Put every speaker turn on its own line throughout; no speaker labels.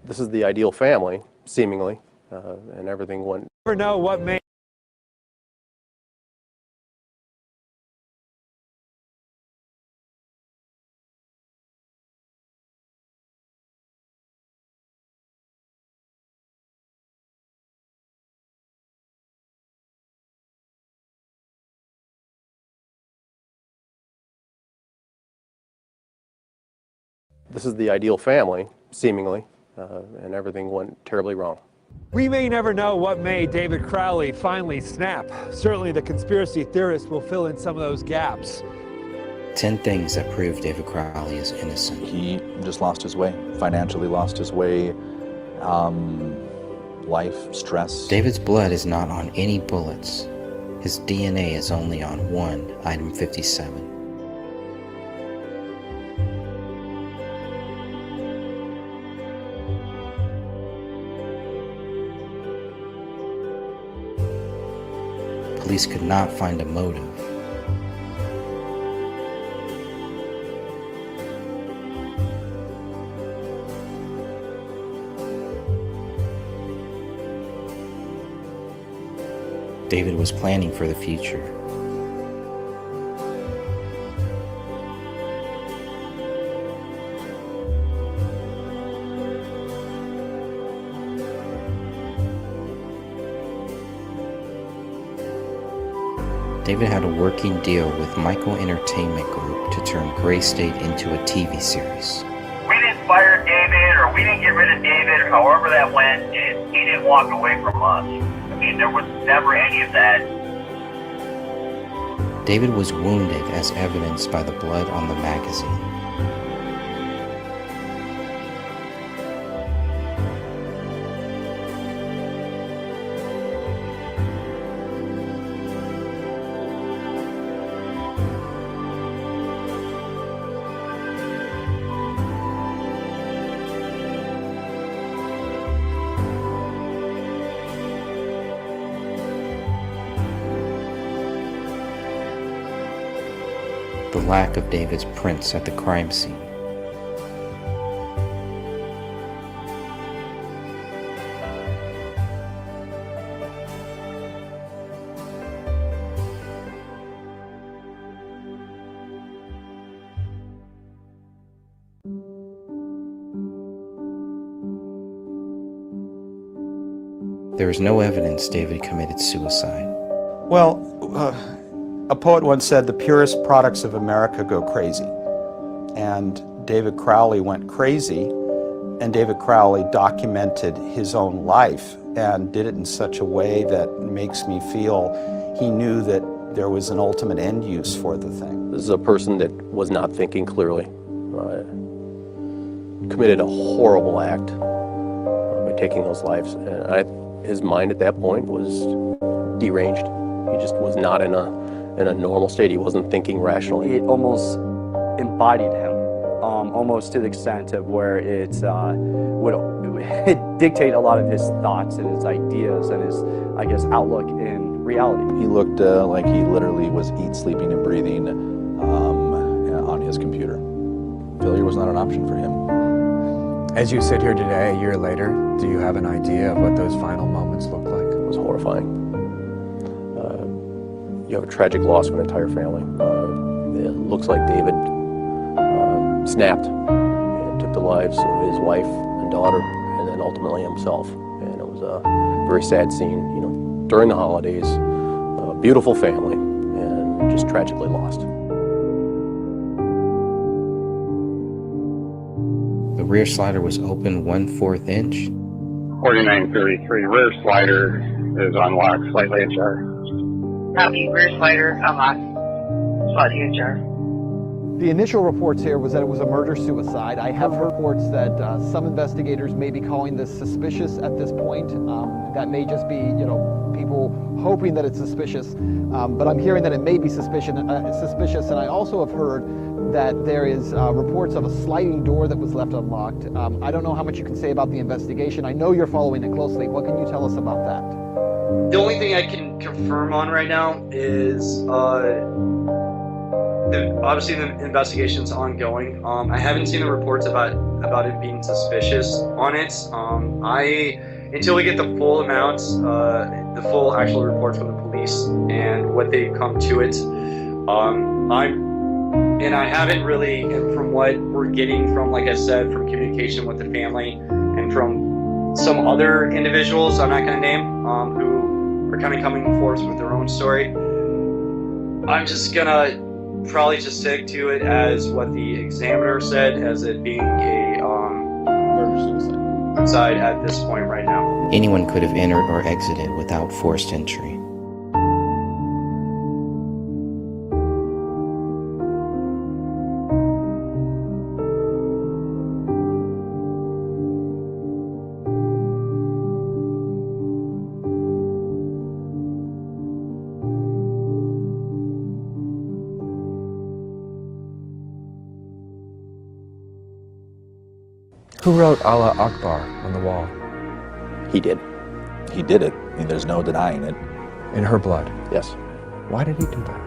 This is the ideal family, seemingly, and everything went.
Never know what may.
This is the ideal family, seemingly, and everything went terribly wrong.
We may never know what made David Crowley finally snap. Certainly the conspiracy theorists will fill in some of those gaps.
10 things that prove David Crowley is innocent.
He just lost his way, financially lost his way, life, stress.
David's blood is not on any bullets. His DNA is only on one, item 57. Police could not find a motive. David was planning for the future. David had a working deal with Michael Entertainment Group to turn Gray State into a TV series.
We didn't fire David, or we didn't get rid of David, or however that went, and he didn't walk away from us. I mean, there was never any of that.
David was wounded as evidenced by the blood on the magazine. The lack of David's prints at the crime scene. There is no evidence David committed suicide.
Well, a poet once said, the purest products of America go crazy. And David Crowley went crazy, and David Crowley documented his own life and did it in such a way that makes me feel he knew that there was an ultimate end use for the thing.
This is a person that was not thinking clearly, committed a horrible act by taking those lives. And his mind at that point was deranged. He just was not in a normal state. He wasn't thinking rationally.
It almost embodied him, almost to the extent of where it would dictate a lot of his thoughts and his ideas and his, I guess, outlook in reality.
He looked like he literally was eating, sleeping, and breathing on his computer. Failure was not an option for him.
As you sit here today, a year later, do you have an idea of what those final moments looked like?
It was horrifying. You have a tragic loss of an entire family. It looks like David snapped and took the lives of his wife and daughter, and then ultimately himself. And it was a very sad scene, you know, during the holidays, a beautiful family, and just tragically lost.
The rear slider was open 1/4 inch.
4933 rear slider is unlocked, slightly ajar.
Copy, rear slider unlocked, slightly ajar.
The initial reports here was that it was a murder-suicide. I have heard reports that some investigators may be calling this suspicious at this point. That may just be, you know, people hoping that it's suspicious. But I'm hearing that it may be suspicious. And I also have heard that there is reports of a sliding door that was left unlocked. I don't know how much you can say about the investigation. I know you're following it closely. What can you tell us about that?
The only thing I can confirm on right now is Obviously, the investigation's ongoing. I haven't seen the reports about it being suspicious on it. Until we get the full amounts, the full actual reports from the police and what they've come to it, I haven't really, and from what we're getting from, like I said, from communication with the family and from some other individuals I'm not going to name, who are kind of coming forth with their own story, I'm just going to probably just stick to it as what the examiner said, as it being a murder-suicide at this point right now.
Anyone could have entered or exited without forced entry.
Who wrote Allah Akbar on the wall?
He did.
He did it. I mean, there's no denying it.
In her blood?
Yes.
Why did he do that?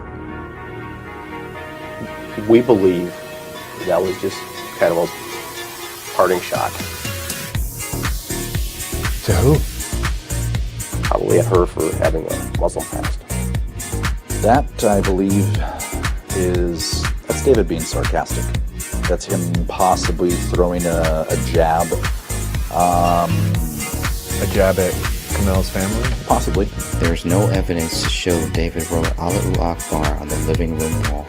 We believe that was just kind of a parting shot.
To who?
Probably at her for having a Muslim past.
That, I believe, that's David being sarcastic. That's him possibly throwing a jab.
A jab at Kamel's family?
Possibly.
There's no evidence to show David wrote Allahu Akbar on the living room wall.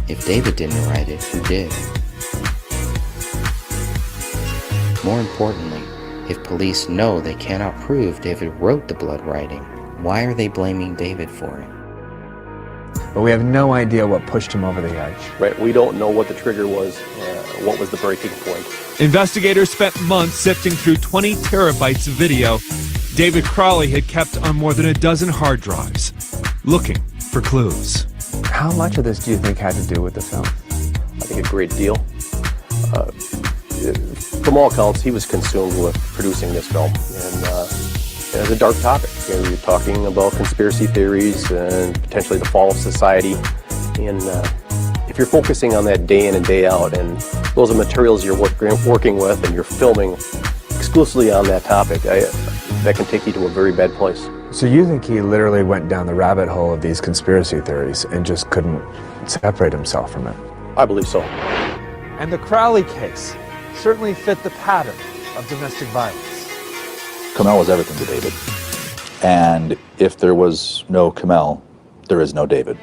If David didn't write it, who did? More importantly, if police know they cannot prove David wrote the blood writing, why are they blaming David for it?
But we have no idea what pushed him over the edge.
Right, we don't know what the trigger was, what was the breaking point.
Investigators spent months sifting through 20 terabytes of video David Crowley had kept on more than a dozen hard drives, looking for clues.
How much of this do you think had to do with the film?
I think a great deal. From all accounts, he was consumed with producing this film, and it was a dark topic. You're talking about conspiracy theories and potentially the fall of society, and if you're focusing on that day in and day out, and those are materials you're working with, and you're filming exclusively on that topic, that can take you to a very bad place.
So you think he literally went down the rabbit hole of these conspiracy theories and just couldn't separate himself from it?
I believe so.
And the Crowley case certainly fit the pattern of domestic violence.
Kamel was everything to David. And if there was no Kamel, there is no David.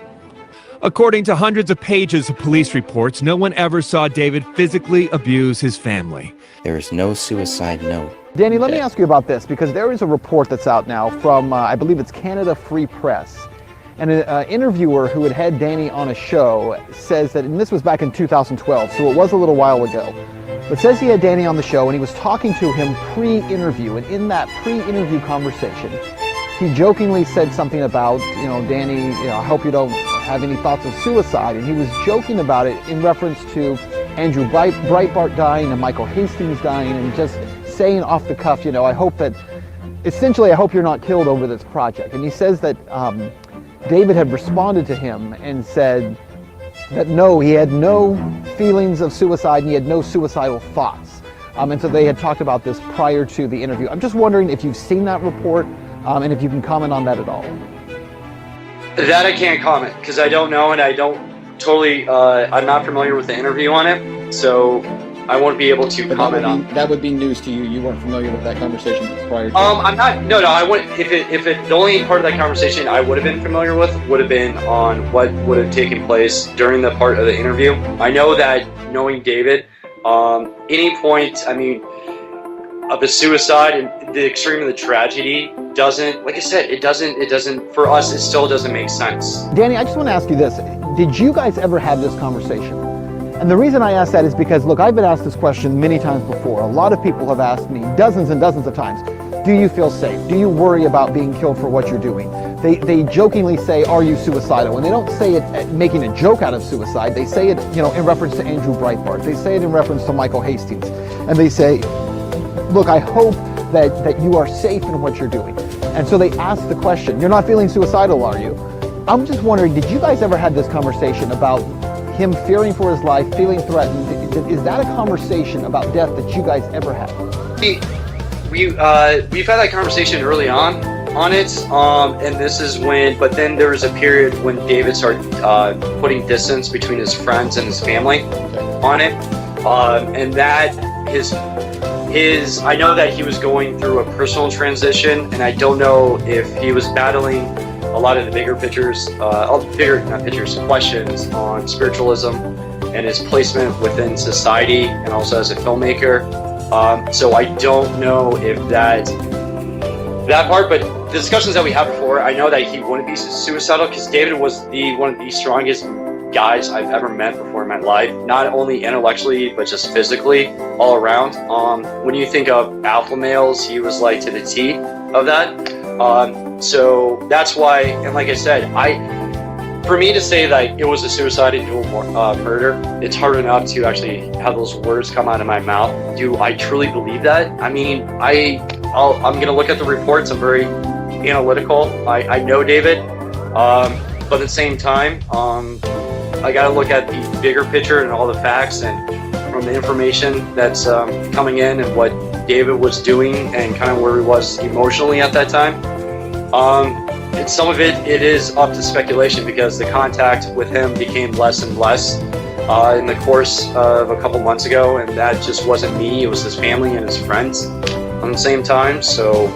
According to hundreds of pages of police reports, no one ever saw David physically abuse his family.
There is no suicide note.
Danny, let me ask you about this, because there is a report that's out now from, I believe it's Canada Free Press. And an interviewer who had Danny on a show says that, and this was back in 2012, so it was a little while ago, but says he had Danny on the show and he was talking to him pre-interview, and in that pre-interview conversation, he jokingly said something about, Danny, I hope you don't have any thoughts of suicide, and he was joking about it in reference to Andrew Breitbart dying and Michael Hastings dying, and just saying off the cuff, I hope that, essentially, I hope you're not killed over this project. And he says that David had responded to him and said that no, he had no feelings of suicide and he had no suicidal thoughts. And so they had talked about this prior to the interview. I'm just wondering if you've seen that report and if you can comment on that at all.
That I can't comment, because I don't know, and I don't totally, I'm not familiar with the interview on it, so I won't be able to comment on.
That would be news to you. You weren't familiar with that conversation prior to.
I'm not. No, I wouldn't. The only part of that conversation I would have been familiar with would have been on what would have taken place during the part of the interview. I know that knowing David, any point, of a suicide and the extreme of the tragedy doesn't, like I said, it doesn't, for us, it still doesn't make sense.
Danny, I just want to ask you this. Did you guys ever have this conversation? And the reason I ask that is because, look, I've been asked this question many times before. A lot of people have asked me dozens and dozens of times, do you feel safe? Do you worry about being killed for what you're doing? They jokingly say, are you suicidal? And they don't say it making a joke out of suicide. They say it, in reference to Andrew Breitbart. They say it in reference to Michael Hastings. And they say, look, I hope that you are safe in what you're doing. And so they ask the question, you're not feeling suicidal, are you? I'm just wondering, did you guys ever have this conversation about him fearing for his life, feeling threatened? Is that a conversation about death that you guys ever had?
We've had that conversation early on it, and this is when, but then there was a period when David started putting distance between his friends and his family on it, and that I know that he was going through a personal transition, and I don't know if he was battling a lot of the bigger questions on spiritualism and his placement within society and also as a filmmaker. So I don't know if that part, but the discussions that we had before, I know that he wouldn't be suicidal because David was one of the strongest guys I've ever met before in my life, not only intellectually but just physically all around. When you think of alpha males, he was like to the T of that. So that's why, and like I said, for me to say that it was a suicide and dual murder, it's hard enough to actually have those words come out of my mouth. Do I truly believe that? I mean, I'm gonna look at the reports. I'm very analytical. I know David, but at the same time, I gotta look at the bigger picture and all the facts and from the information that's coming in and what David was doing and kind of where he was emotionally at that time. Some of it is up to speculation because the contact with him became less and less in the course of a couple months ago, and that just wasn't me, it was his family and his friends at the same time, so.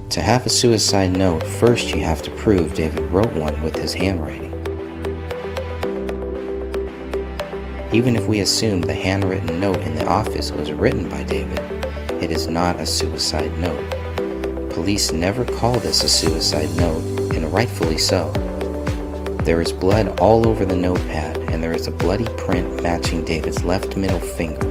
To have a suicide note, first you have to prove David wrote one with his handwriting. Even if we assume the handwritten note in the office was written by David, it is not a suicide note. Police never call this a suicide note, and rightfully so. There is blood all over the notepad, and there is a bloody print matching David's left middle finger.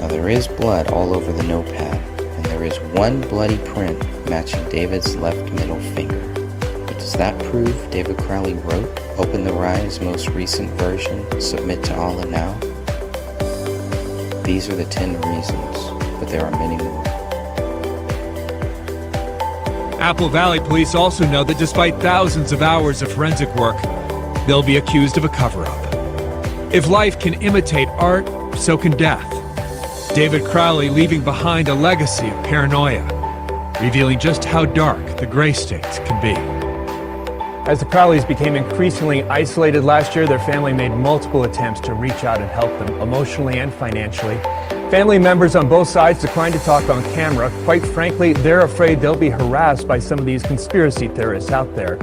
There is blood all over the notepad, and there is one bloody print matching David's left middle finger. But does that prove David Crowley wrote Open the Rise most recent version, Submit to Allah Now? These are the 10 reasons, but there are many more.
Apple Valley police also know that despite thousands of hours of forensic work, they'll be accused of a cover-up. If life can imitate art, so can death. David Crowley leaving behind a legacy of paranoia, revealing just how dark the gray states can be.
As the Crowleys became increasingly isolated last year, their family made multiple attempts to reach out and help them emotionally and financially. Family members on both sides declined to talk on camera. Quite frankly, they're afraid they'll be harassed by some of these conspiracy theorists out there.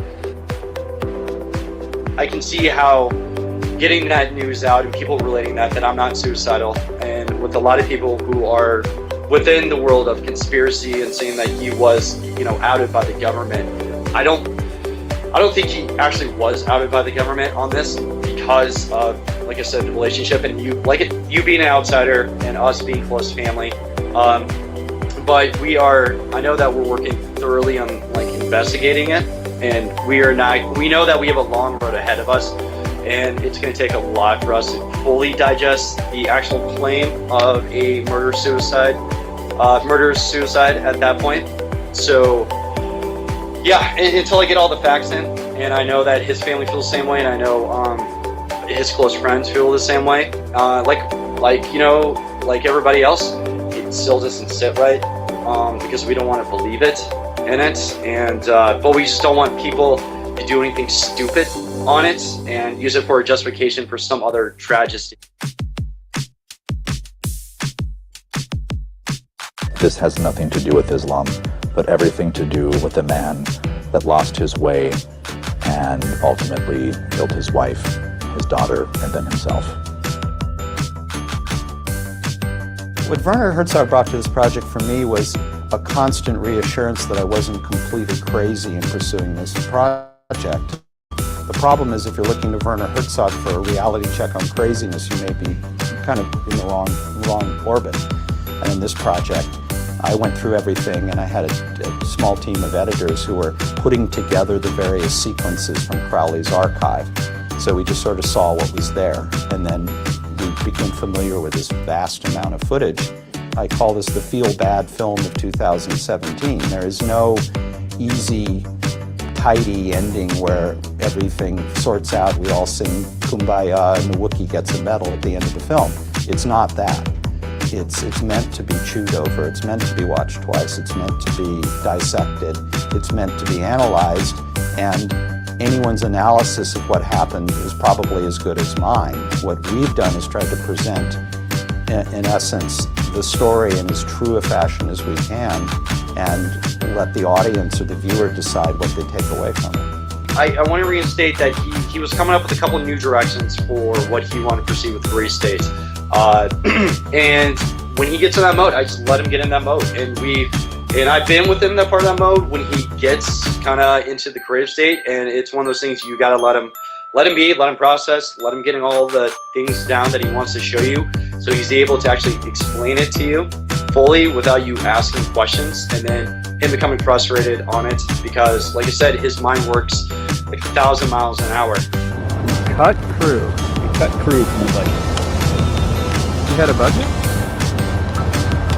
I can see how getting that news out and people relating that I'm not suicidal, and with a lot of people who are within the world of conspiracy and saying that he was, outed by the government. I don't think he actually was outed by the government on this because of, like I said, the relationship and you being an outsider and us being close family. But I know that we're working thoroughly on investigating it, and we know that we have a long road ahead of us. And it's going to take a lot for us to fully digest the actual claim of a murderous-suicide at that point. So, yeah, until I get all the facts in, and I know that his family feels the same way, and I know his close friends feel the same way. Like everybody else, it still doesn't sit right because we don't want to believe it in it, and but we just don't want people to do anything stupid on it and use it for a justification for some other tragedy.
This has nothing to do with Islam, but everything to do with a man that lost his way and ultimately killed his wife, his daughter, and then himself.
What Werner Herzog brought to this project for me was a constant reassurance that I wasn't completely crazy in pursuing this project. The problem is if you're looking to Werner Herzog for a reality check on craziness, you may be kind of in the wrong orbit. And in this project, I went through everything, and I had a small team of editors who were putting together the various sequences from Crowley's archive. So we just sort of saw what was there, and then we became familiar with this vast amount of footage. I call this the feel-bad film of 2017. There is no easy, tidy ending where everything sorts out, we all sing Kumbaya, and the Wookiee gets a medal at the end of the film. It's not that. It's meant to be chewed over. It's meant to be watched twice. It's meant to be dissected. It's meant to be analyzed. And anyone's analysis of what happened is probably as good as mine. What we've done is tried to present, in essence, the story in as true a fashion as we can and let the audience or the viewer decide what they take away from it.
I want to reinstate that he was coming up with a couple of new directions for what he wanted to proceed with Gray State. And when he gets in that mode, I just let him get in that mode. And I've been with him in that part of that mode when he gets kind of into the creative state. And it's one of those things you got to let him be, let him process, let him getting all the things down that he wants to show you. So he's able to actually explain it to you fully without you asking questions. And then him becoming frustrated on it because, like I said, his mind works like 1,000 miles an hour.
Cut crew.
Cut crew from the budget.
You had a budget?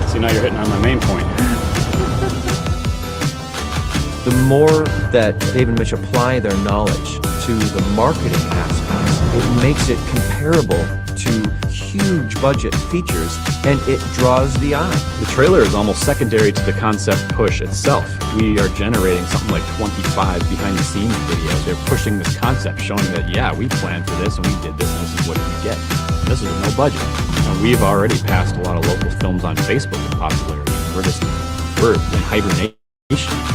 So now you're hitting on my main point.
The more that Dave and Mitch apply their knowledge to the marketing aspects, it makes it comparable to huge budget features, and it draws the eye.
The trailer is almost secondary to the concept push itself. We are generating something like 25 behind the scenes videos. They're pushing this concept, showing that, yeah, we planned for this and we did this and this is what you get. And this is no budget. And we've already passed a lot of local films on Facebook with popularity. We're in hibernation.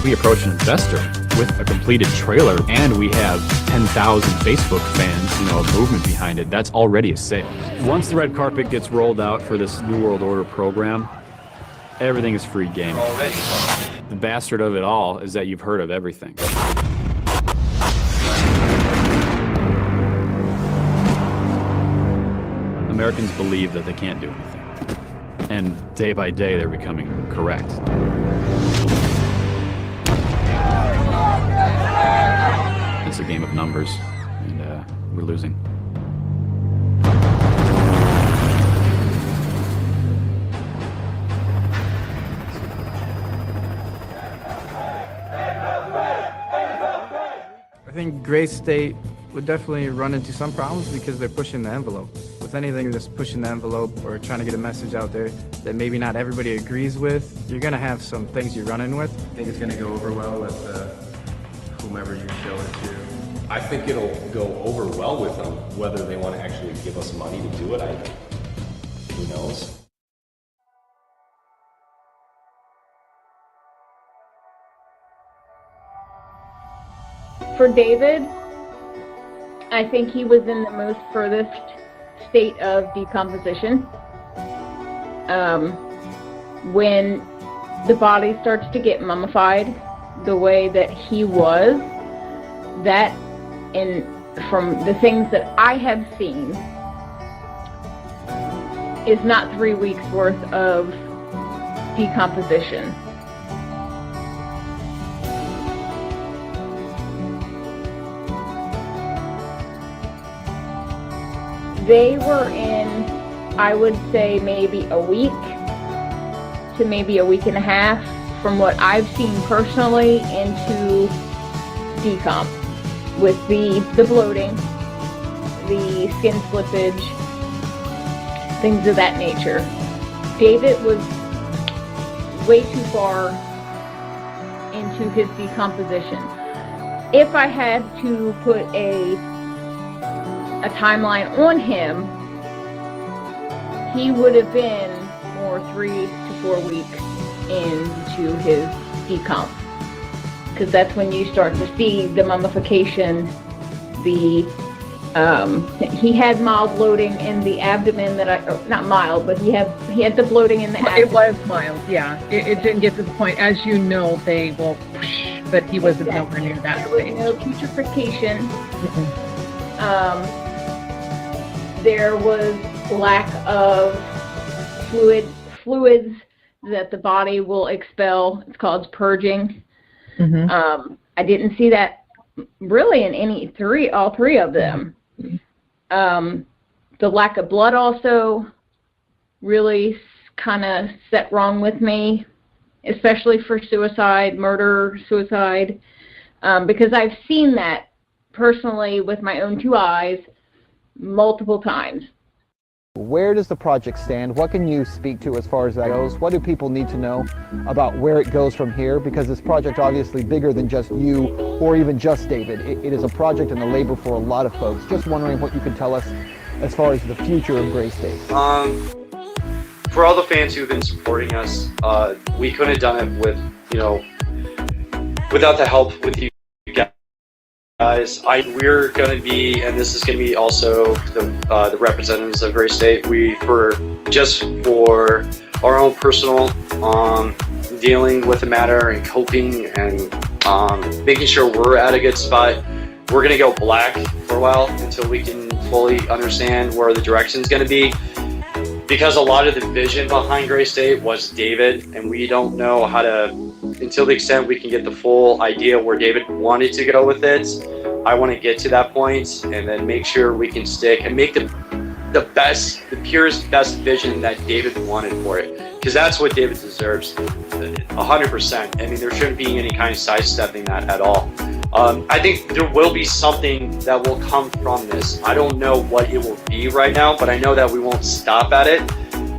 We approach an investor with a completed trailer and we have 10,000 Facebook fans, a movement behind it. That's already a sale. Once the red carpet gets rolled out for this New World Order program, everything is free game. The bastard of it all is that you've heard of everything. Americans believe that they can't do anything. And day by day, they're becoming correct. It's a game of numbers, and we're losing.
I think Gray State would definitely run into some problems because they're pushing the envelope. With anything that's pushing the envelope or trying to get a message out there that maybe not everybody agrees with, you're going to have some things you're running with.
I think it's going to go over well with whomever you show it to.
I think it'll go over well with them. Whether they want to actually give us money to do it, who knows?
For David, I think he was in the most furthest state of decomposition. When the body starts to get mummified the way that he was, that, and from the things that I have seen, is not 3 weeks worth of decomposition. They were in, I would say, maybe a week to maybe a week and a half, from what I've seen personally, into decomp, with the bloating, the skin slippage, things of that nature. David was way too far into his decomposition. If I had to put a timeline on him, he would have been more 3 to 4 weeks into his decomp, because that's when you start to see the mummification. The he had mild bloating in the abdomen not mild, but he had the bloating in the abdomen.
It was mild, yeah. It didn't get to the point, as you know, they will push, but he wasn't nowhere near that stage.
There was no putrefaction. There was lack of fluids that the body will expel. It's called purging.
Mm-hmm.
I didn't see that really in all three of them. The lack of blood also really kind of set wrong with me, especially for suicide, murder, suicide, because I've seen that personally with my own 2 eyes multiple times.
Where does the project stand? What can you speak to as far as that goes? What do people need to know about where it goes from here? Because this project obviously bigger than just you or even just David. It is a project and a labor for a lot of folks. Just wondering what you can tell us as far as the future of Gray State.
For all the fans who've been supporting us, we couldn't have done it with, without the help with you guys. We're going to be, and this is going to be also the representatives of Gray State. For our own personal dealing with the matter and coping and making sure we're at a good spot, we're going to go black for a while until we can fully understand where the direction is going to be. Because a lot of the vision behind Gray State was David, and we don't know how to, until the extent we can get the full idea where David wanted to go with it. I want to get to that point and then make sure we can stick and make the purest, best vision that David wanted for it. Because that's what David deserves, 100%. I mean, there shouldn't be any kind of sidestepping that at all. I think there will be something that will come from this. I don't know what it will be right now, but I know that we won't stop at it.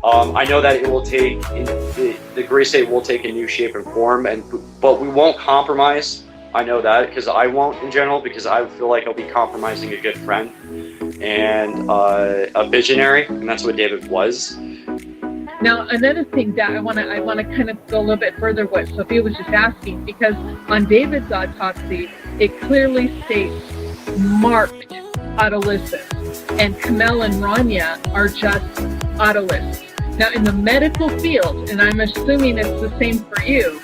I know that it will take, the Gray State will take a new shape and form, but we won't compromise. I know that, because I won't in general, because I feel like I'll be compromising a good friend and a visionary, and that's what David was.
Now, another thing that I want to kind of go a little bit further what Sophia was just asking, because on David's autopsy, it clearly states marked autolysis, and Kamel and Rania are just autolysis. Now, in the medical field, and I'm assuming it's the same for you,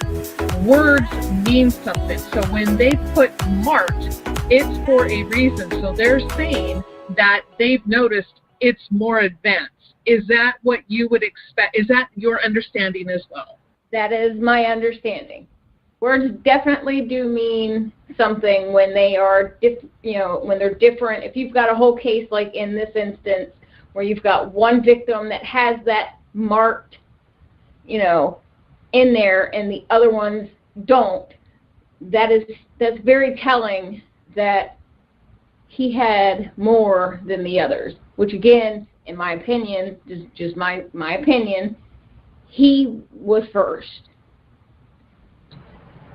words mean something. So when they put marked, it's for a reason. So they're saying that they've noticed it's more advanced. Is that what you would expect? Is that your understanding as well?
That is my understanding. Words definitely do mean something when they are, when they're different. If you've got a whole case like in this instance, where you've got one victim that has that marked, in there, and the other ones don't, that's very telling that he had more than the others. Which again, in my opinion, just my opinion, he was first.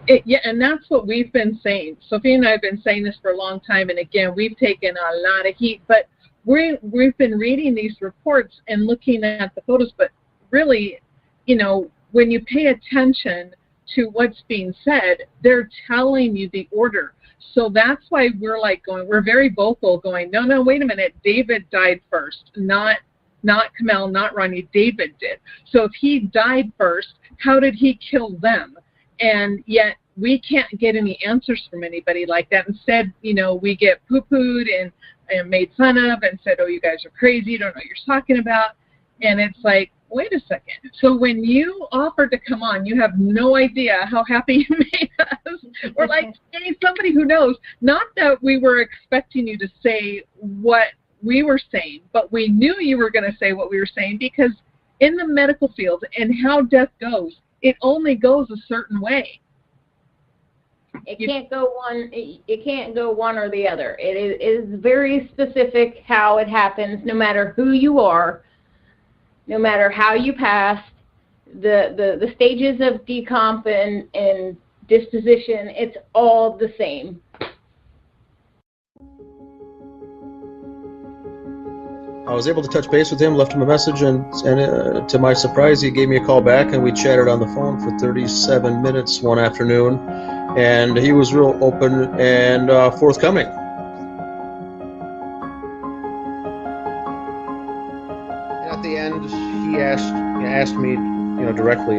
Yeah, and that's what we've been saying. Sophia and I have been saying this for a long time, and again, we've taken a lot of heat, but we've been reading these reports and looking at the photos, but really, when you pay attention to what's being said, they're telling you the order. So that's why we're very vocal going, no, wait a minute, David died first, not Kamel, not Ronnie, David did. So if he died first, how did he kill them? And yet we can't get any answers from anybody like that. Instead, we get poo-pooed and made fun of and said, oh, you guys are crazy, you don't know what you're talking about. And it's like, wait a second. So when you offered to come on, you have no idea how happy you made us. We're like, hey, somebody who knows. Not that we were expecting you to say what we were saying, but we knew you were going to say what we were saying, because in the medical field and how death goes, it only goes a certain way.
It can't go one. It can't go one or the other. It is very specific how it happens. No matter who you are, no matter how you passed, the stages of decomp and disposition, it's all the same.
I was able to touch base with him, left him a message, and to my surprise, he gave me a call back, and we chatted on the phone for 37 minutes one afternoon, and he was real open and forthcoming. At the end, he asked me, directly,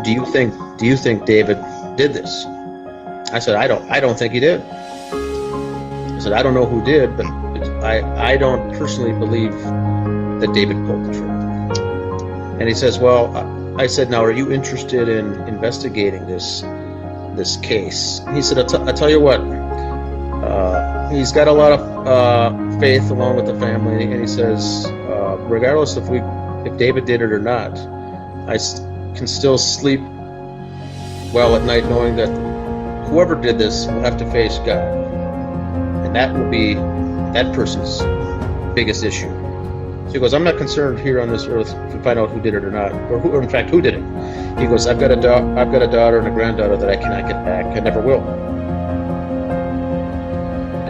do you think David did this? I said, I don't think he did. I said, I don't know who did, but I don't personally believe that David pulled the trigger. And he says, well, I said, now, are you interested in investigating this case? He said, I'll tell you what, he's got a lot of faith along with the family, and he says, regardless if David did it or not, I can still sleep well at night knowing that whoever did this will have to face God, and that will be that person's biggest issue. So he goes, I'm not concerned here on this earth to find out who did it or not, or in fact, who did it. He goes, I've got a daughter and a granddaughter that I cannot get back. I never will.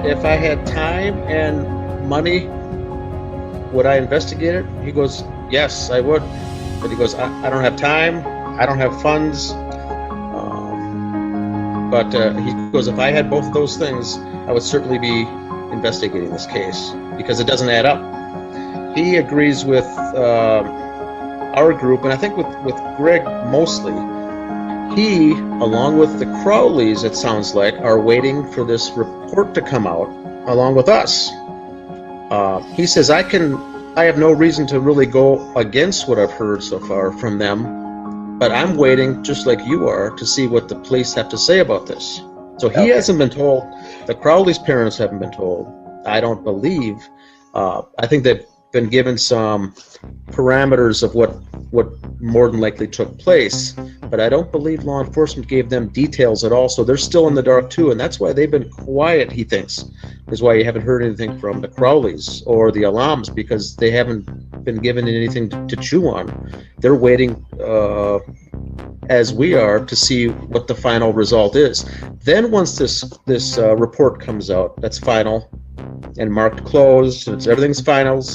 If I had time and money, would I investigate it? He goes, yes, I would. But he goes, I don't have time. I don't have funds. But he goes, if I had both of those things, I would certainly be investigating this case because it doesn't add up. He agrees with our group, and I think with Greg mostly. He, along with the Crowleys, it sounds like, are waiting for this report to come out along with us. He says, I have no reason to really go against what I've heard so far from them, but I'm waiting, just like you are, to see what the police have to say about this. So he hasn't been told. The Crowley's parents haven't been told. I don't believe. I think they've been given some parameters of what more than likely took place, but I don't believe law enforcement gave them details at all, so they're still in the dark too, and that's why they've been quiet, he thinks, is why you haven't heard anything from the Crowleys or the Alams, because they haven't been given anything to chew on. They're waiting, as we are, to see what the final result is. Then once this report comes out, that's final, and marked closed, and everything's finalized,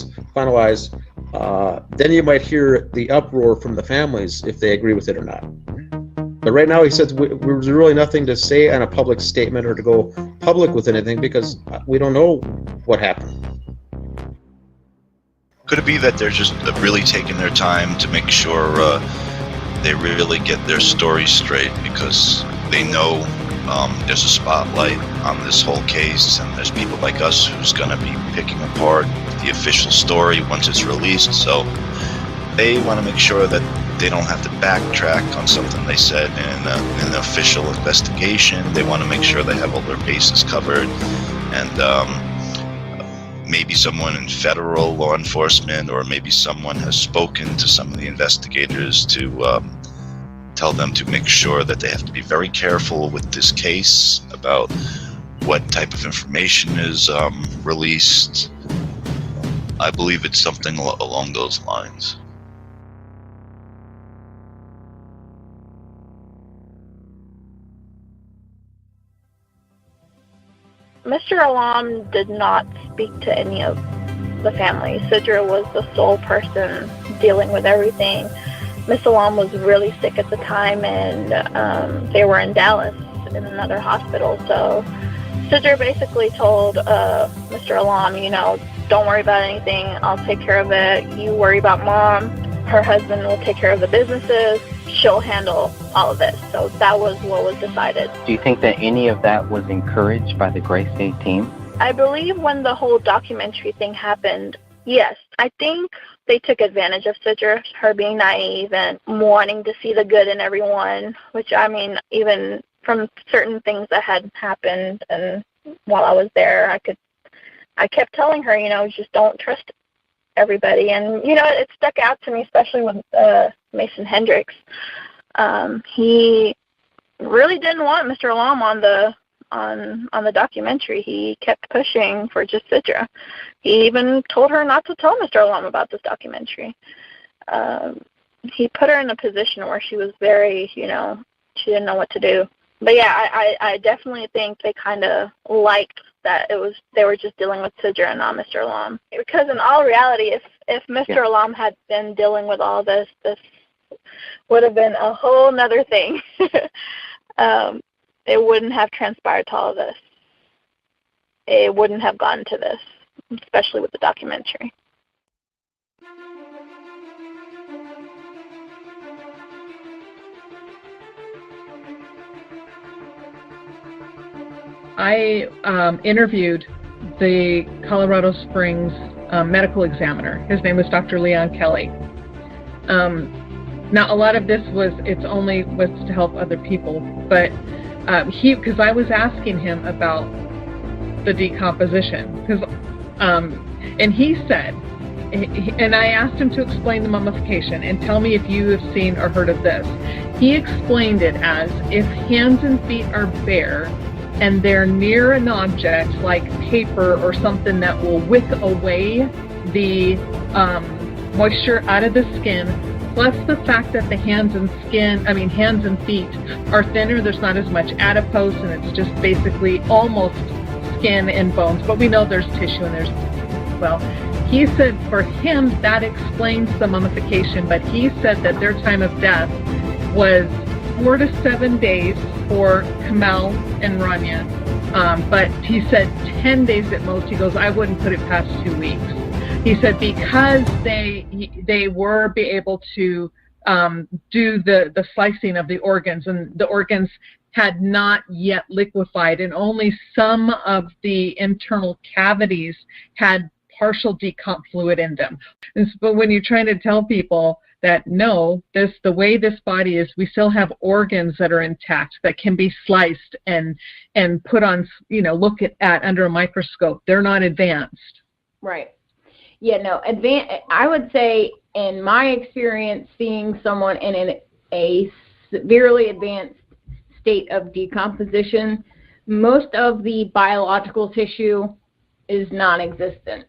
then you might hear the uproar from the families if they agree with it or not. But right now, he says there's really nothing to say on a public statement or to go public with anything because we don't know what happened.
Could it be that they're just really taking their time to make sure they really get their story straight because they know there's a spotlight on this whole case, and there's people like us who's going to be picking apart the official story once it's released, so they want to make sure that they don't have to backtrack on something they said in an official investigation. They want to make sure they have all their bases covered, and maybe someone in federal law enforcement or maybe someone has spoken to some of the investigators to tell them to make sure that they have to be very careful with this case about what type of information is released. I believe it's something along those lines.
Mr. Alam did not speak to any of the family. Sidra was the sole person dealing with everything. Miss Alam was really sick at the time, and they were in Dallas in another hospital. So Sidra basically told Mr. Alam, don't worry about anything. I'll take care of it. You worry about Mom. Her husband will take care of the businesses. She'll handle all of this. So that was what was decided.
Do you think that any of that was encouraged by the Gray State team?
I believe when the whole documentary thing happened, yes. I think they took advantage of Sidra, her being naive and wanting to see the good in everyone, which, I mean, even from certain things that had happened and while I was there, I kept telling her, just don't trust everybody. And, it stuck out to me, especially with Mason Hendricks. He really didn't want Mr. Alam on the documentary. He kept pushing for just Sidra. He even told her not to tell Mr. Alam about this documentary. He put her in a position where she was very, she didn't know what to do. But yeah, I definitely think they kind of liked that they were just dealing with Sidra and not Mr. Alam. Because in all reality, if Mr. Alam had been dealing with all this would have been a whole nother thing. It wouldn't have transpired to all of this. It wouldn't have gotten to this, especially with the documentary.
I interviewed the Colorado Springs medical examiner. His name was Dr. Leon Kelly. Now, a lot of this was to help other people, but because I was asking him about the decomposition, and he said, and I asked him to explain the mummification and tell me if you have seen or heard of this. He explained it as if hands and feet are bare and they're near an object like paper or something that will wick away the moisture out of the skin, plus the fact that the hands and feet are thinner, there's not as much adipose, and it's just basically almost skin and bones, but we know there's tissue and he said for him that explains the mummification, but he said that their time of death was 4 to 7 days for Kamal and Rania, but he said 10 days at most. He goes, I wouldn't put it past 2 weeks. He said because they were be able to do the slicing of the organs, and the organs had not yet liquefied, and only some of the internal cavities had partial decomp fluid in them. But when you're trying to tell people that no, the way this body is, we still have organs that are intact that can be sliced and put on, look at under a microscope. They're not advanced.
Right. Yeah, no, I would say in my experience seeing someone in a severely advanced state of decomposition, most of the biological tissue is non-existent.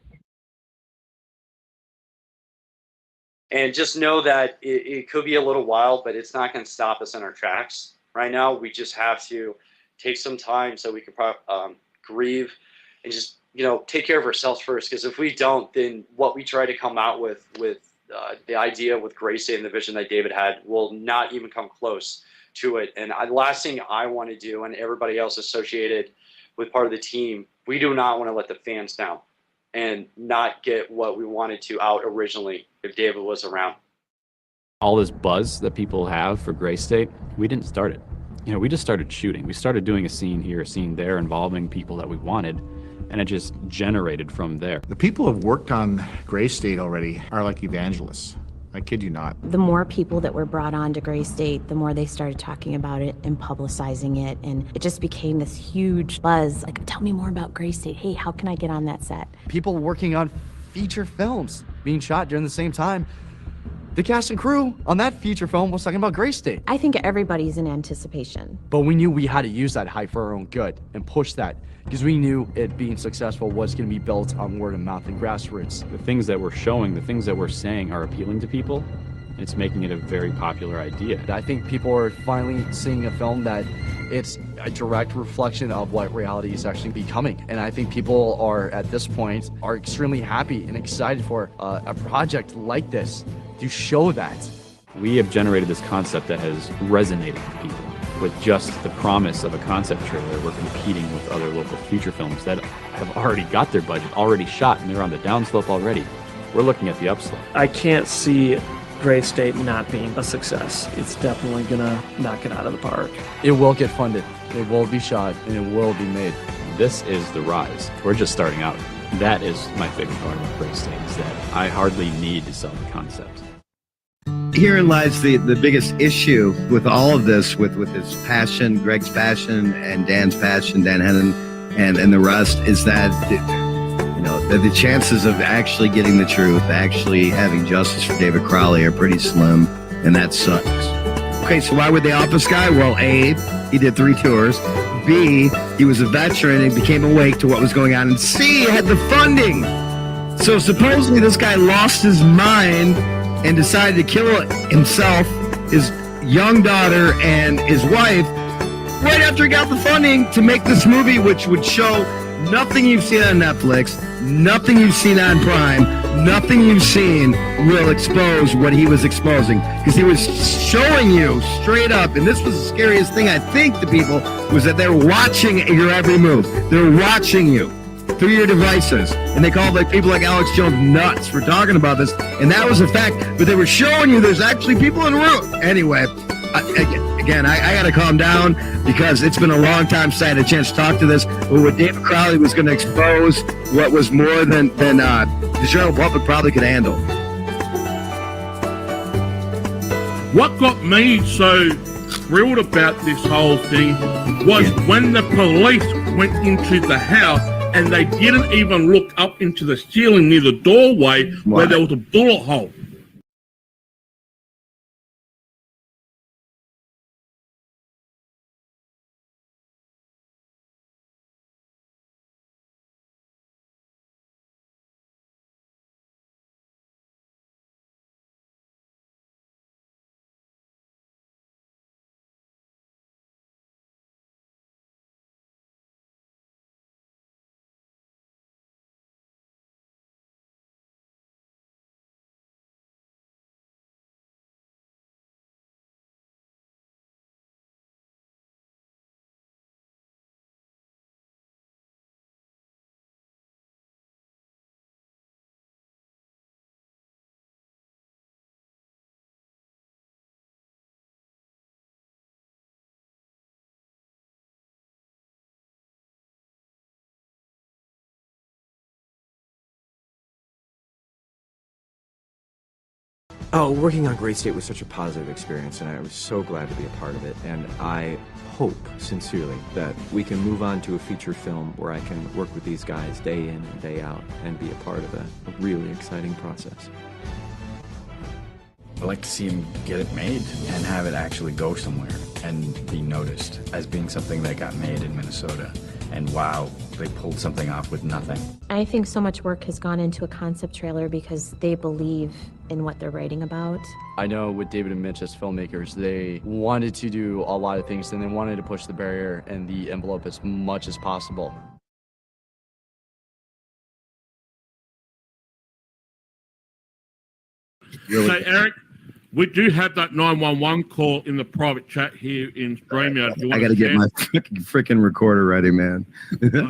And just know that it could be a little while, but it's not going to stop us in our tracks. Right now, we just have to take some time so we can grieve and just, take care of ourselves first. Because if we don't, then what we try to come out with the idea with Gray State and the vision that David had will not even come close to it. And the last thing I want to do, and everybody else associated with part of the team, we do not want to let the fans down and not get what we wanted to out originally if David was around.
All this buzz that people have for Gray State, we didn't start it. We just started shooting. We started doing a scene here, a scene there, involving people that we wanted, and it just generated from there.
The people who have worked on Gray State already are like evangelists. I kid you not.
The more people that were brought on to Gray State, the more they started talking about it and publicizing it, and it just became this huge buzz. Like, tell me more about Gray State. Hey, how can I get on that set?
People working on feature films being shot during the same time. The cast and crew on that feature film was talking about Gray State.
I think everybody's in anticipation.
But we knew we had to use that hype for our own good and push that, because we knew it being successful was going to be built on word of mouth and grassroots.
The things that we're showing, the things that we're saying are appealing to people. It's making it a very popular idea.
I think people are finally seeing a film that it's a direct reflection of what reality is actually becoming. And I think people are, at this point, are extremely happy and excited for a project like this to show that.
We have generated this concept that has resonated with people. With just the promise of a concept trailer, we're competing with other local feature films that have already got their budget, already shot, and they're on the downslope already. We're looking at the upslope.
I can't see Gray State not being a success. It's definitely gonna knock it out of the park.
It will get funded, it will be shot, and it will be made.
This is the rise. We're just starting out. That is my favorite part about Gray State, is that I hardly need to sell the concept.
Herein lies the biggest issue with all of this, with his passion, Greg's passion, and Dan's passion, Dan Hennon, and the rest, is that the chances of actually getting the truth, actually having justice for David Crowley, are pretty slim, and that sucks. Okay, so why would they off this guy? Well, A, he did 3 tours. B, he was a veteran and became awake to what was going on. And C, he had the funding. So supposedly this guy lost his mind and decided to kill himself, his young daughter, and his wife right after he got the funding to make this movie, which would show nothing you've seen on Netflix, nothing you've seen on Prime, nothing you've seen will expose what he was exposing. Because he was showing you straight up, and this was the scariest thing, I think, to people, was that they're watching your every move. They're watching you through your devices. And they called people like Alex Jones nuts for talking about this. And that was a fact. But they were showing you there's actually people in the room. Anyway, again, I got to calm down, because it's been a long time since I had a chance to talk to this. But what David Crowley was going to expose what was more than the general public probably could handle.
What got me so thrilled about this whole thing was when the police went into the house and they didn't even look up into the ceiling near the doorway where there was a bullet hole.
Oh, working on Great State was such a positive experience, and I was so glad to be a part of it. And I hope, sincerely, that we can move on to a feature film where I can work with these guys day in and day out and be a part of a really exciting process.
I'd like to see him get it made and have it actually go somewhere and be noticed as being something that got made in Minnesota. And wow, they pulled something off with nothing.
I think so much work has gone into a concept trailer because they believe in what they're writing about.
I know with David and Mitch as filmmakers, they wanted to do a lot of things and they wanted to push the barrier and the envelope as much as possible.
Hey, Eric, we do have that 911 call in the private chat here in StreamYard.
I got to get my freaking recorder ready, man.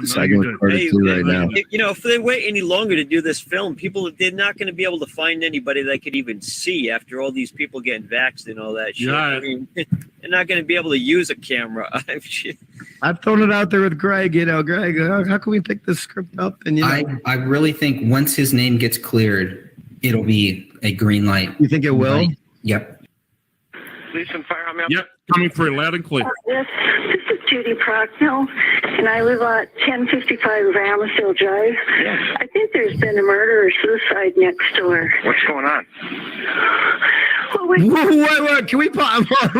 So I can record it too right now.
You know, if they wait any longer to do this film, they're not going to be able to find anybody they could even see after all these people getting vaxxed and all that shit.
Yeah.
I mean, they're not going to be able to use a camera.
I've thrown it out there with Greg. Greg, how can we pick this script up? And
I really think once his name gets cleared, it'll be a green light.
You think it will?
Yep.
Police and fire, I'm
Yep, coming through loud and clear.
Yes, this is Judy Procknell, and I live at 1055 Ramsdale Drive.
Yes.
I think there's been a murder or suicide next door.
What's going on?
Well, wait.
What? Can we pause? What?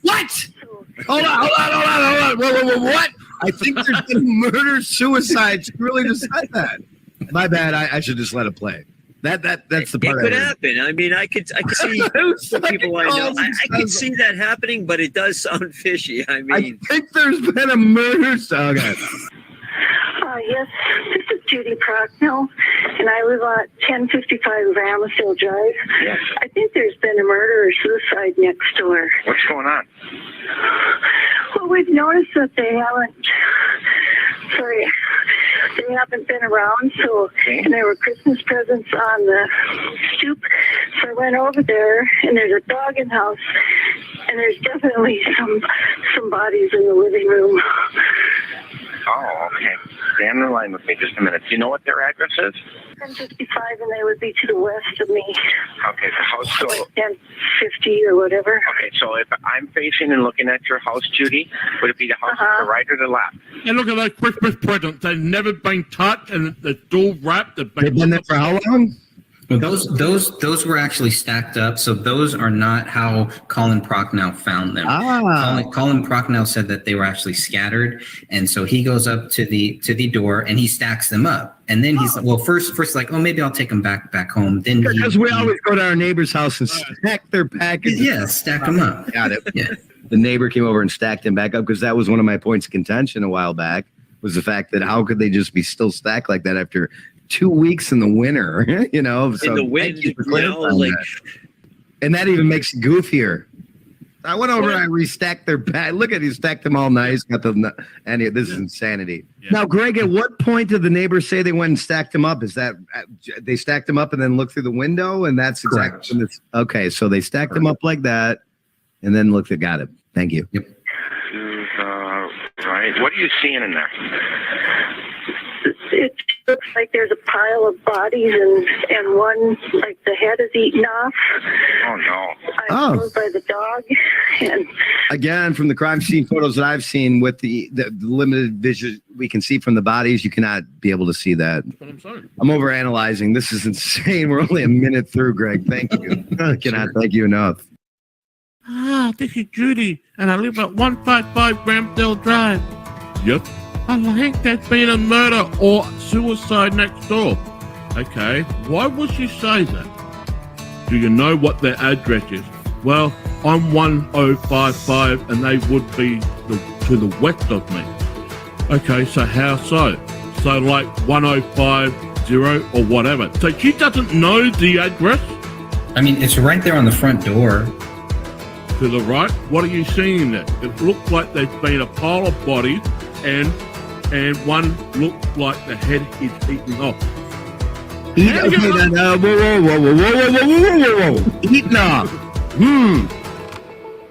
What? Hold on. What? I think there's been a murder, suicide. She really just said that. My bad. I should just let it play. That's the part.
It could happen. I mean, I could see the people I know. I could see that happening, but it does sound fishy. I mean,
I think there's been a murder. Okay.
Yes, this is Judy Procknell, and I live at 1055 Ramsdale Drive.
Yes.
I think there's been a murder or suicide next door.
What's going on?
Well, we've noticed that they haven't been around, and there were Christmas presents on the stoop. So I went over there, and there's a dog in the house, and there's definitely some bodies in the living room.
Oh, okay. Stay on the line with me just a minute. Do you know what their address is?
1055, and they would be to the west of me.
Okay, the house. So,
1050 or whatever.
okay, so if I'm facing and looking at your house, Judy, would it be the house to the right or the left?
And look at those Christmas presents. They've never been touched, and they're still wrapped.
They've been there for how long?
Well, those were actually stacked up. So those are not how Colin Procknell found them. Colin Procknell said that they were actually scattered, and so he goes up to the door and he stacks them up. And then he's well, first like, oh, maybe I'll take them back home. Then
because we always go to our neighbor's house and stack their packages.
Yeah, stack them up.
Got it.
Yeah.
The neighbor came over and stacked them back up because that was one of my points of contention a while back. Was the fact that how could they just be still stacked like that after 2 weeks in the winter, So
in the wind,
and that even makes it goofier. I went over and I restacked their bag. Look at you, stacked them all nice. Got the this is insanity. Yeah. Now, Greg, at what point did the neighbors say they went and stacked them up? Is that they stacked them up and then looked through the window, and that's exactly okay. So they stacked them up like that, and then looked at got it. Thank you. Yep.
Right. What are you seeing in there?
it looks like there's a pile of bodies and one, like the head is eaten off.
Oh no!
I'm killed by the dog. And
Again, from the crime scene photos that I've seen, with the limited vision we can see from the bodies, you cannot be able to see that. I'm overanalyzing. This is insane. We're only a minute through, Greg. Thank you. I cannot thank you enough.
This is Judy, and I live at 155 Gramdale Drive. Yep. I think there's been a murder or suicide next door. Okay, why would she say that? Do you know what their address is? Well, I'm 1055, and they would be to the west of me. Okay, so how so? So like 1050 or whatever. So she doesn't know the address?
I mean, it's right there on the front door.
To the right, what are you seeing there? It looks like there's been a pile of bodies, and one looks like the head is eaten off.
Whoa. Eaten off.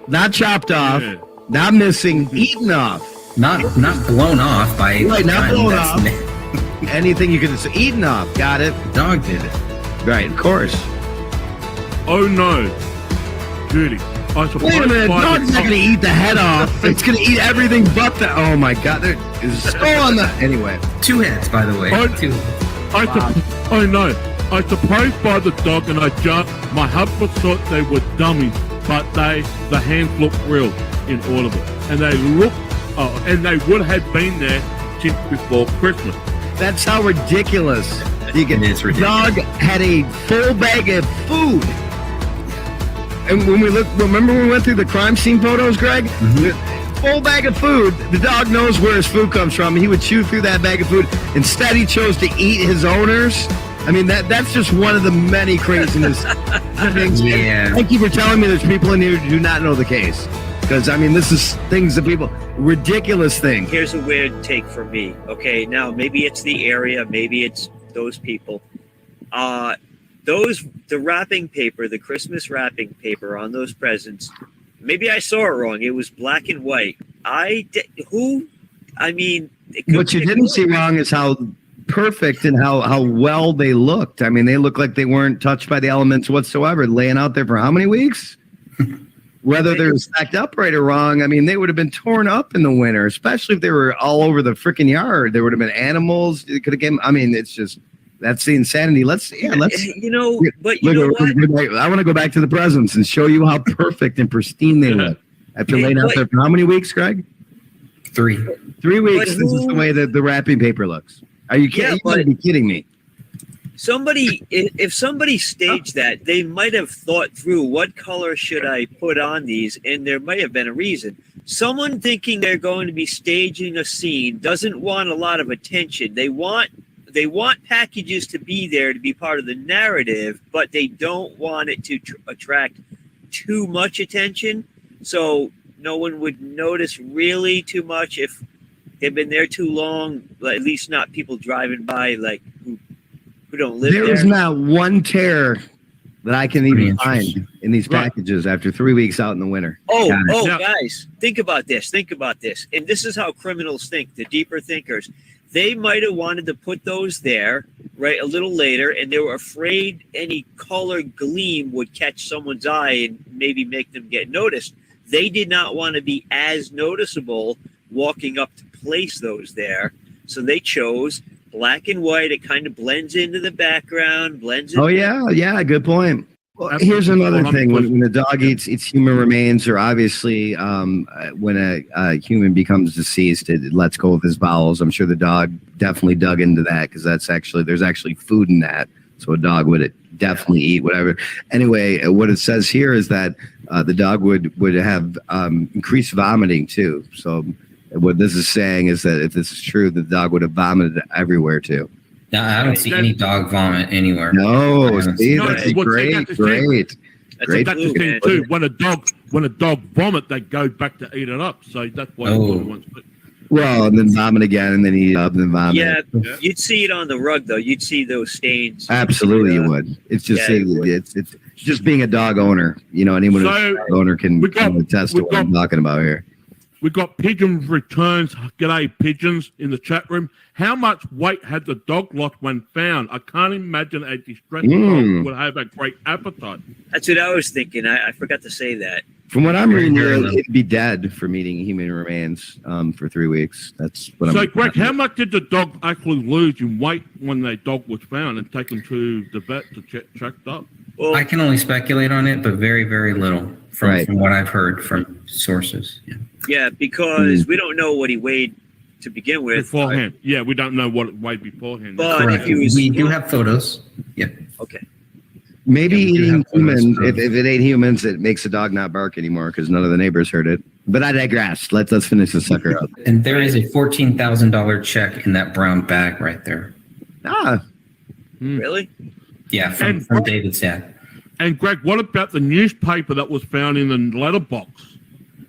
Not chopped off. Not missing. Eaten off.
Not blown off by.
Right, not blown off. Anything you could say. Eaten off. Got it.
The dog did it.
Right, of course.
Oh no, Judy.
Wait a minute, dog's not gonna eat the head off. It's gonna eat everything but the. Oh my god, there is skull on the. Anyway,
2 heads, by the way. Two.
Oh no, I surprised by the dog, and my husband thought they were dummies, but the hands look real in all of it, and they look, and they would have been there since before Christmas.
That's how ridiculous. You can.
It's ridiculous.
Dog had a full bag of food. And when we remember when we went through the crime scene photos, Greg? Mm-hmm. Full bag of food. The dog knows where his food comes from. He would chew through that bag of food. Instead, he chose to eat his owners. I mean, that's just one of the many craziness things.
Yeah.
And thank you for telling me there's people in here who do not know the case. Because, I mean, this is things that people, ridiculous things.
Here's a weird take from me. Okay, now maybe it's the area, maybe it's those people. The wrapping paper, the Christmas wrapping paper on those presents, maybe I saw it wrong. It was black and white.
What you didn't see wrong is how perfect and how well they looked. I mean, they looked like they weren't touched by the elements whatsoever, laying out there for how many weeks? Whether they're stacked up right or wrong, I mean, they would have been torn up in the winter, especially if they were all over the freaking yard. There would have been animals. It could have came. I mean, it's just. That's the insanity. Let's.
You know what?
I want to go back to the presents and show you how perfect and pristine they look. After laying out there for how many weeks, Greg?
3.
3 weeks. This is the way that the wrapping paper looks. Are you kidding? You gotta be kidding me.
If somebody staged that, they might have thought through what color should I put on these, and there might have been a reason. Someone thinking they're going to be staging a scene doesn't want a lot of attention. They want packages to be there to be part of the narrative, but they don't want it to attract too much attention. So no one would notice really too much if they've been there too long. At least not people driving by who don't live there.
There is not one tear that I can even find in these packages after 3 weeks out in the winter.
Guys, think about this. And this is how criminals think, the deeper thinkers. They might have wanted to put those there, right, a little later, and they were afraid any color gleam would catch someone's eye and maybe make them get noticed. They did not want to be as noticeable walking up to place those there, so they chose black and white. It kind of blends into the background, blends in.
Oh, yeah, good point. Well, here's another thing. When the dog eats human remains, or obviously when a human becomes deceased, it lets go of his bowels. I'm sure the dog definitely dug into that because there's actually food in that. So a dog would definitely eat whatever. Anyway, what it says here is that the dog would have increased vomiting too. So what this is saying is that if this is true, the dog would have vomited everywhere too.
No, I don't see any dog vomit anywhere.
No, see, that's great.
That's the thing too. When a dog vomit, they go back to eat it up. So that's why.
Well, and then vomit again, and then eat up, and then vomit.
Yeah, you'd see it on the rug though. You'd see those stains.
Absolutely, you would. It's just it's just being a dog owner. You know, anyone who's a dog owner can attest to what I'm talking about here.
We got Pigeons Returns. G'day, Pigeons, in the chat room. How much weight had the dog lost when found? I can't imagine a distressed dog would have a great appetite.
That's what I was thinking. I forgot to say that.
From what I'm reading, it'd be dead from eating human remains for 3 weeks. That's what I'm.
So, Greg, how much did the dog actually lose in weight when the dog was found and taken to the vet to checked up?
Well,
I can only speculate on it, but very, very little from what I've heard from sources.
Yeah, because we don't know what he weighed to begin with.
Beforehand. Yeah, we don't know what it weighed beforehand.
But if he was,
we do have photos. Yeah.
Okay.
Maybe eating humans, if it ate humans, it makes the dog not bark anymore because none of the neighbors heard it. But I digress. Let's finish the sucker up.
And there is a $14,000 check in that brown bag right there.
Really?
Yeah, from David's dad.
And Greg, what about the newspaper that was found in the letterbox?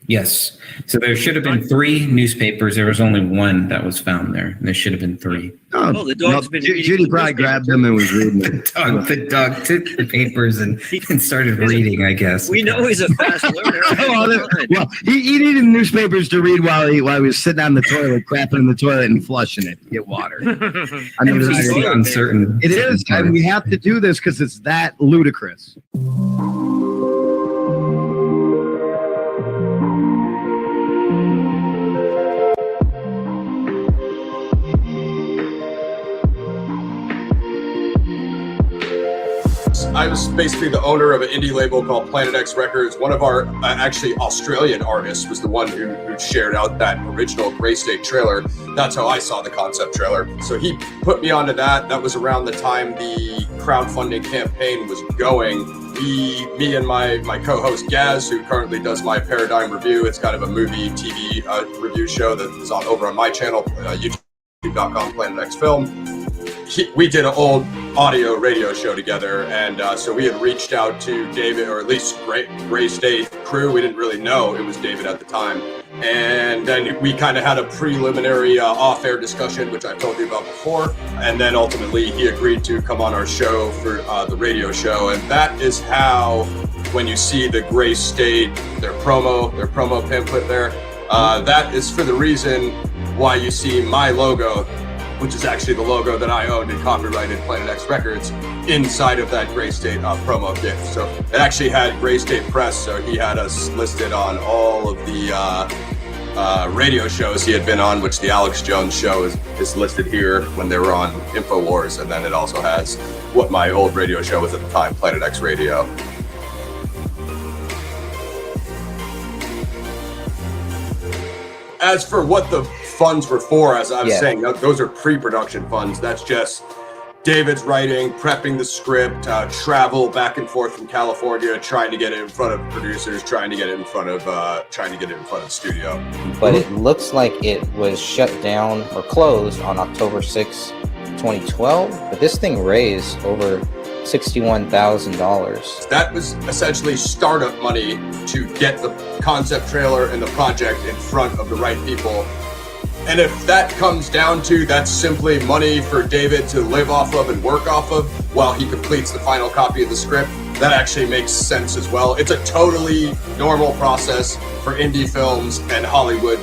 Yes. So there should have been 3 newspapers. There was only 1 that was found there. There should have been 3.
Oh,
the dog's been
Judy probably grabbed them and was reading it.
The dog took the papers and started reading, I guess.
We know he's a fast learner.
Well, he needed newspapers to read while he was sitting on the toilet, crapping in the toilet and flushing it to get water. I mean,
uncertain.
It is, and we have to do this because it's that ludicrous.
I was basically the owner of an indie label called Planet X Records. One of our actually Australian artists was the one who shared out that original Gray State trailer. That's how I saw the concept trailer. So he put me onto that. That was around the time the crowdfunding campaign was going. Me and my co-host Gaz, who currently does my Paradigm Review. It's kind of a movie TV review show that is over on my channel, youtube.com, Planet X Film. We did an old audio radio show together, and so we had reached out to David, or at least Gray State crew. We didn't really know it was David at the time, and then we kind of had a preliminary off-air discussion, which I told you about before, and then ultimately he agreed to come on our show for the radio show, and that is how, when you see the Gray State, their promo pamphlet there, that is for the reason why you see my logo, which is actually the logo that I owned and copyrighted Planet X Records, inside of that Gray State promo kit. So it actually had Gray State Press, so he had us listed on all of the radio shows he had been on, which the Alex Jones show is listed here when they were on InfoWars, and then it also has what my old radio show was at the time, Planet X Radio. As for what the funds were for, as I was saying, those are pre-production funds. That's just David's writing, prepping the script, travel back and forth from California, trying to get it in front of producers, trying to get it in front of studio.
But it looks like it was shut down or closed on October 6, 2012. But this thing raised over $61,000.
That was essentially startup money to get the concept trailer and the project in front of the right people. And if that comes down to that's simply money for David to live off of and work off of while he completes the final copy of the script, that actually makes sense as well. It's a totally normal process for indie films and Hollywood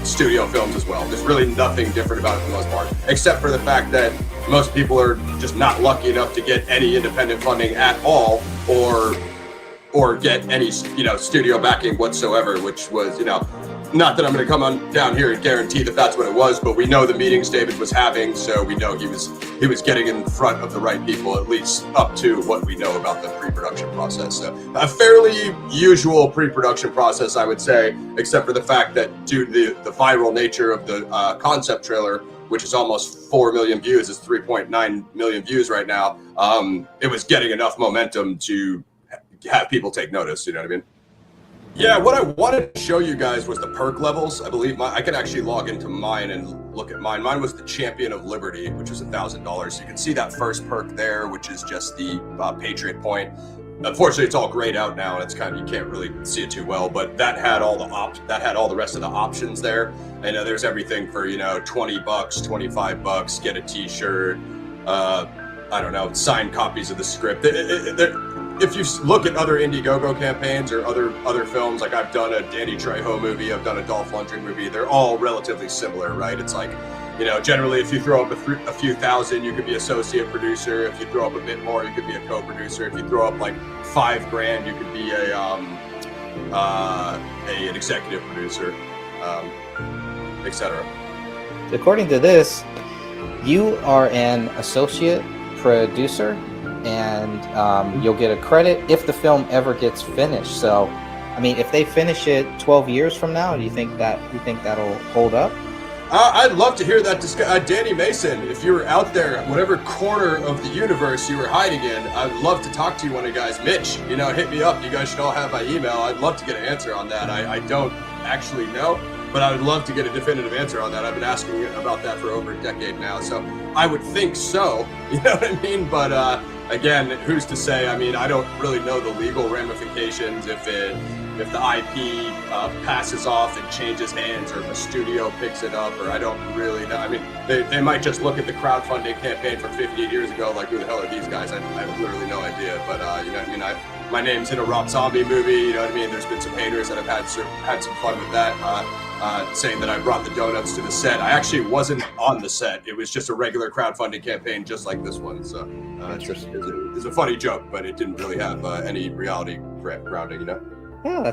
studio films as well. There's really nothing different about it for the most part, except for the fact that most people are just not lucky enough to get any independent funding at all, or get any studio backing whatsoever, which was not that I'm going to come on down here and guarantee that that's what it was, but we know the meetings David was having, so we know he was getting in front of the right people, at least up to what we know about the pre-production process. So a fairly usual pre-production process, I would say, except for the fact that due to the viral nature of the concept trailer, which is almost 4 million views, it's 3.9 million views right now, it was getting enough momentum to have people take notice, you know what I mean? Yeah, what I wanted to show you guys was the perk levels. I believe I can actually log into mine and look at mine. Mine was the Champion of Liberty, which was $1,000. You can see that first perk there, which is just the Patriot point. Unfortunately, it's all grayed out now, and it's kind of, you can't really see it too well. But that had all the rest of the options there. And there's everything for $20, $25. Get a T-shirt. I don't know, signed copies of the script. if you look at other Indiegogo campaigns or other films, like I've done a Danny Trejo movie, I've done a Dolph Lundgren movie, they're all relatively similar, right? It's like, you know, generally if you throw up a few thousand, you could be associate producer. If you throw up a bit more, you could be a co-producer. If you throw up like $5,000, you could be an executive producer, etc.
According to this, you are an associate producer, and you'll get a credit if the film ever gets finished. So, I mean, if they finish it 12 years from now, do you think that'll hold up?
I'd love to hear that discussion. Danny Mason, if you were out there, whatever corner of the universe you were hiding in, I'd love to talk to you one of you guys. Mitch, you know, hit me up. You guys should all have my email. I'd love to get an answer on that. I don't actually know, but I would love to get a definitive answer on that. I've been asking about that for over a decade now, so I would think so. You know what I mean? But again, who's to say? I mean, I don't really know the legal ramifications if the IP passes off and changes hands, or if a studio picks it up, or I don't really know. I mean, they might just look at the crowdfunding campaign from 58 years ago, like, who the hell are these guys? I have literally no idea. But you know what I mean? My name's in a Rob Zombie movie. You know what I mean? There's been some haters that have had some fun with that, saying that I brought the donuts to the set. I actually wasn't on the set. It was just a regular crowdfunding campaign, just like this one. So it's a funny joke, but it didn't really have any reality grounding, you know?
Yeah,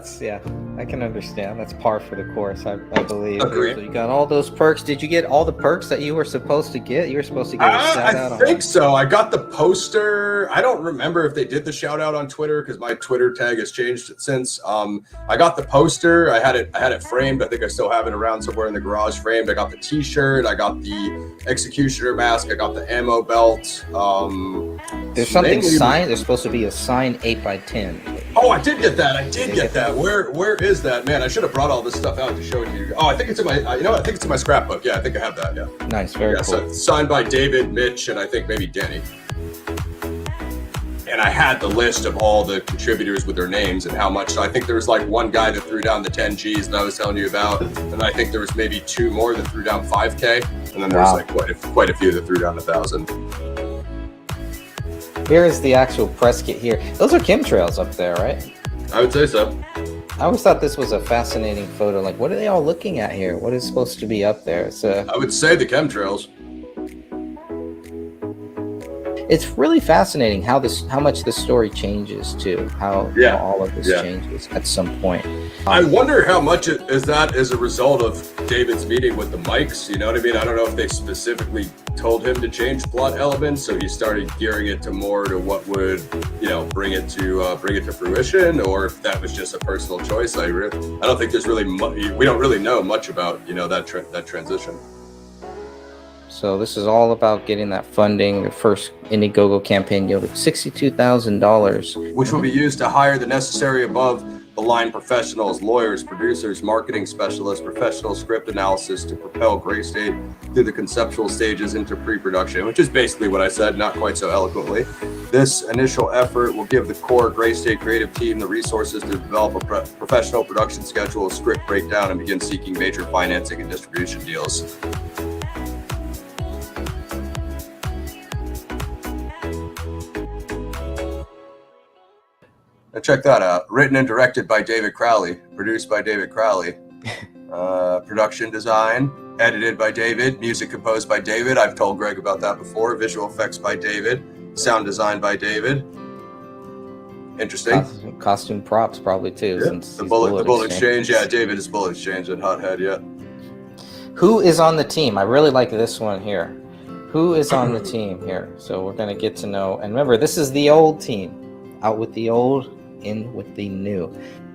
I can understand. That's par for the course, I believe.
Agreed.
So you got all those perks. Did you get all the perks that you were supposed to get? You were supposed to get a shout out on
I think so. I got the poster. I don't remember if they did the shout out on Twitter, because my Twitter tag has changed since. I got the poster. I had it framed. I think I still have it around somewhere in the garage framed. I got the t-shirt. I got the executioner mask. I got the ammo belt.
There's something signed. There's supposed to be a signed 8x10.
Oh, I did get that. I did get that. Where is that? Man, I should have brought all this stuff out to show it to you. Oh, I think it's in my, you know what? I think it's in my scrapbook. Yeah, I think I have that. Yeah.
Nice, very cool.
So signed by David, Mitch, and I think maybe Danny. And I had the list of all the contributors with their names and how much. So I think there was like one guy that threw down the 10 G's that I was telling you about, and I think there was maybe two more that threw down 5K, and then there was like quite a few that threw down 1,000.
Here is the actual press kit here. Those are chemtrails up there, right?
I would say so.
I always thought this was a fascinating photo. Like, what are they all looking at here? What is supposed to be up there?
I would say the chemtrails.
It's really fascinating how much this story changes too. How all of this changes at some point.
I wonder how much is that as a result of David's meeting with the Mikes. You know what I mean? I don't know if they specifically told him to change plot elements, so he started gearing it to more to what would, you know, bring it to fruition, or if that was just a personal choice. I don't think there's really we don't really know much about, you know, that transition.
So this is all about getting that funding. The first Indiegogo campaign yielded $62,000,
which will be used to hire the necessary above-the-line professionals, lawyers, producers, marketing specialists, professional script analysis to propel Gray State through the conceptual stages into pre-production, which is basically what I said, not quite so eloquently. This initial effort will give the core Gray State creative team the resources to develop a professional production schedule, a script breakdown, and begin seeking major financing and distribution deals. Check that out. Written and directed by David Crowley. Produced by David Crowley. Production design. Edited by David. Music composed by David. I've told Greg about that before. Visual effects by David. Sound design by David. Interesting.
Costume props probably too.
Yeah.
Since
The bullet exchange. Yeah, David is bullet exchange and Hothead. Yeah.
Who is on the team? I really like this one here. Who is on the team here? So we're going to get to know. And remember, this is the old team. Out with the old, in with the new.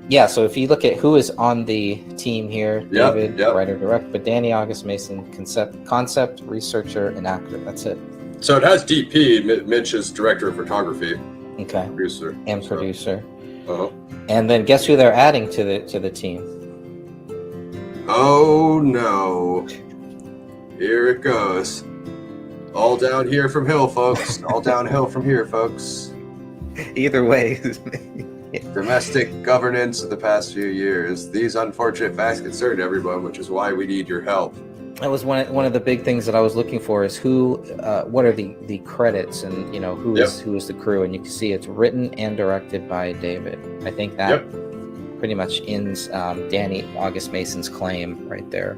Yeah, so if you look at who is on the team here, David, writer, director, but Danny August Mason, concept, researcher, and actor. That's it.
So it has DP, Mitch is director of photography.
Okay.
Producer.
And producer.
Uh-huh.
And then guess who they're adding to the team?
Oh no. Here it goes. All down here from Hill, folks. All downhill from here, folks.
Either way.
Domestic governance of the past few years. These unfortunate facts concern everyone, which is why we need your help.
That was one of the big things that I was looking for is what are the credits, and who is the crew, and you can see it's written and directed by David. I think that pretty much ends Danny August Mason's claim right there.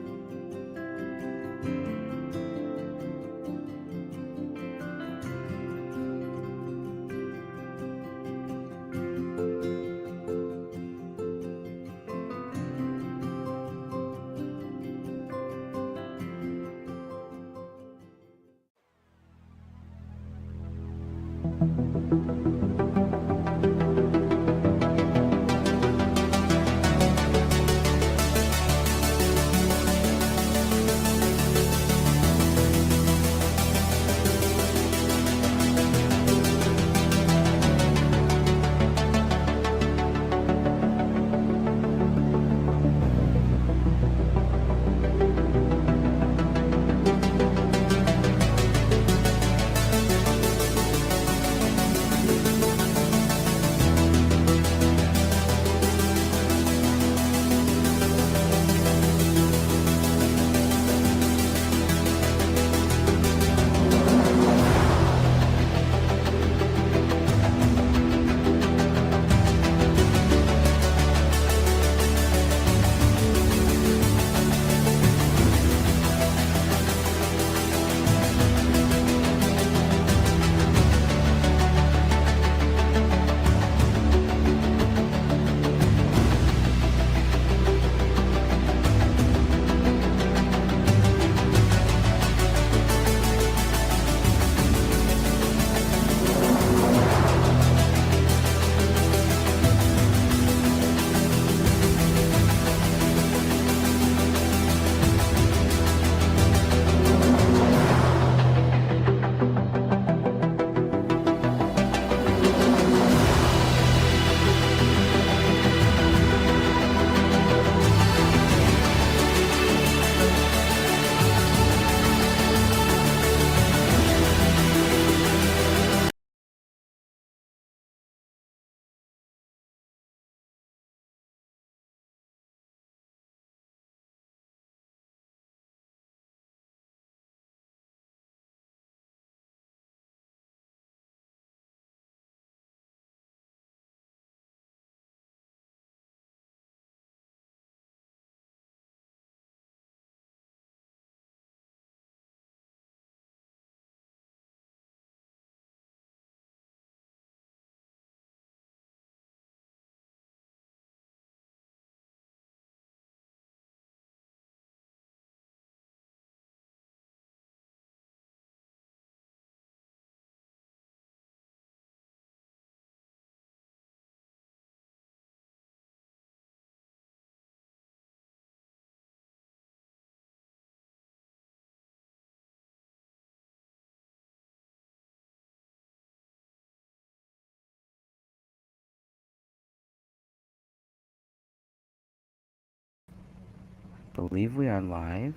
Believe we are live.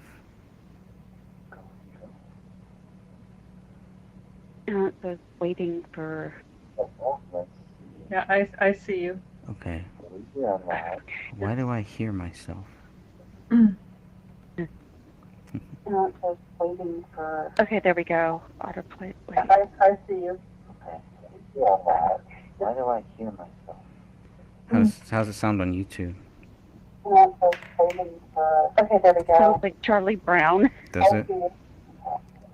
It says waiting for.
Yeah, I see you.
Okay. Why do I hear myself?
It says waiting for. Okay, there we go. Autoplay. Wait.
I see you.
Why do I hear myself? How's it sound on YouTube?
Okay, there we go. Sounds like Charlie Brown.
Does it?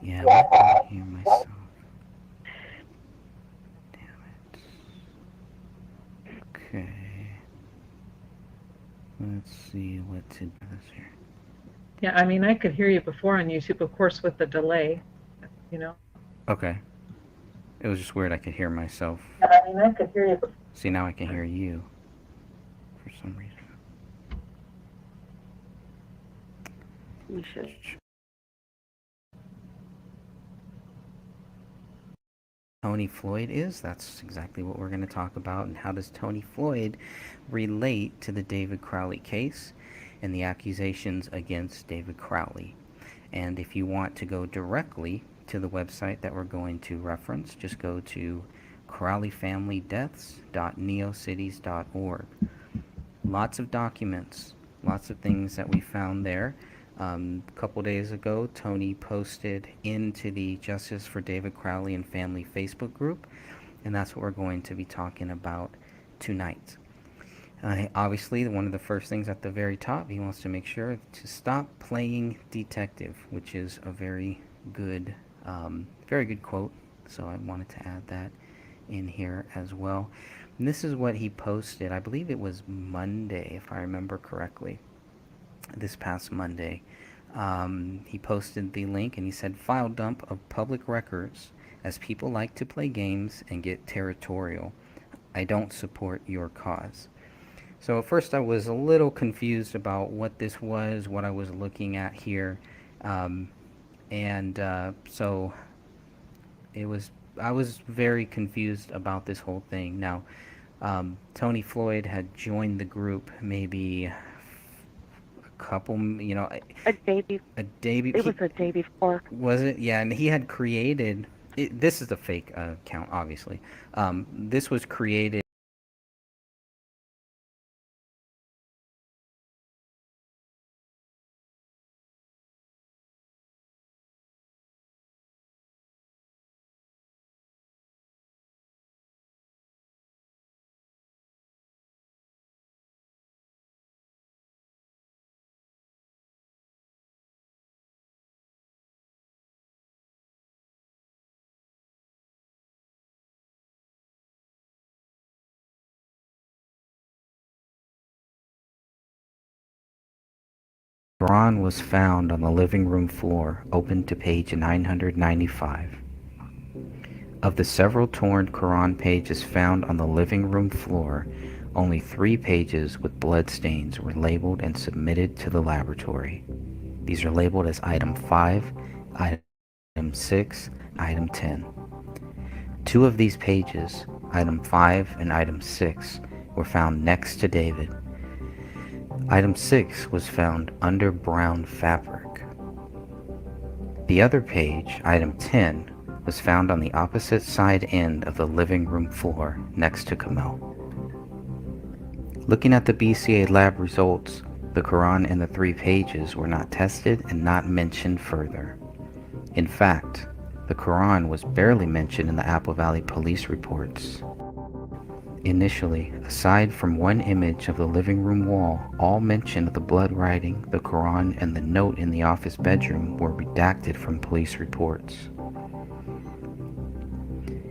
Yeah, why do I hear myself? Damn it. Okay. Let's see what to do this here.
Yeah, I mean, I could hear you before on YouTube, of course, with the delay,
Okay. It was just weird I could hear myself.
Yeah, I mean, I could hear you before.
See, now I can hear you for some reason.
We should.
Tony Floyd is? That's exactly what we're going to talk about. And how does Tony Floyd relate to the David Crowley case and the accusations against David Crowley? And if you want to go directly to the website that we're going to reference, just go to crowleyfamilydeaths.neocities.org. Lots of documents, lots of things that we found there A couple days ago, Tony posted into the Justice for David Crowley and Family Facebook group, and that's what we're going to be talking about tonight. Obviously, one of the first things at the very top, he wants to make sure to stop playing detective, which is a very good quote. So I wanted to add that in here as well. And this is what he posted. I believe it was Monday, if I remember correctly. This past Monday, he posted the link and he said, "File dump of public records as people like to play games and get territorial. I don't support your cause." So at first I was a little confused about what this was, what I was looking at here, so I was very confused about this whole thing. Now, Tony Floyd had joined the group maybe a couple,
a day before. It was a day before.
Was it? Yeah, and he had created. This is a fake account, obviously. This was created. Quran was found on the living room floor, open to page 995. Of the several torn Quran pages found on the living room floor, only 3 pages with blood stains were labeled and submitted to the laboratory. These are labeled as Item 5, Item 6, Item 10. 2 of these pages, Item 5 and Item 6, were found next to David. Item 6 was found under brown fabric. The other page, Item 10, was found on the opposite side end of the living room floor next to Kamel. Looking at the BCA lab results, the Quran and the 3 pages were not tested and not mentioned further. In fact, the Quran was barely mentioned in the Apple Valley police reports. Initially, aside from one image of the living room wall, all mention of the blood writing, the Quran, and the note in the office bedroom were redacted from police reports.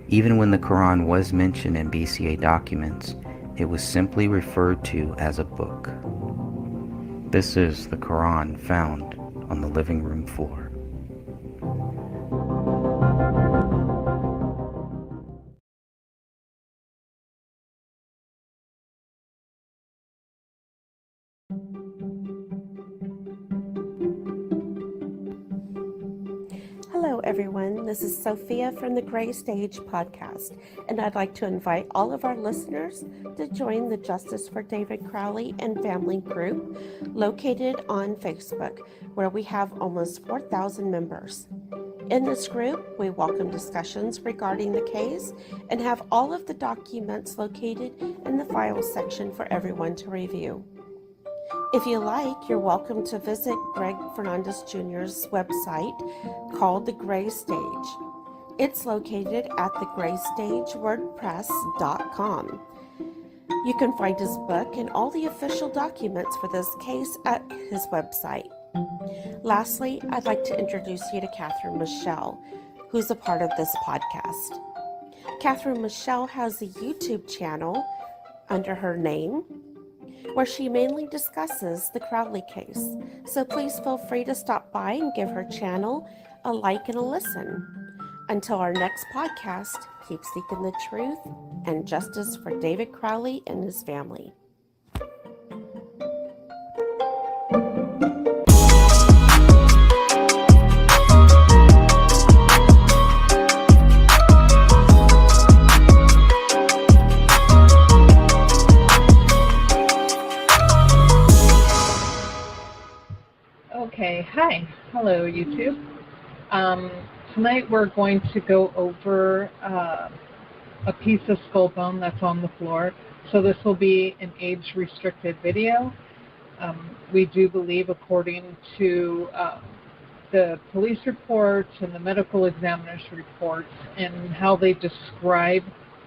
Even when the Quran was mentioned in BCA documents, it was simply referred to as a book. This is the Quran found on the living room floor.
Hello, everyone. This is Sophia from the Gray Stage podcast, and I'd like to invite all of our listeners to join the Justice for David Crowley and Family group located on Facebook, where we have almost 4,000 members. In this group, we welcome discussions regarding the case and have all of the documents located in the files section for everyone to review. If you like, you're welcome to visit Greg Fernandez Jr.'s website called The Gray Stage. It's located at thegraystagewordpress.com. You can find his book and all the official documents for this case at his website. Lastly, I'd like to introduce you to Catherine Michelle, who's a part of this podcast. Catherine Michelle has a YouTube channel under her name, where she mainly discusses the Crowley case. So please feel free to stop by and give her channel a like and a listen. Until our next podcast, keep seeking the truth and justice for David Crowley and his family.
Okay, hi. Hello, YouTube. Tonight we're going to go over a piece of skull bone that's on the floor. So this will be an age-restricted video. We do believe, according to the police reports and the medical examiner's reports and how they describe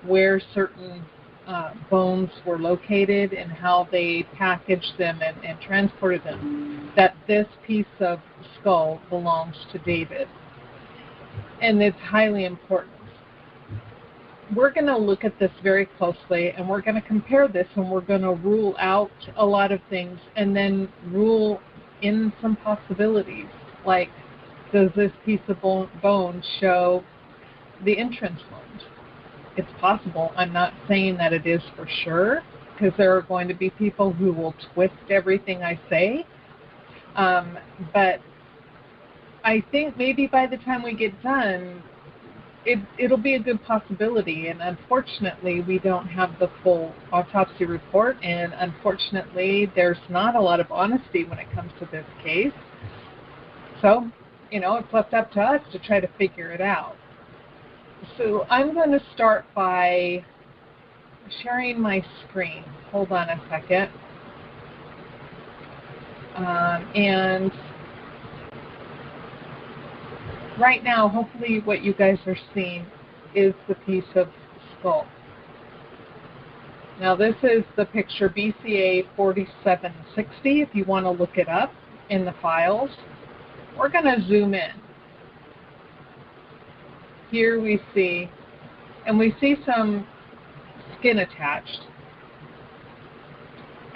where certain bones were located and how they packaged them and transported them, that this piece of skull belongs to David. And it's highly important. We're going to look at this very closely, and we're going to compare this, and we're going to rule out a lot of things and then rule in some possibilities, like, does this piece of bone show the entrance wound? It's possible. I'm not saying that it is for sure, because there are going to be people who will twist everything I say. But I think maybe by the time we get done, it'll be a good possibility. And unfortunately, we don't have the full autopsy report. And unfortunately, there's not a lot of honesty when it comes to this case. So, it's left up to us to try to figure it out. So I'm going to start by sharing my screen. Hold on a second. And right now, hopefully what you guys are seeing is the piece of skull. Now this is the picture BCA 4760 if you want to look it up in the files. We're going to zoom in. Here we see, and we see some skin attached.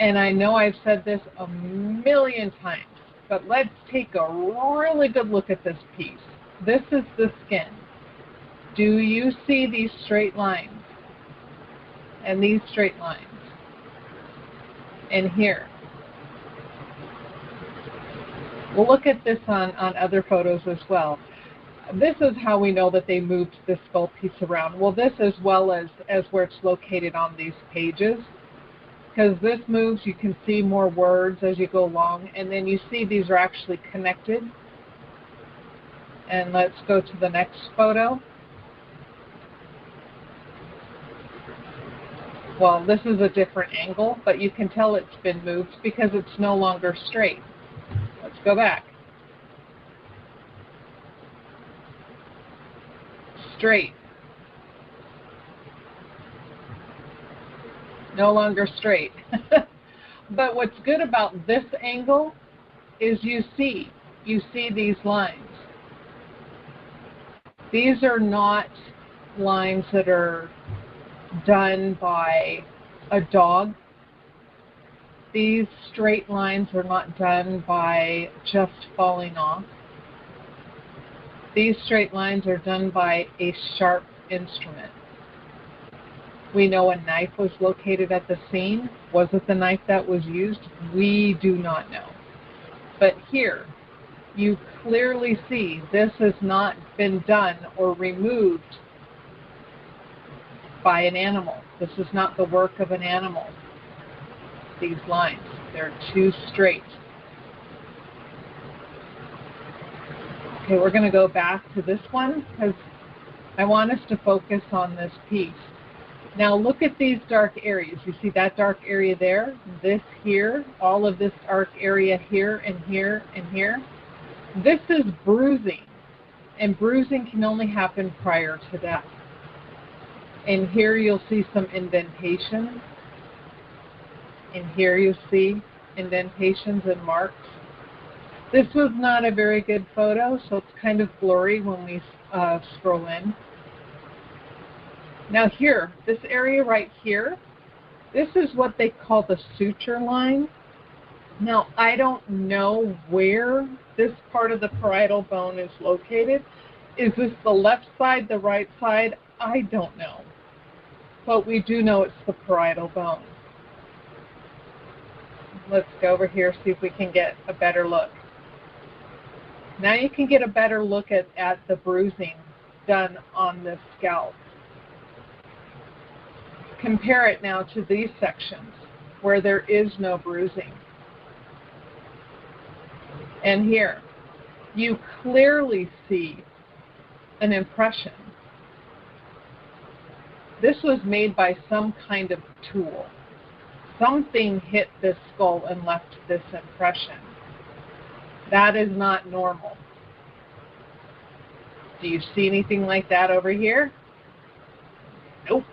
And I know I've said this a million times, but let's take a really good look at this piece. This is the skin. Do you see these straight lines? And these straight lines? And here. We'll look at this on other photos as well. This is how we know that they moved this skull piece around. Well, this as well as where it's located on these pages. Because this moves, you can see more words as you go along. And then you see these are actually connected. And let's go to the next photo. Well, this is a different angle, but you can tell it's been moved because it's no longer straight. Let's go back. Straight. No longer straight. But what's good about this angle is you see these lines. These are not lines that are done by a dog. These straight lines are not done by just falling off. These straight lines are done by a sharp instrument. We know a knife was located at the scene. Was it the knife that was used? We do not know. But here, you clearly see this has not been done or removed by an animal. This is not the work of an animal. These lines, they're too straight. Okay, we're going to go back to this one because I want us to focus on this piece. Now look at these dark areas. You see that dark area there, this here, all of this dark area here and here and here. This is bruising, and bruising can only happen prior to death. And here you'll see some indentation. And here you see indentations and marks. This was not a very good photo, so it's kind of blurry when we scroll in. Now here, this area right here, this is what they call the suture line. Now I don't know where this part of the parietal bone is located. Is this the left side, the right side? I don't know. But we do know it's the parietal bone. Let's go over here, see if we can get a better look. Now you can get a better look at the bruising done on this scalp. Compare it now to these sections where there is no bruising. And here, you clearly see an impression. This was made by some kind of tool. something hit this skull and left this impression. That is not normal. Do you see anything like that over here? Nope.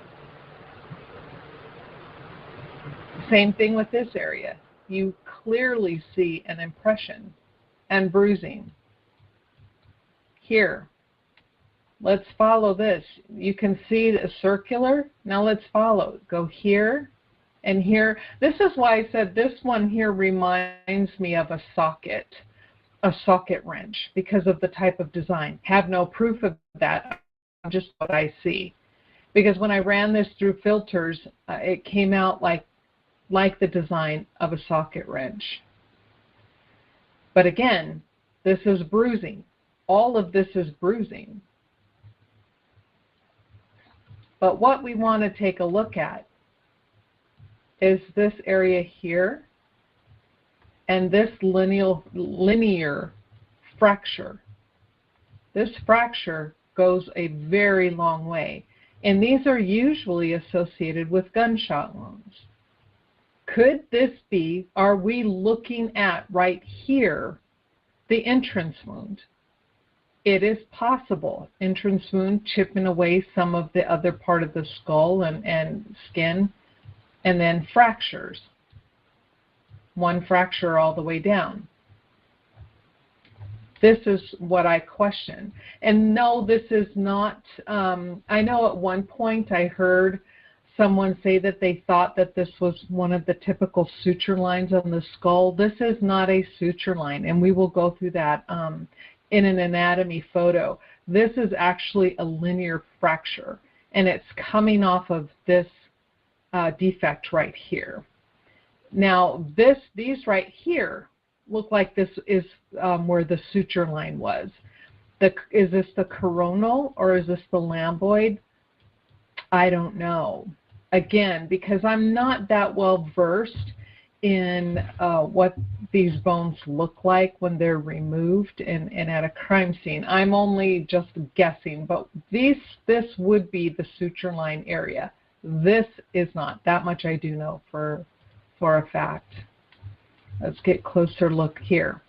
Same thing with this area. You clearly see an impression and bruising. Here, let's follow this. You can see the circular. Now let's follow. Go here and here. This is why I said this one here reminds me of a socket wrench, because of the type of design. Have no proof of that, just what I see. Because when I ran this through filters, it came out like the design of a socket wrench. But again, this is bruising. All of this is bruising. But what we want to take a look at is this area here and this linear fracture. This fracture goes a very long way, and these are usually associated with gunshot wounds. Could this be, are we looking at right here, the entrance wound? It is possible. Entrance wound chipping away some of the other part of the skull and skin, and then fractures. One fracture all the way down. This is what I question. And no, this is not, I know at one point I heard someone say that they thought that this was one of the typical suture lines on the skull. This is not a suture line, and we will go through that in an anatomy photo. This is actually a linear fracture, and it's coming off of this defect right here. Now, these right here look like this is where the suture line was. Is this the coronal or is this the lambdoid? I don't know. Again, because I'm not that well versed in what these bones look like when they're removed and at a crime scene. I'm only just guessing, but this would be the suture line area. This is not. That much I do know for a fact. Let's get closer look here.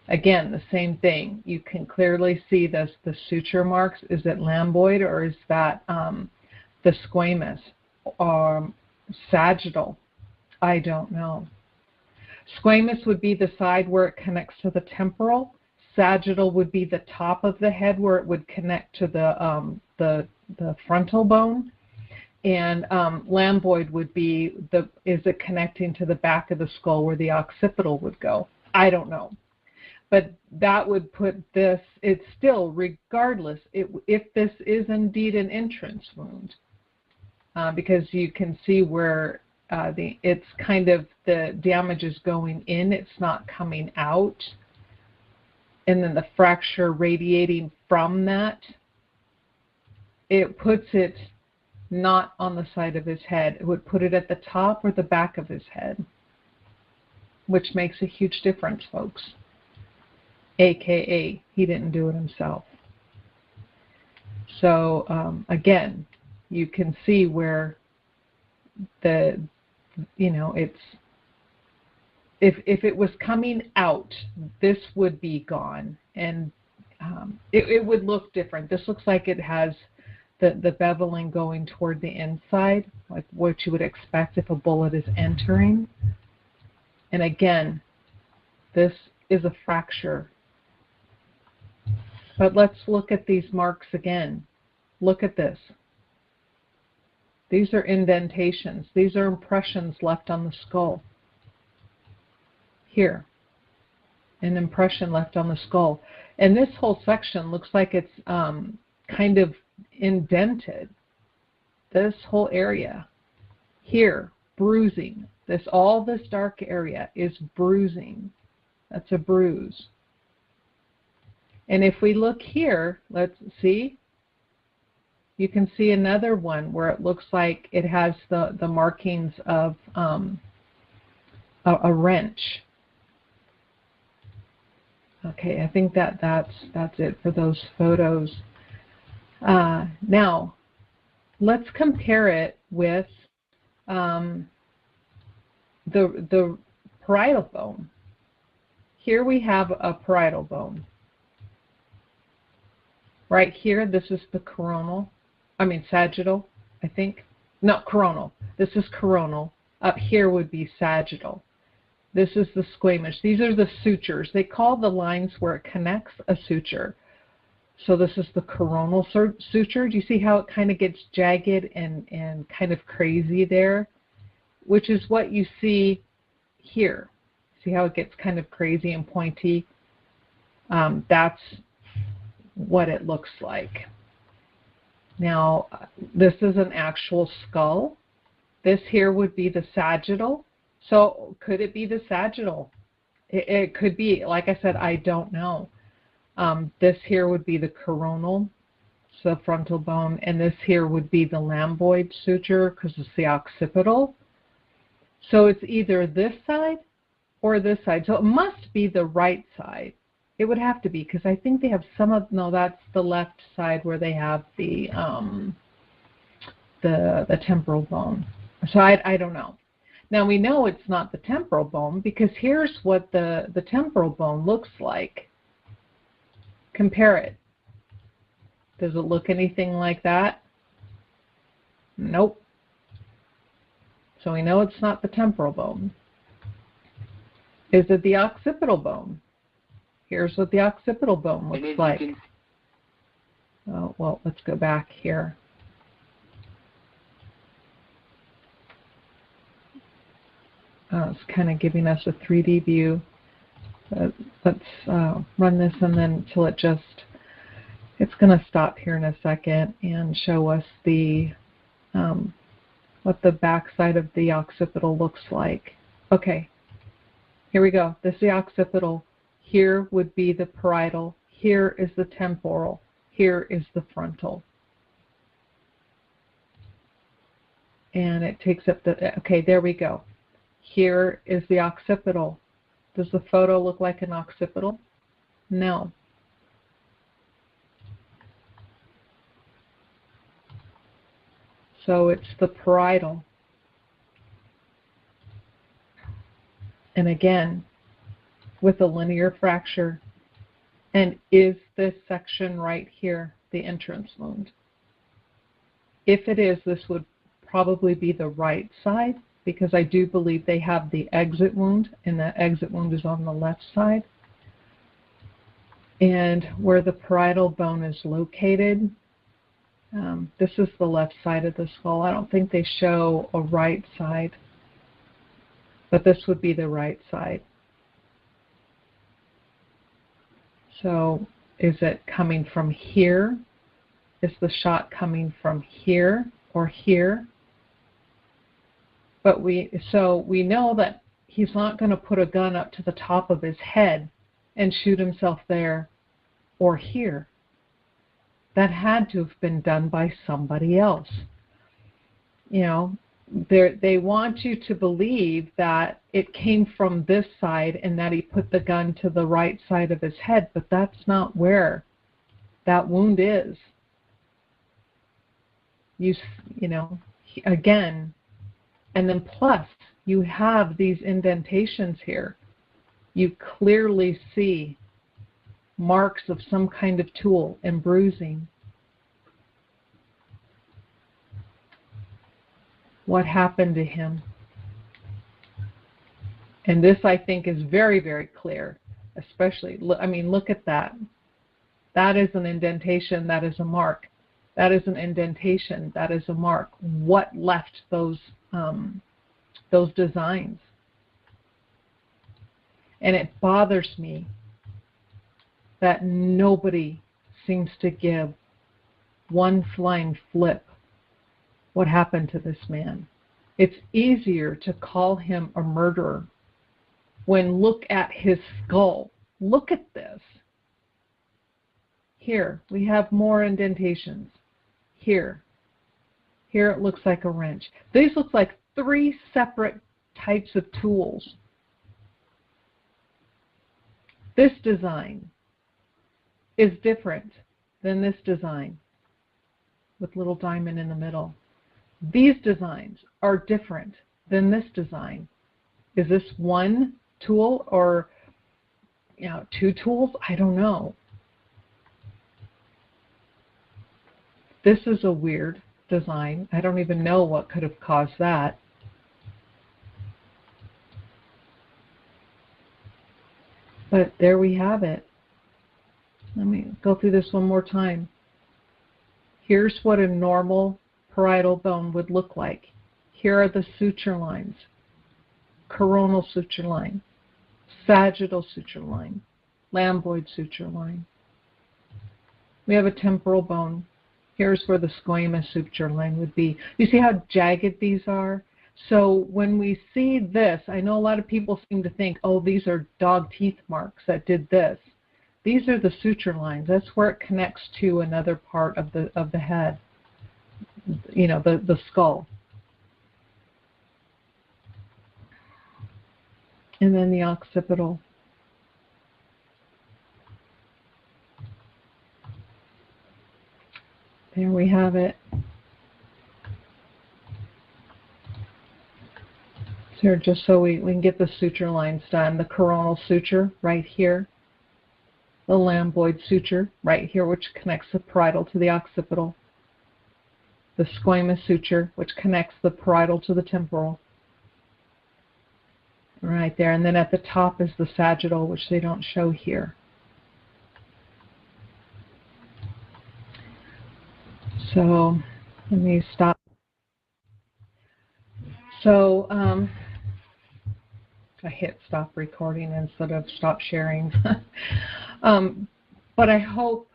Again, the same thing. You can clearly see the suture marks. Is it lambdoid or is that the squamous or sagittal? I don't know. Squamous would be the side where it connects to the temporal. Sagittal would be the top of the head where it would connect to the frontal bone. And lambdoid would be is it connecting to the back of the skull where the occipital would go? I don't know. But that would put this, it's still, regardless, if this is indeed an entrance wound, because you can see where it's kind of, the damage is going in, it's not coming out. And then the fracture radiating from that, it puts it not on the side of his head. It would put it at the top or the back of his head, which makes a huge difference, folks. AKA, he didn't do it himself. So again, you can see where it's, if it was coming out, this would be gone, and it would look different. This looks like it has the beveling going toward the inside, like what you would expect if a bullet is entering. And again, this is a fracture. But let's look at these marks again. Look at this. These are indentations. These are impressions left on the skull. Here, an impression left on the skull. And this whole section looks like it's kind of indented. This whole area here, bruising. All this dark area is bruising. That's a bruise. And if we look here, let's see, you can see another one where it looks like it has the markings of a wrench. Okay, I think that's it for those photos. Now, let's compare it with the parietal bone. Here we have a parietal bone. Right here, this is the sagittal, I think. No, coronal. This is coronal. Up here would be sagittal. This is the squamous. These are the sutures. They call the lines where it connects a suture. So this is the coronal suture. Do you see how it kind of gets jagged and kind of crazy there? Which is what you see here. See how it gets kind of crazy and pointy? That's what it looks like. Now, this is an actual skull. This here would be the sagittal. So could it be the sagittal? It could be. Like I said, I don't know. This here would be the coronal, so frontal bone, and this here would be the lambdoid suture because it's the occipital. So it's either this side or this side. So it must be the right side. It would have to be, because I think they have no, that's the left side where they have the temporal bone. So I don't know. Now we know it's not the temporal bone because here's what the temporal bone looks like. Compare it. Does it look anything like that? Nope. So we know it's not the temporal bone. Is it the occipital bone? Here's what the occipital bone looks like. Oh, well, let's go back here. It's kind of giving us a 3D view. Let's run this and then until it's going to stop here in a second and show us what the back side of the occipital looks like. Okay, here we go. This is the occipital. Here would be the parietal. Here is the temporal. Here is the frontal. And it takes up okay, there we go. Here is the occipital. Does the photo look like an occipital? No. So it's the parietal. And again, with a linear fracture. And is this section right here the entrance wound? If it is, this would probably be the right side, because I do believe they have the exit wound, and the exit wound is on the left side. And where the parietal bone is located, this is the left side of the skull. I don't think they show a right side, but this would be the right side. So is it coming from here? Is the shot coming from here or here? But so we know that he's not going to put a gun up to the top of his head and shoot himself there or here. That had to have been done by somebody else. You know, they want you to believe that it came from this side and that he put the gun to the right side of his head, but that's not where that wound is. You know, again, and then plus you have these indentations here. You clearly see marks of some kind of tool and bruising. What happened to him? And this, I think, is very, very clear, especially, I mean, look at that. That is an indentation. That is a mark. That is an indentation. That is a mark. What left those designs? And it bothers me that nobody seems to give one flying flip what happened to this man. It's easier to call him a murderer when look at his skull. Look at this. Here, we have more indentations. Here it looks like a wrench. These look like 3 separate types of tools. This design is different than this design with little diamond in the middle. These designs are different than this design. Is this one tool or, two tools? I don't know. This is a weird design. I don't even know what could have caused that. But there we have it. Let me go through this one more time. Here's what a normal parietal bone would look like. Here are the suture lines. Coronal suture line, sagittal suture line, lambdoid suture line. We have a temporal bone. Here's where the squamous suture line would be. You see how jagged these are? So when we see this, I know a lot of people seem to think, oh, these are dog teeth marks that did this. These are the suture lines. That's where it connects to another part of the head, the skull. And then the occipital. There we have it. So just so we can get the suture lines done. The coronal suture right here. The lambdoid suture right here, which connects the parietal to the occipital. The squamous suture, which connects the parietal to the temporal. Right there. And then at the top is the sagittal, which they don't show here. So let me stop. So I hit stop recording instead of stop sharing. But I hope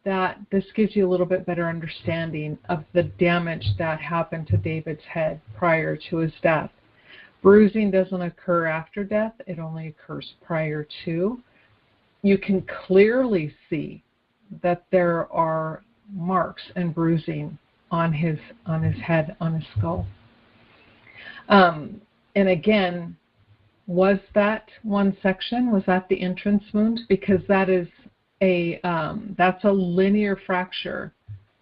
that this gives you a little bit better understanding of the damage that happened to David's head prior to his death. Bruising doesn't occur after death, it only occurs prior to. You can clearly see that there are marks and bruising on his head, on his skull. And again, was that one section? Was that the entrance wound? Because that is that's a linear fracture,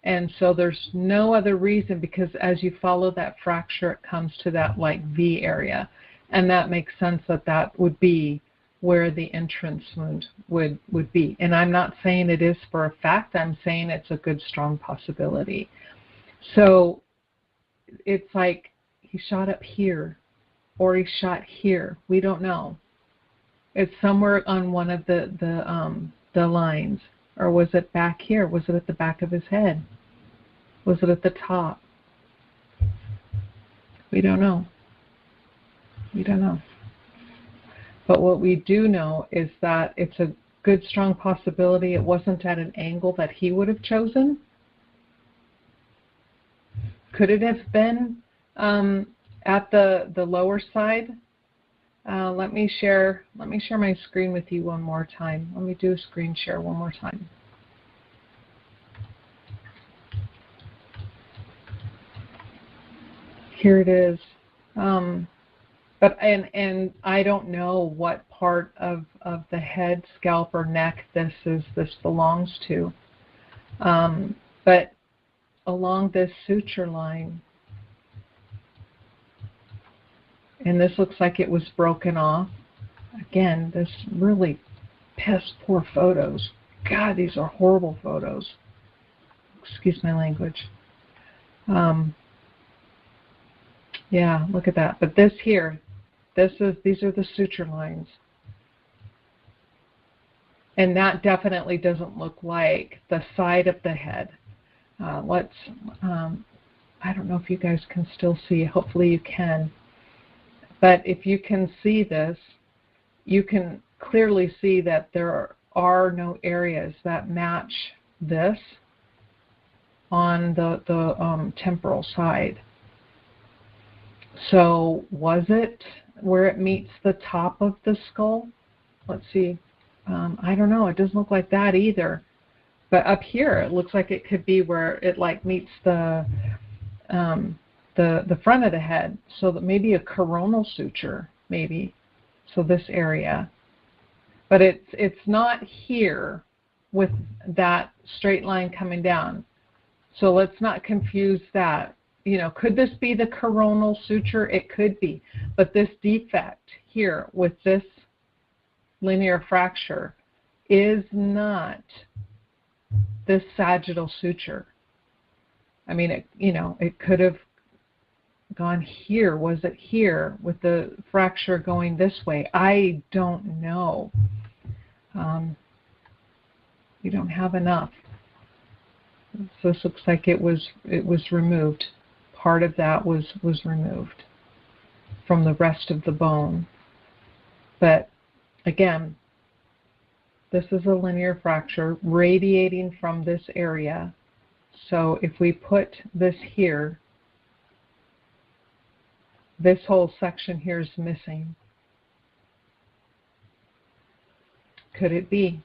and so there's no other reason, because as you follow that fracture, it comes to that like V area, and that makes sense that would be where the entrance wound would be. And I'm not saying it is for a fact. I'm saying it's a good, strong possibility. So it's like he shot up here, or he shot here. We don't know. It's somewhere on one of the lines. Or was it back here? Was it at the back of his head? Was it at the top? We don't know. We don't know. But what we do know is that it's a good, strong possibility it wasn't at an angle that he would have chosen. Could it have been at the lower side? Let me share my screen with you one more time. Let me do a screen share one more time. Here it is. But I don't know what part of the head, scalp, or neck this belongs to. But along this suture line, and this looks like it was broken off. Again, this really piss poor photos. God, these are horrible photos. Excuse my language. Yeah, look at that. But this here, these are the suture lines. And that definitely doesn't look like the side of the head. I don't know if you guys can still see. Hopefully you can. But if you can see this, you can clearly see that there are no areas that match this on the temporal side. So was it where it meets the top of the skull? Let's see. I don't know. It doesn't look like that either. But up here, it looks like it could be where it like meets the front of the head, so that maybe a coronal suture, maybe. So this area. But it's not here with that straight line coming down. So let's not confuse that. could this be the coronal suture? It could be. But this defect here with this linear fracture is not this sagittal suture. I mean, it could have gone here. Was it here with the fracture going this way? I don't know. You don't have enough. So this looks like it was removed. Part of that was removed from the rest of the bone. But again, this is a linear fracture radiating from this area. So if we put this here, this whole section here is missing. Could it be?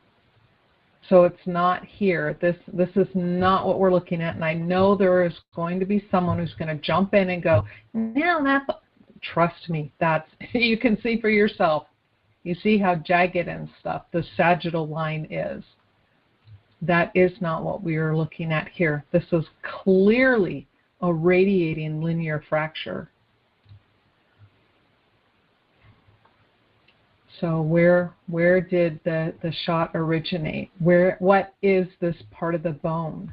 So it's not here. This is not what we're looking at. And I know there is going to be someone who's going to jump in and go, no, that's, trust me, that's, you can see for yourself. You see how jagged and stuff the sagittal line is. That is not what we are looking at here. This is clearly a radiating linear fracture. So where did the shot originate? What is this part of the bone?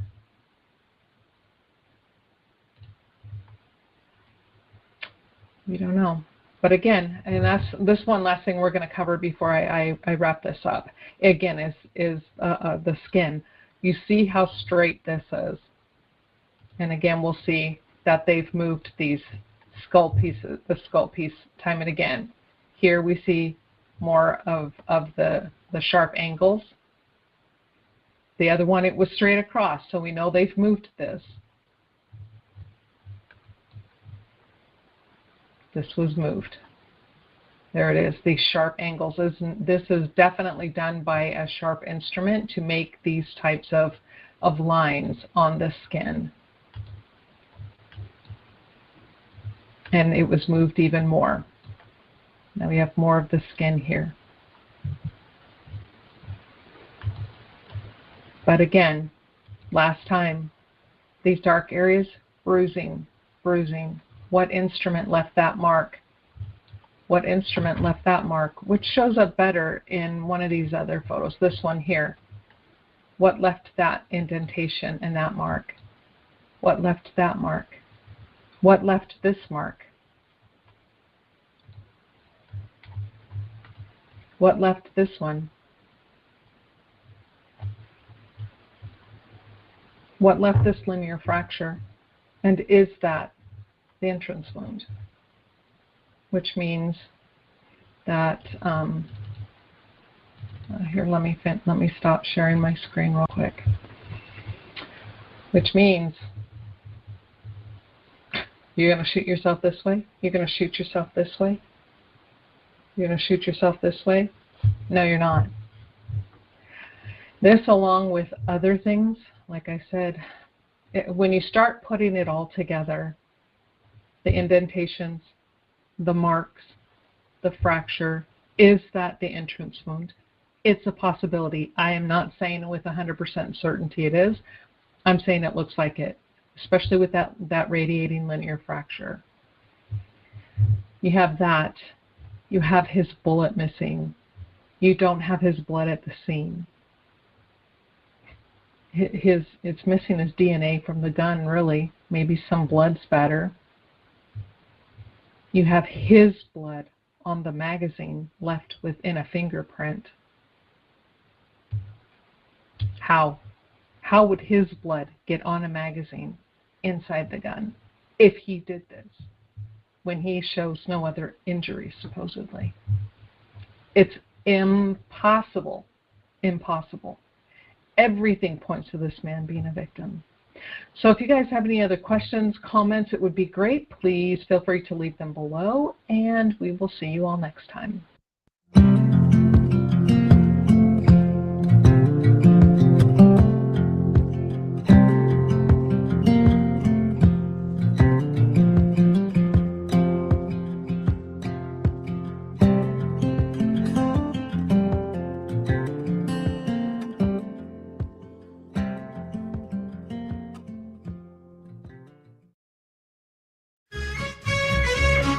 We don't know. But again, and that's this one last thing we're going to cover before I wrap this up. Again, is the skin. You see how straight this is. And again, we'll see that they've moved these skull pieces, the skull piece, time and again. Here we see more of the sharp angles. The other one, it was straight across, so we know they've moved this. This was moved. There it is, these sharp angles. This is definitely done by a sharp instrument to make these types of lines on the skin. And it was moved even more. Now we have more of the skin here. But again, last time, these dark areas, bruising. What instrument left that mark? What instrument left that mark? Which shows up better in one of these other photos, this one here. What left that indentation and that mark? What left that mark? What left this mark? What left this one? What left this linear fracture? And is that the entrance wound? Which means that, here, let me stop sharing my screen real quick. Which means you're going to shoot yourself this way? You're going to shoot yourself this way? You're going to shoot yourself this way? No, you're not. This, along with other things, like I said, when you start putting it all together, the indentations, the marks, the fracture, is that the entrance wound? It's a possibility. I am not saying with 100% certainty it is. I'm saying it looks like it, especially with that radiating linear fracture. You have that. You have his bullet missing. You don't have his blood at the scene. It's missing his DNA from the gun, really. Maybe some blood spatter. You have his blood on the magazine left within a fingerprint. How? How would his blood get on a magazine inside the gun if he did this when he shows no other injuries, supposedly? It's impossible. Impossible. Everything points to this man being a victim. So if you guys have any other questions, comments, it would be great. Please feel free to leave them below, and we will see you all next time.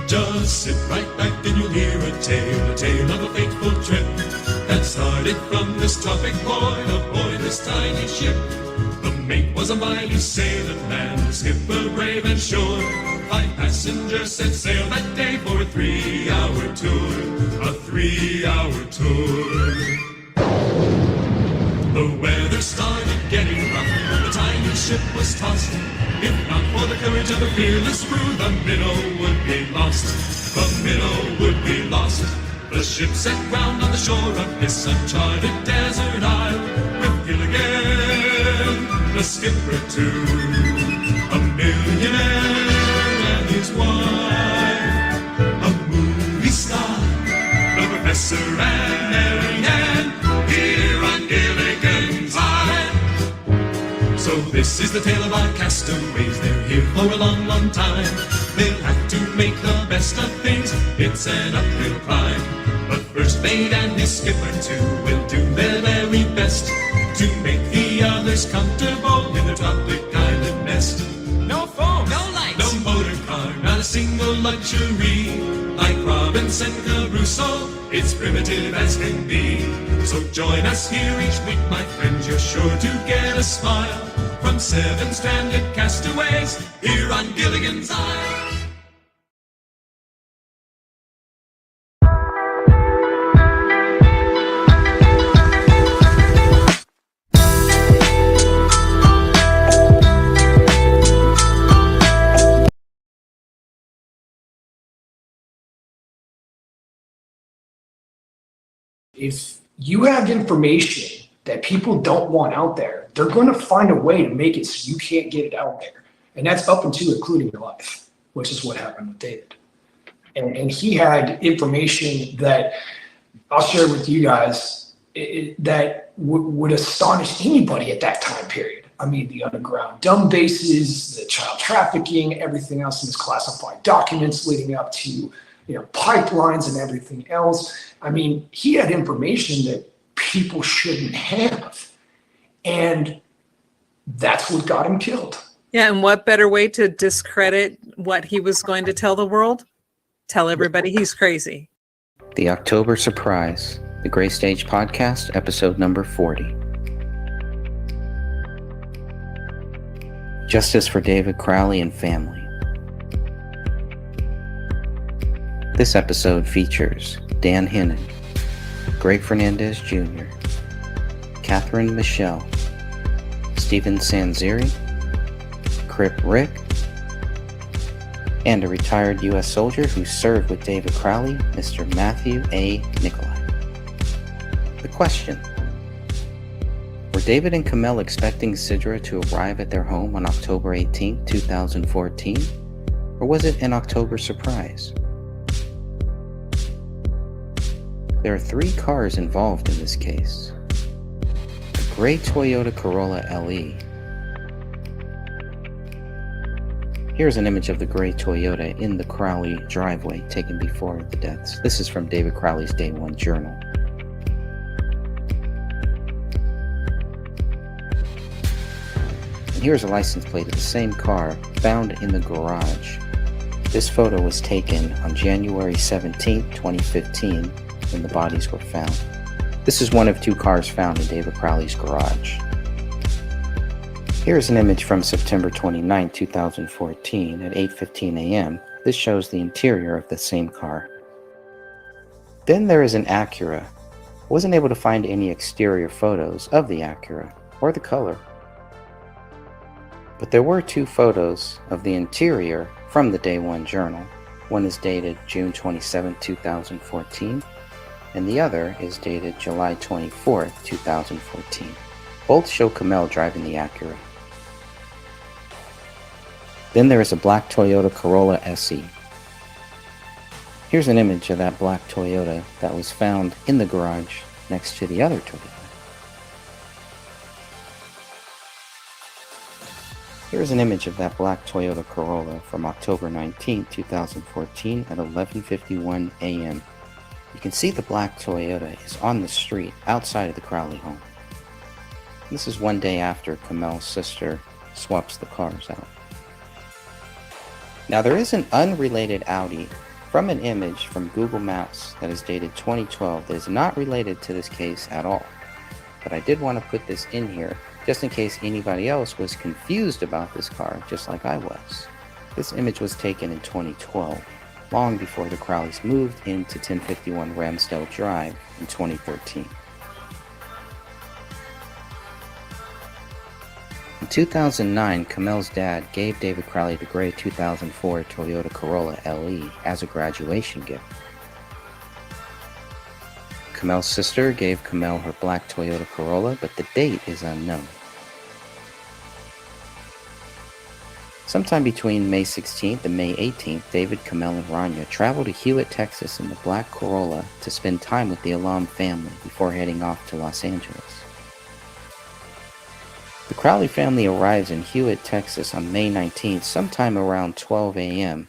Just sit right back and you'll hear a tale of a fateful trip that started from this tropic point aboard this tiny ship. The mate was a mighty sailor man, the skipper brave and sure. 5 passengers set sail that day for a 3-hour tour, a 3-hour tour. The weather started getting rough, the tiny ship was tossed. If not for the courage of the fearless crew, the minnow would be lost. The minnow would be lost. The ship set ground on the shore of this uncharted desert isle, with Gilligan, the skipper too, a millionaire and his wife, a movie star, the professor and Mary Ann, here on Gilligan's Island. So this is the tale of our castaways. They're here for a long, long time. They'll have to make the best of things. It's an uphill climb. But first mate and his skipper too will do their very best to make the others comfortable in the tropic island nest. No phone, no lights, no motor car, not a single luxury. Like Robinson Crusoe, it's primitive as can be. So join us here each week, my friends. You're sure to get a smile from 7 stranded castaways here on Gilligan's Island.
If you have information that people don't want out there, they're going to find a way to make it so you can't get it out there. And that's up until including your life, which is what happened with David. And he had information that I'll share with you guys that would astonish anybody at that time period. I mean, the underground dumb bases, the child trafficking, everything else in his classified documents leading up to pipelines and everything else. I mean, he had information that people shouldn't have. And that's what got him killed.
Yeah, and what better way to discredit what he was going to tell the world? Tell everybody he's crazy.
The October Surprise, the Gray Stage Podcast, episode number 40. Justice for David Crowley and family. This episode features Dan Hinnon, Greg Fernandez Jr., Catherine Michelle, Stephen Sanziri, Crip Rick, and a retired U.S. soldier who served with David Crowley, Mr. Matthew A. Nicolai. The question: were David and Kamel expecting Sidra to arrive at their home on October 18, 2014, or was it an October surprise? There are 3 cars involved in this case. The gray Toyota Corolla LE. Here's an image of the gray Toyota in the Crowley driveway taken before the deaths. This is from David Crowley's Day 1 journal. And here's a license plate of the same car found in the garage. This photo was taken on January 17, 2015, when the bodies were found. This is one of 2 cars found in David Crowley's garage. Here is an image from September 29, 2014 at 8:15 a.m. This shows the interior of the same car. Then there is an Acura. I wasn't able to find any exterior photos of the Acura or the color. But there were 2 photos of the interior from the Day 1 journal. One is dated June 27, 2014, and the other is dated July 24, 2014. Both show Kamel driving the Acura. Then there is a black Toyota Corolla SE. Here's an image of that black Toyota that was found in the garage next to the other Toyota. Here's an image of that black Toyota Corolla from October 19, 2014 at 11:51 a.m. You can see the black Toyota is on the street outside of the Crowley home. This is one day after Kamel's sister swaps the cars out. Now there is an unrelated Audi From an image from Google Maps that is dated 2012 that is not related to this case at all. But I did want to put this in here just in case anybody else was confused about this car just like I was. This image was taken in 2012, long before the Crowleys moved into 1051 Ramsdale Drive in 2013. In 2009, Kamel's dad gave David Crowley the gray 2004 Toyota Corolla LE as a graduation gift. Kamel's sister gave Kamel her black Toyota Corolla, but the date is unknown. Sometime between May 16th and May 18th, David, Kamel, and Rania traveled to Hewitt, Texas in the black Corolla to spend time with the Alam family before heading off to Los Angeles. The Crowley family arrives in Hewitt, Texas on May 19th, sometime around 12 a.m.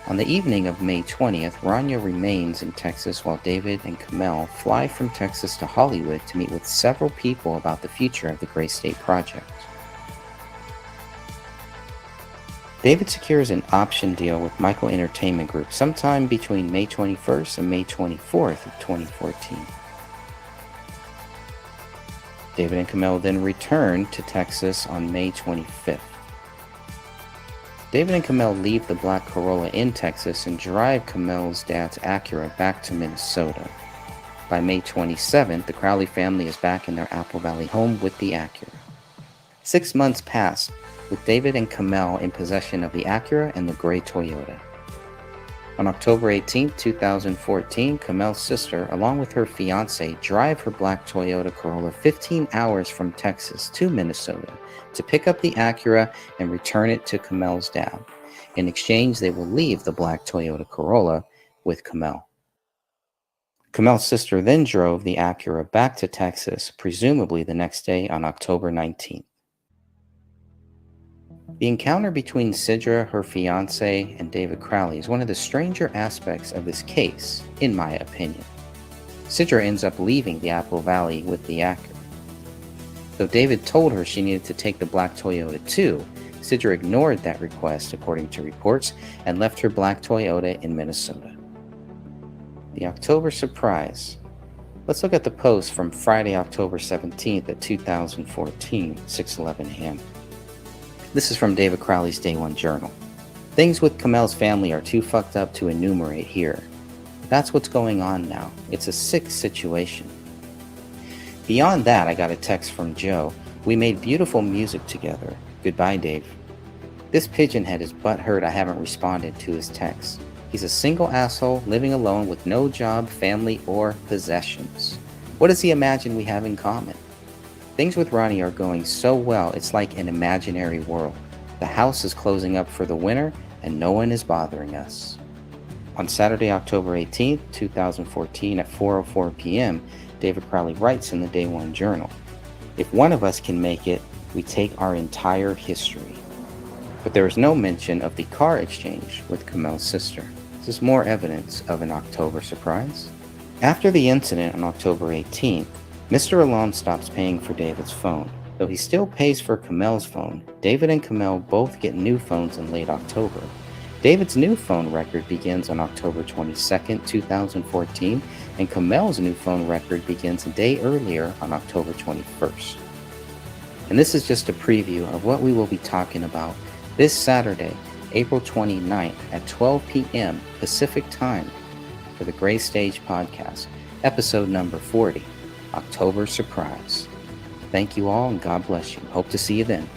On the evening of May 20th, Rania remains in Texas while David and Kamel fly from Texas to Hollywood to meet with several people about the future of the Gray State Project. David secures an option deal with Michael Entertainment Group sometime between May 21st and May 24th of 2014. David and Kamel then return to Texas on May 25th. David and Kamel leave the black Corolla in Texas and drive Kamel's dad's Acura back to Minnesota. By May 27th, the Crowley family is back in their Apple Valley home with the Acura. 6 months pass, with David and Kamel in possession of the Acura and the gray Toyota. On October 18, 2014, Kamel's sister, along with her fiancé, drive her black Toyota Corolla 15 hours from Texas to Minnesota to pick up the Acura and return it to Kamel's dad. In exchange, they will leave the black Toyota Corolla with Kamel. Kamel's sister then drove the Acura back to Texas, presumably the next day on October 19th. The encounter between Sidra, her fiancé, and David Crowley is one of the stranger aspects of this case, in my opinion. Sidra ends up leaving the Apple Valley with the Acura. Though David told her she needed to take the black Toyota too, Sidra ignored that request according to reports and left her black Toyota in Minnesota. The October surprise. Let's look at the post from Friday, October 17th at 2014, 6:11 a.m. This is from David Crowley's Day One Journal. Things with Kamel's family are too fucked up to enumerate here. That's what's going on now. It's a sick situation. Beyond that, I got a text from Joe. We made beautiful music together. Goodbye, Dave. This pigeonhead is butthurt I haven't responded to his text. He's a single asshole living alone with no job, family, or possessions. What does he imagine we have in common? Things with Ronnie are going so well, it's like an imaginary world. The house is closing up for the winter, and no one is bothering us. On Saturday, October 18th, 2014 at 4:04 p.m., David Crowley writes in the Day One Journal, "If one of us can make it, we take our entire history." But there is no mention of the car exchange with Kamel's sister. This is more evidence of an October surprise. After the incident on October 18th, Mr. Alam stops paying for David's phone. Though he still pays for Kamel's phone, David and Kamel both get new phones in late October. David's new phone record begins on October 22nd, 2014, and Kamel's new phone record begins a day earlier on October 21st. And this is just a preview of what we will be talking about this Saturday, April 29th at 12 p.m. Pacific Time for the Gray Stage Podcast, episode number 40, October Surprise. Thank you all and God bless you. Hope to see you then.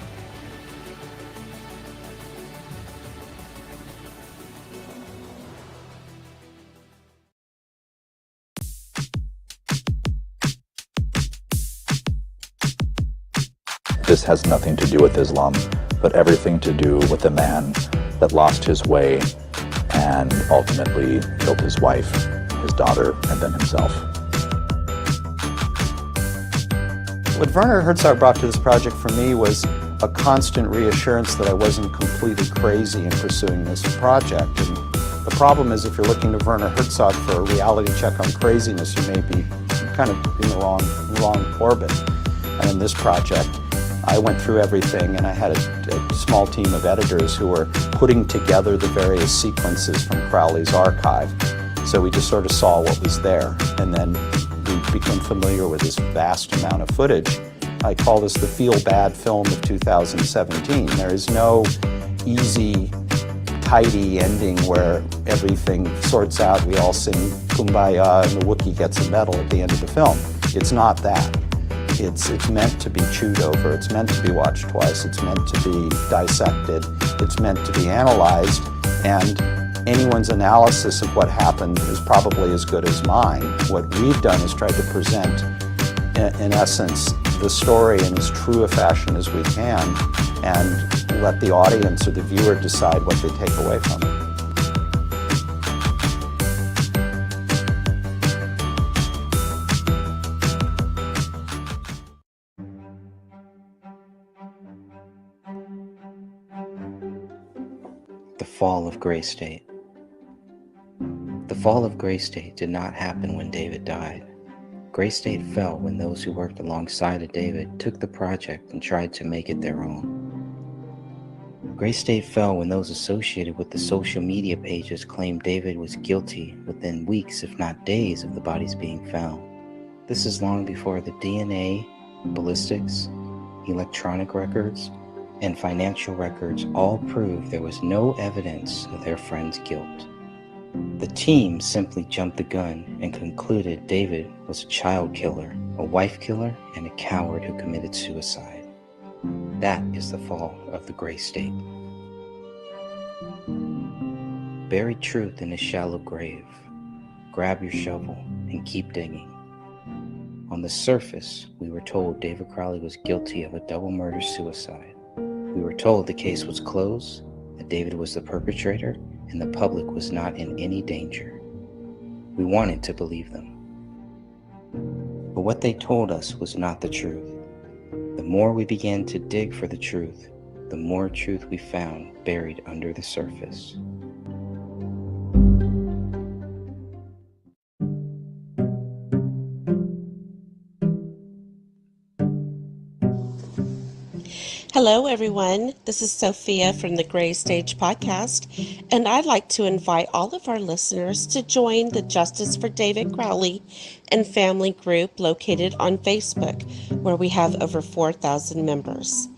This has nothing to do with Islam, but everything to do with a man that lost his way and ultimately killed his wife, his daughter, and then himself.
What Werner Herzog brought to this project for me was a constant reassurance that I wasn't completely crazy in pursuing this project. And the problem is if you're looking to Werner Herzog for a reality check on craziness, you may be kind of in the wrong orbit. And in this project, I went through everything, and I had a small team of editors who were putting together the various sequences from Crowley's archive. So we just sort of saw what was there, and then we became familiar with this vast amount of footage. I call this the feel-bad film of 2017. There is no easy, tidy ending where everything sorts out, we all sing Kumbaya, and the Wookiee gets a medal at the end of the film. It's not that. It's meant to be chewed over. It's meant to be watched twice. It's meant to be dissected. It's meant to be analyzed. And anyone's analysis of what happened is probably as good as mine. What we've done is tried to present, in essence, the story in as true a fashion as we can and let the audience or the viewer decide what they take away from it.
The fall of Gray State. The fall of Gray State did not happen when David died. Gray State fell when those who worked alongside of David took the project and tried to make it their own. Gray State fell when those associated with the social media pages claimed David was guilty within weeks, if not days, of the bodies being found. This is long before the DNA, ballistics, electronic records, and financial records all proved there was no evidence of their friend's guilt. The team simply jumped the gun and concluded David was a child killer, a wife killer, and a coward who committed suicide. That is the fall of the Gray State. Buried truth in a shallow grave. Grab your shovel and keep digging. On the surface, we were told David Crowley was guilty of a double murder-suicide. We were told the case was closed, that David was the perpetrator, and the public was not in any danger. We wanted to believe them. But what they told us was not the truth. The more we began to dig for the truth, the more truth we found buried under the surface.
Hello, everyone. This is Sophia from the Gray Stage Podcast, and I'd like to invite all of our listeners to join the Justice for David Crowley and Family group located on Facebook, where we have over 4,000 members.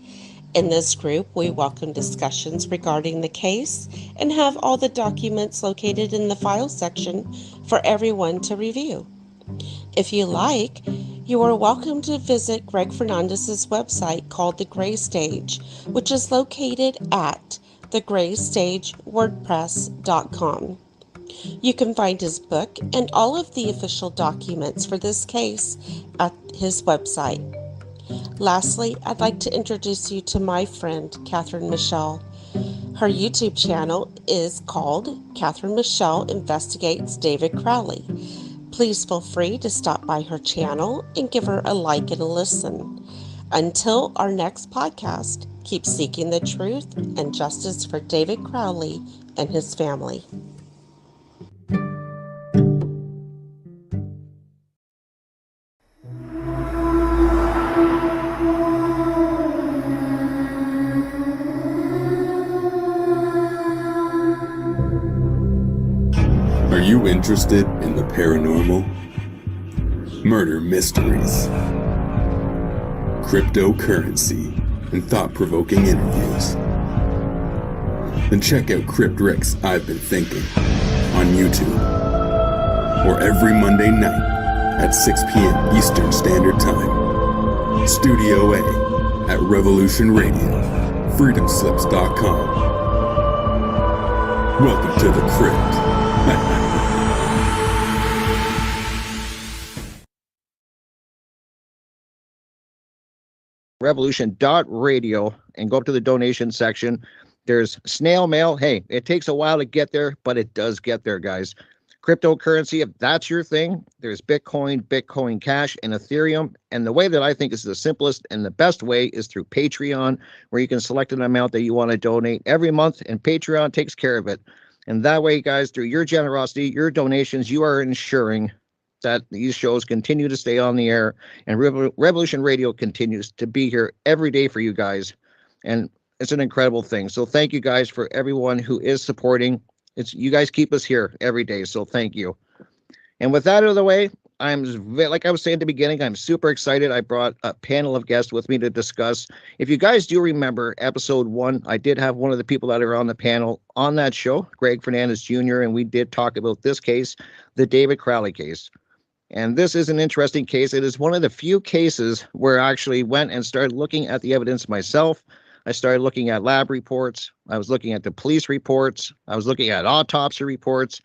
In this group, we welcome discussions regarding the case and have all the documents located in the file section for everyone to review. If you like, you are welcome to visit Greg Fernandez's website called The Gray Stage, which is located at thegraystagewordpress.com. You can find his book and all of the official documents for this case at his website. Lastly, I'd like to introduce you to my friend, Catherine Michelle. Her YouTube channel is called Catherine Michelle Investigates David Crowley. Please feel free to stop by her channel and give her a like and a listen. Until our next podcast, keep seeking the truth and justice for David Crowley and his family.
Are you interested in the paranormal? Murder mysteries, cryptocurrency, and thought-provoking interviews? Then check out Crypt Rick's I've Been Thinking on YouTube, or every Monday night at 6 p.m. Eastern Standard Time. Studio A at Revolution Radio, freedomslips.com. Welcome to the Crypt.
Revolution.radio and go up to the donation section. There's snail mail. Hey, it takes a while to get there, but it does get there, guys. Cryptocurrency, if that's your thing, there's Bitcoin, Bitcoin Cash, and Ethereum. And the way that I think is the simplest and the best way is through Patreon, where you can select an amount that you want to donate every month, and Patreon takes care of it. And that way, guys, through your generosity, your donations, you are ensuring that these shows continue to stay on the air, and Revolution Radio continues to be here every day for you guys. And it's an incredible thing. So thank you guys for everyone who is supporting. You guys keep us here every day. So thank you. And with that out of the way, like I was saying at the beginning, I'm super excited. I brought a panel of guests with me to discuss. If you guys do remember episode 1, I did have one of the people that are on the panel on that show, Greg Fernandez Jr., and we did talk about this case, the David Crowley case. And this is an interesting case. It is one of the few cases where I actually went and started looking at the evidence myself. I started looking at lab reports. I was looking at the police reports. I was looking at autopsy reports.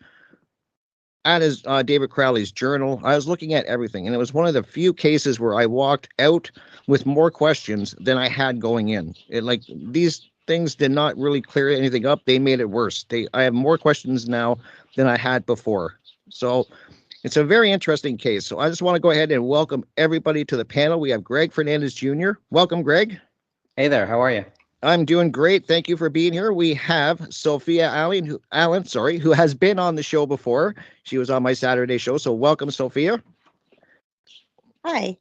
At his David Crowley's journal. I was looking at everything, and it was one of the few cases where I walked out with more questions than I had going in. These things did not really clear anything up. They made it worse. I have more questions now than I had before. So it's a very interesting case. So I just want to go ahead and welcome everybody to the panel. We have Greg Fernandez Jr. Welcome, Greg.
Hey there. How are you?
I'm doing great. Thank you for being here. We have Sophia Allen, who has been on the show before. She was on my Saturday show. So welcome, Sophia.
Hi.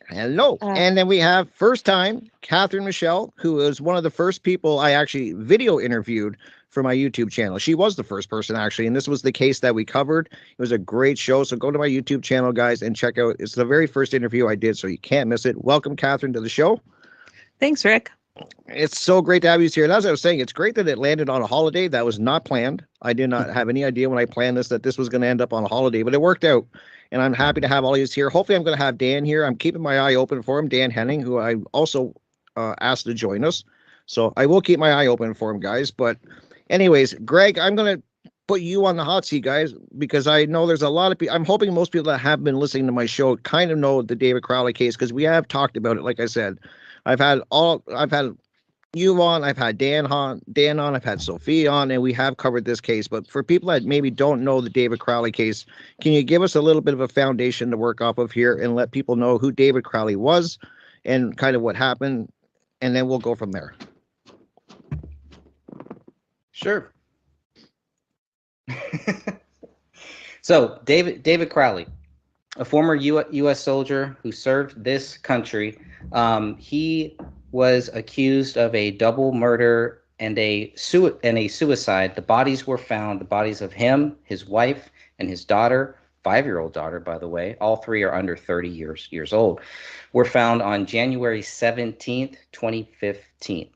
Hello. And then we have first time Catherine Michelle, who was one of the first people I actually video interviewed for my YouTube channel. She was the first person actually, and this was the case that we covered. It was a great show. So go to my YouTube channel, guys, and check out. It's the very first interview I did, so you can't miss it. Welcome, Catherine, to the show.
Thanks, Rick.
It's so great to have you here. And as I was saying, it's great that it landed on a holiday. That was not planned. I did not have any idea when I planned this that this was going to end up on a holiday, but it worked out. And I'm happy to have all of you here. Hopefully, I'm going to have Dan here. I'm keeping my eye open for him, Dan Henning, who I also asked to join us. So I will keep my eye open for him, guys. But anyways, Greg, I'm going to put you on the hot seat, guys, because I know there's a lot of people. I'm hoping most people that have been listening to my show kind of know the David Crowley case because we have talked about it, like I said. I've had you on, I've had Dan on, I've had Sophie on, and we have covered this case. But for people that maybe don't know the David Crowley case, can you give us a little bit of a foundation to work off of here and let people know who David Crowley was and kind of what happened, and then we'll go from there.
Sure. So David Crowley, a former U.S. soldier who served this country. He was accused of a double murder and a suicide. The bodies were found, the bodies of him, his wife, and his daughter, 5-year-old daughter, by the way. All three are under 30 years old. Were found on January 17th, 2015.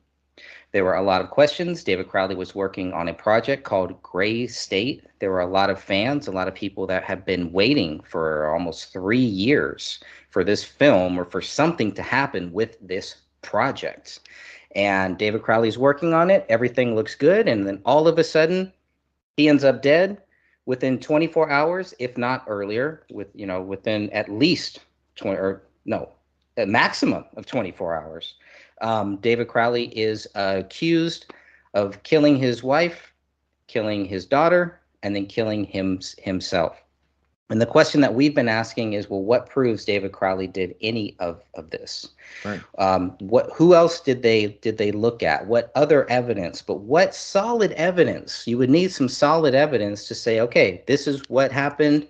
There were a lot of questions. David Crowley was working on a project called Gray State. There were a lot of fans, a lot of people that have been waiting for almost 3 years for this film or for something to happen with this project. And David Crowley's working on it. Everything looks good. And then all of a sudden, he ends up dead within 24 hours, if not earlier, within at least a maximum of 24 hours. David Crowley is accused of killing his wife, killing his daughter, and then killing himself. And the question that we've been asking is, well, what proves David Crowley did any of this?
Right.
Who else did they look at? What other evidence? But what solid evidence? You would need some solid evidence to say, okay, this is what happened.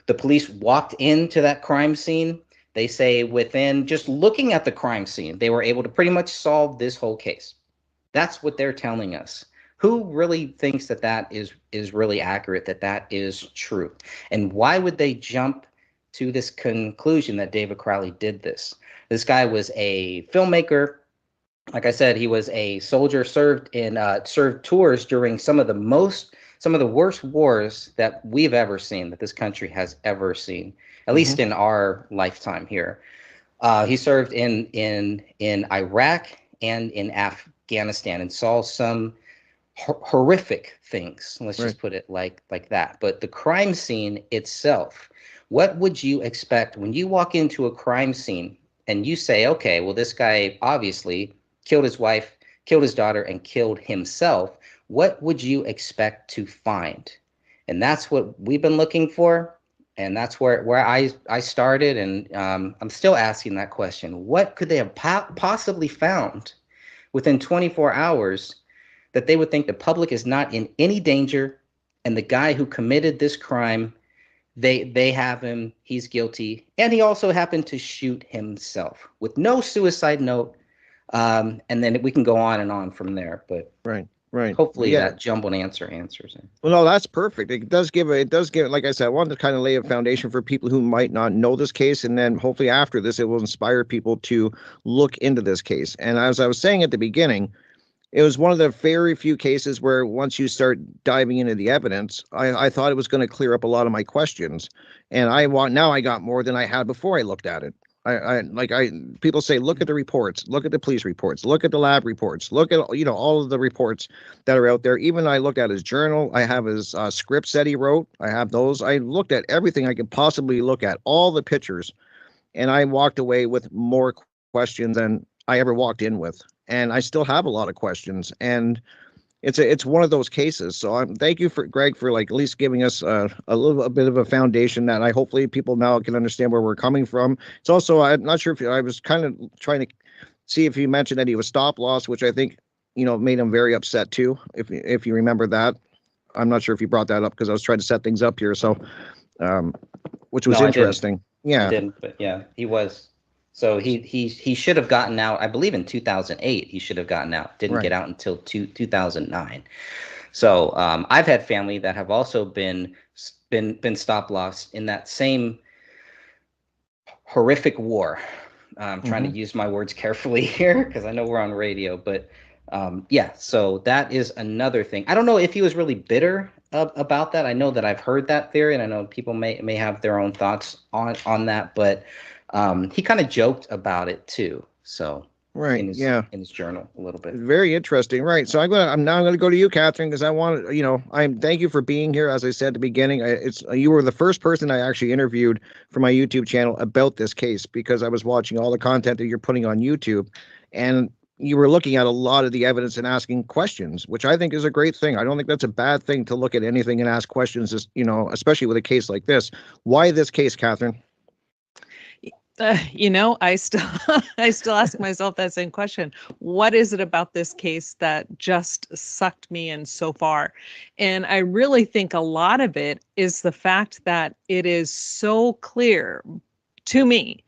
The police walked into that crime scene. They say within just looking at the crime scene, they were able to pretty much solve this whole case. That's what they're telling us. Who really thinks that is really accurate, that is true? And why would they jump to this conclusion that David Crowley did this? This guy was a filmmaker. Like I said, he was a soldier, served tours during some of the worst wars that we've ever seen, that this country has ever seen, at least in our lifetime here. He served in Iraq and in Afghanistan and saw some horrific things. Let's just put it like that. But the crime scene itself, what would you expect when you walk into a crime scene and you say, okay, well, this guy obviously killed his wife, killed his daughter, and killed himself. What would you expect to find? And that's what we've been looking for. And that's where I started. And I'm still asking that question. What could they have possibly found within 24 hours that they would think the public is not in any danger, and the guy who committed this crime, they have him. He's guilty, and he also happened to shoot himself with no suicide note. And then we can go on and on from there. But
Right.
hopefully
Yeah.
that jumbled answers it.
Well, no, that's perfect. It does give, like I said, I wanted to kind of lay a foundation for people who might not know this case. And then hopefully after this, it will inspire people to look into this case. And as I was saying at the beginning, it was one of the very few cases where once you start diving into the evidence, I thought it was going to clear up a lot of my questions. And now I got more than I had before I looked at it. People say, look at the reports, look at the police reports, look at the lab reports, look at, all of the reports that are out there. Even I looked at his journal. I have his scripts that he wrote. I have those. I looked at everything I could possibly look at, all the pictures, and I walked away with more questions than I ever walked in with. And I still have a lot of questions, and it's one of those cases. So thank you for Greg for at least giving us a bit of a foundation that hopefully people now can understand where we're coming from. It's also, I'm not sure if I was kind of trying to see if you mentioned that he was stop loss, which I think made him very upset too. If you remember that, I'm not sure if you brought that up because I was trying to set things up here. So, which was interesting.
I didn't, but yeah, he was. So he should have gotten out, I believe in 2008, he should have gotten out. Didn't get out until 2009. So I've had family that have also been stop loss in that same horrific war. I'm trying to use my words carefully here because I know we're on radio, but yeah, so that is another thing. I don't know if he was really bitter about that. I know that I've heard that theory, and I know people may have their own thoughts on that, but he kind of joked about it too. So in his journal a little bit.
Very interesting. Right. So I'm now going to go to you, Catherine, because I want to, thank you for being here. As I said at the beginning, you were the first person I actually interviewed for my YouTube channel about this case, because I was watching all the content that you're putting on YouTube, and you were looking at a lot of the evidence and asking questions, which I think is a great thing. I don't think that's a bad thing to look at anything and ask questions, especially with a case like this. Why this case, Catherine?
I still ask myself that same question. What is it about this case that just sucked me in so far? And I really think a lot of it is the fact that it is so clear to me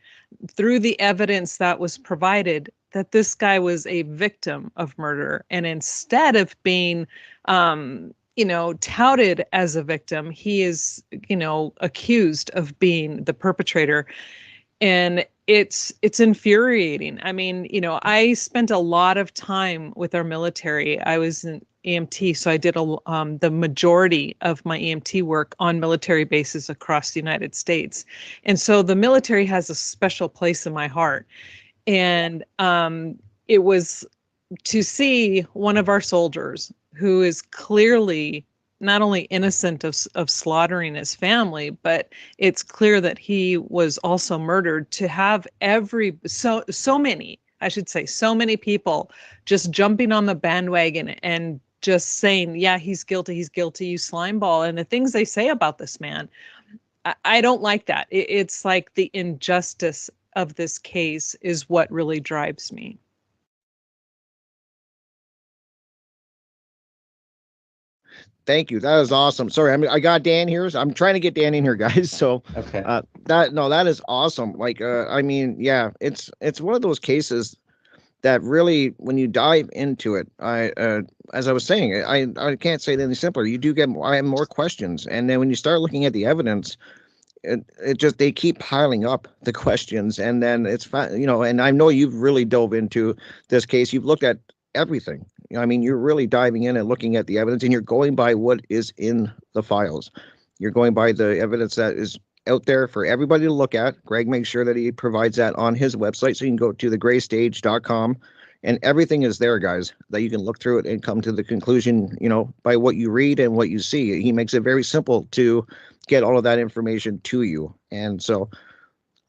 through the evidence that was provided that this guy was a victim of murder. And instead of being touted as a victim, he is, accused of being the perpetrator. And it's infuriating. I mean, I spent a lot of time with our military. I was an EMT, so I did the majority of my EMT work on military bases across the United States. And so the military has a special place in my heart. And it was to see one of our soldiers who is clearly not only innocent of slaughtering his family, but it's clear that he was also murdered, to have so many people just jumping on the bandwagon and just saying, yeah, he's guilty, you slimeball. And the things they say about this man, I don't like that. It's like the injustice of this case is what really drives me.
Thank you. That is awesome. Sorry, I got Dan here. So I'm trying to get Dan in here, guys. So
okay.
That is awesome. It's one of those cases that really, when you dive into it, as I was saying, I can't say it any simpler. I have more questions, and then when you start looking at the evidence, they keep piling up the questions, and then and I know you've really dove into this case. You've looked at everything. I mean, you're really diving in and looking at the evidence, and you're going by what is in the files. You're going by the evidence that is out there for everybody to look at. Greg makes sure that he provides that on his website, so you can go to thegraystage.com, and everything is there, guys, that you can look through it and come to the conclusion, by what you read and what you see. He makes it very simple to get all of that information to you. And so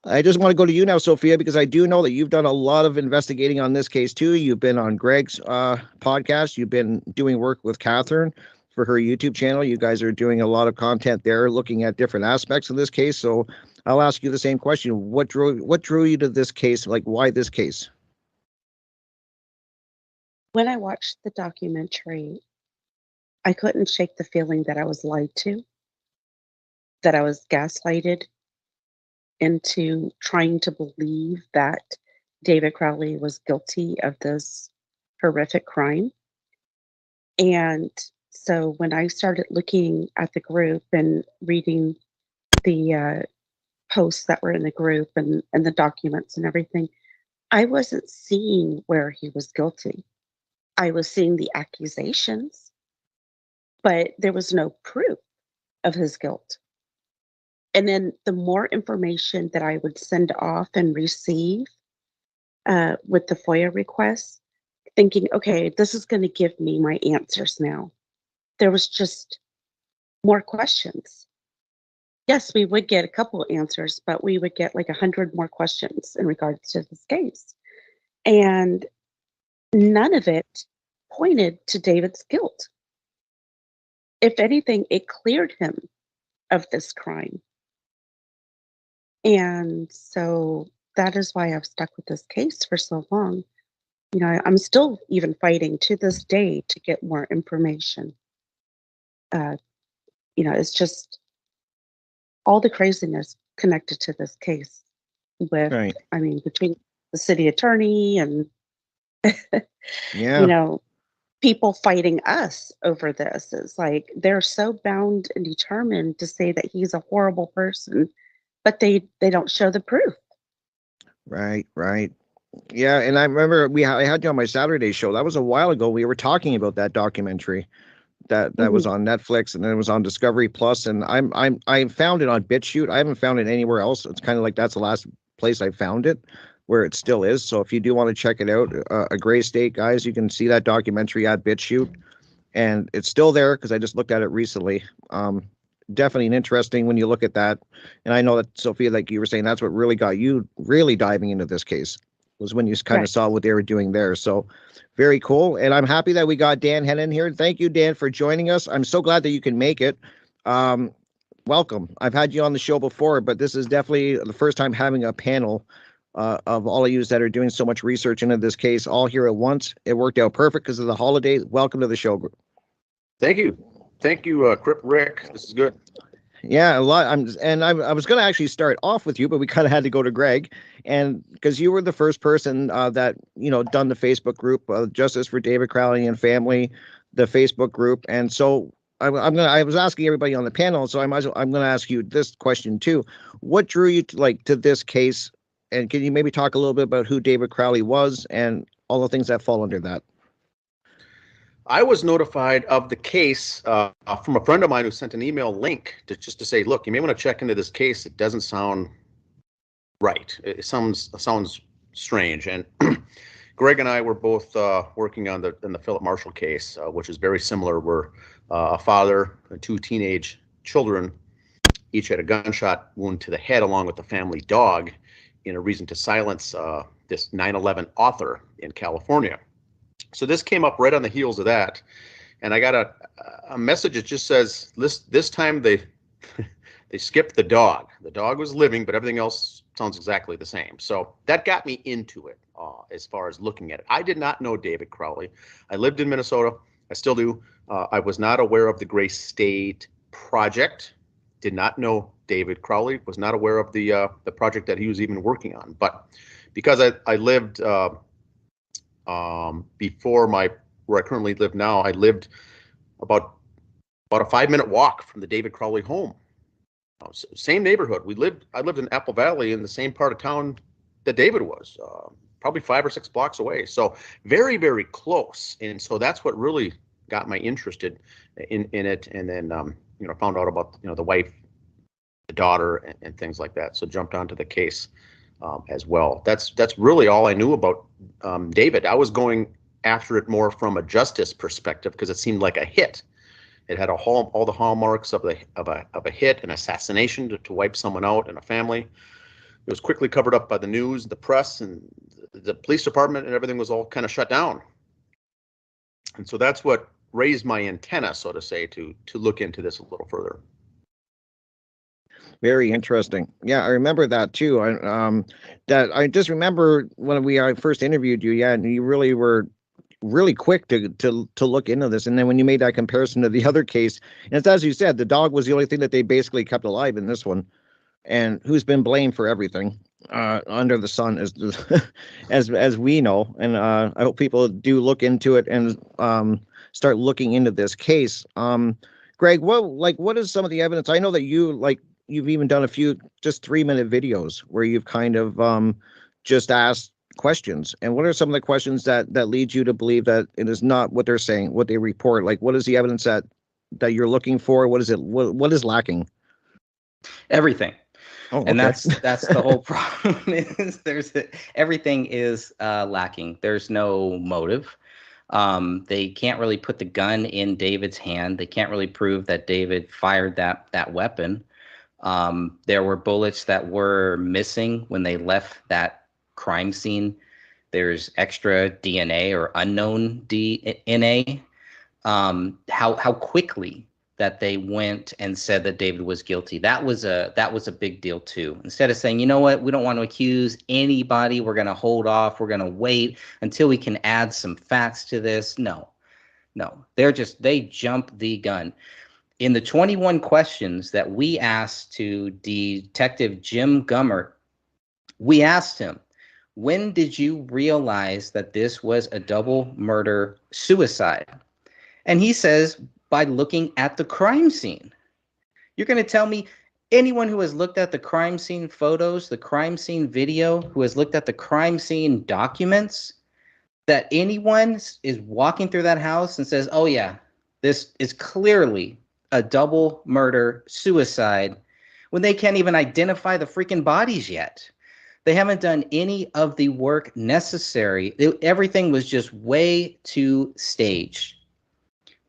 I just want to go to you now, Sophia, because I do know that you've done a lot of investigating on this case too. You've been on Greg's podcast. You've been doing work with Catherine for her YouTube channel. You guys are doing a lot of content there, looking at different aspects of this case. So I'll ask you the same question. What drew you to this case? Like, why this case?
When I watched the documentary, I couldn't shake the feeling that I was lied to. that I was gaslighted into trying to believe that David Crowley was guilty of this horrific crime. And so when I started looking at the group and reading the posts that were in the group and the documents and everything, I wasn't seeing where he was guilty. I was seeing the accusations, but there was no proof of his guilt. And then the more information that I would send off and receive with the FOIA requests, thinking, okay, this is going to give me my answers now. There was just more questions. Yes, we would get a couple of answers, but we would get like 100 more questions in regards to this case. And none of it pointed to David's guilt. If anything, it cleared him of this crime. And so that is why I've stuck with this case for so long. You know, I'm still even fighting to this day to get more information. You know, it's just all the craziness connected to this case with,
Right.
I mean, between the city attorney and,
Yeah.
you know, people fighting us over this. It's like they're so bound and determined to say that he's a horrible person, but they don't show the proof.
Right, right. Yeah, and I remember I had you on my Saturday show. That was a while ago. We were talking about that documentary that was on Netflix, and then it was on Discovery Plus. And I found it on BitChute. I haven't found it anywhere else. It's kind of like that's the last place I found it, where it still is. So if you do want to check it out, A Gray State, guys, you can see that documentary at BitChute, and it's still there because I just looked at it recently. Definitely an interesting when you look at that. And I know that, Sophia, like you were saying, that's what really got you really diving into this case, was when you kind of saw what they were doing there. So very cool. And I'm happy that we got Dan Hennon here. Thank you, Dan, for joining us. I'm so glad that you can make it. Welcome. I've had you on the show before, but this is definitely the first time having a panel of all of you that are doing so much research into this case all here at once. It worked out perfect because of the holiday. Welcome to the show.
Thank you. Thank you, Crip Rick. This is good.
Yeah, a lot. I was going to actually start off with you, but we kind of had to go to Greg, and because you were the first person that done the Facebook group, Justice for David Crowley and Family, the Facebook group, and so I was asking everybody on the panel, so I'm going to ask you this question too. What drew you to this case, and can you maybe talk a little bit about who David Crowley was and all the things that fall under that?
I was notified of the case from a friend of mine who sent an email link just to say, look, you may want to check into this case. It doesn't sound right. It sounds strange. And Greg and I were both working on in the Philip Marshall case, which is very similar, where a father and two teenage children each had a gunshot wound to the head along with the family dog in a reason to silence this 9/11 author in California. So this came up right on the heels of that, and I got a message that just says this time they skipped the dog. The dog was living, but everything else sounds exactly the same. So that got me into it as far as looking at it. I did not know David Crowley. I lived in Minnesota. I still do. I was not aware of the Gray State project. Did not know David Crowley. Was not aware of the project that he was even working on. But because I lived before where I currently live now, I lived about a 5-minute walk from the David Crowley home. Same neighborhood. I lived in Apple Valley in the same part of town that David was, probably 5 or 6 blocks away. So very, very close. And so that's what really got me interested in it. And then found out about the wife, the daughter, and things like that. So jumped onto the case as well. That's really all I knew about David. I was going after it more from a justice perspective because it seemed like a hit. It had all the hallmarks of a hit, an assassination to wipe someone out in a family. It was quickly covered up by the news, the press, and the police department, and everything was all kind of shut down. And so that's what raised my antenna, so to say, to look into this a little further.
Very interesting. Yeah, I remember that too. I just remember when I first interviewed you. Yeah, and you really were really quick to look into this. And then when you made that comparison to the other case, and it's as you said, the dog was the only thing that they basically kept alive in this one, and who's been blamed for everything under the sun, as we know. And I hope people do look into it and start looking into this case. Greg, what is some of the evidence? I know that you've even done a few just 3-minute videos where you've kind of just asked questions. And what are some of the questions that lead you to believe that it is not what they're saying, what they report? Like, what is the evidence that you're looking for? What is it? What is lacking?
Everything.
Oh,
and
okay.
that's the whole problem. Is everything is lacking. There's no motive. They can't really put the gun in David's hand. They can't really prove that David fired that weapon. There were bullets that were missing when they left that crime scene. There's extra DNA or unknown DNA. How quickly that they went and said that David was guilty. That was a big deal too. Instead of saying, you know what, we don't want to accuse anybody, we're going to hold off, we're going to wait until we can add some facts to this. No, they jumped the gun. In the 21 questions that we asked to Detective Jim Gummert, we asked him, when did you realize that this was a double murder suicide? And he says, by looking at the crime scene. You're going to tell me anyone who has looked at the crime scene photos, the crime scene video, who has looked at the crime scene documents, that anyone is walking through that house and says, oh yeah, this is clearly a double murder suicide, when they can't even identify the freaking bodies yet. They haven't done any of the work necessary. Everything was just way too staged.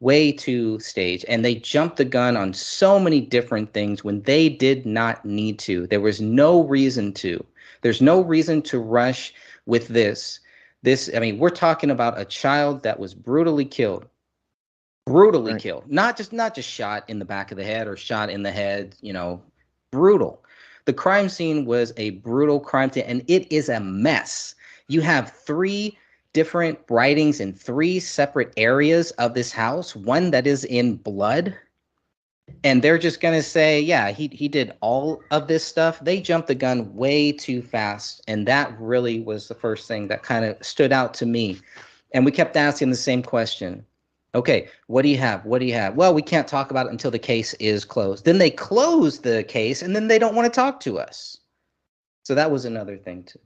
And they jumped the gun on so many different things when they did not need to. There was no reason to. There's no reason to rush with this. I mean, we're talking about a child that was brutally killed. Killed. Not just shot in the back of the head or shot in the head, brutal. The crime scene was a brutal crime scene, and it is a mess. You have 3 different writings in 3 separate areas of this house, one that is in blood, and they're just going to say, yeah, he did all of this stuff. They jumped the gun way too fast, and that really was the first thing that kind of stood out to me. And we kept asking the same question. Okay, what do you have? Well, we can't talk about it until the case is closed. Then they close the case, and then they don't want to talk to us. So that was another thing too.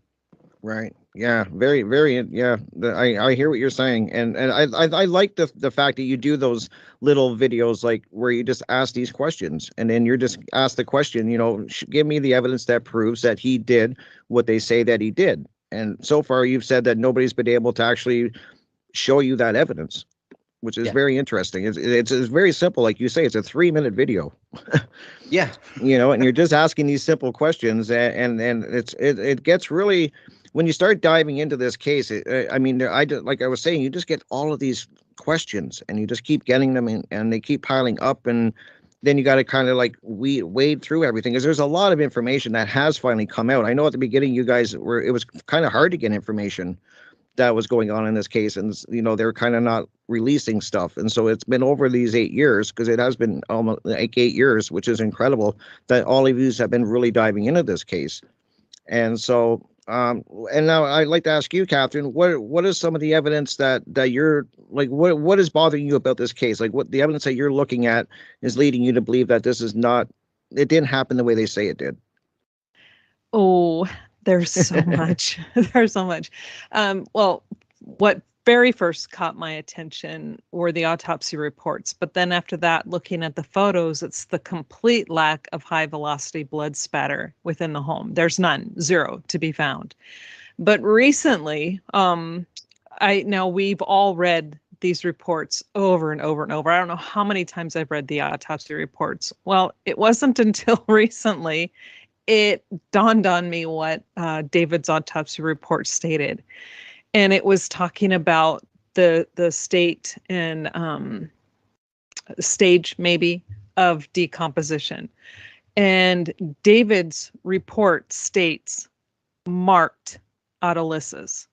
Right. Yeah. Very, very. Yeah. I hear what you're saying, and I like the fact that you do those little videos like where you just ask these questions, and then you're just ask the question. Give me the evidence that proves that he did what they say that he did. And so far, you've said that nobody's been able to actually show you that evidence, which is very interesting. It's very simple, like you say. It's a 3-minute video.
Yeah.
And you're just asking these simple questions, and it gets really. When you start diving into this case, like I was saying, you just get all of these questions, and you just keep getting them, and they keep piling up, and then you got to kind of like wade through everything, because there's a lot of information that has finally come out. I know at the beginning it was kind of hard to get information that was going on in this case, and they're kind of not releasing stuff, and so it's been over these 8 years, because it has been almost like 8 years, which is incredible that all of you have been really diving into this case. And so and now I'd like to ask you, Catherine, what is some of the evidence that you're like, what is bothering you about this case? Like, what the evidence that you're looking at is leading you to believe that it didn't happen the way they say it did?
Oh, there's so much. There's so much. Well, what very first caught my attention were the autopsy reports. But then after that, looking at the photos, it's the complete lack of high velocity blood spatter within the home. There's none, 0 to be found. But recently, we've all read these reports over and over and over. I don't know how many times I've read the autopsy reports. Well, it wasn't until recently it dawned on me what David's autopsy report stated. And it was talking about the state and stage maybe of decomposition. And David's report states marked autolysis.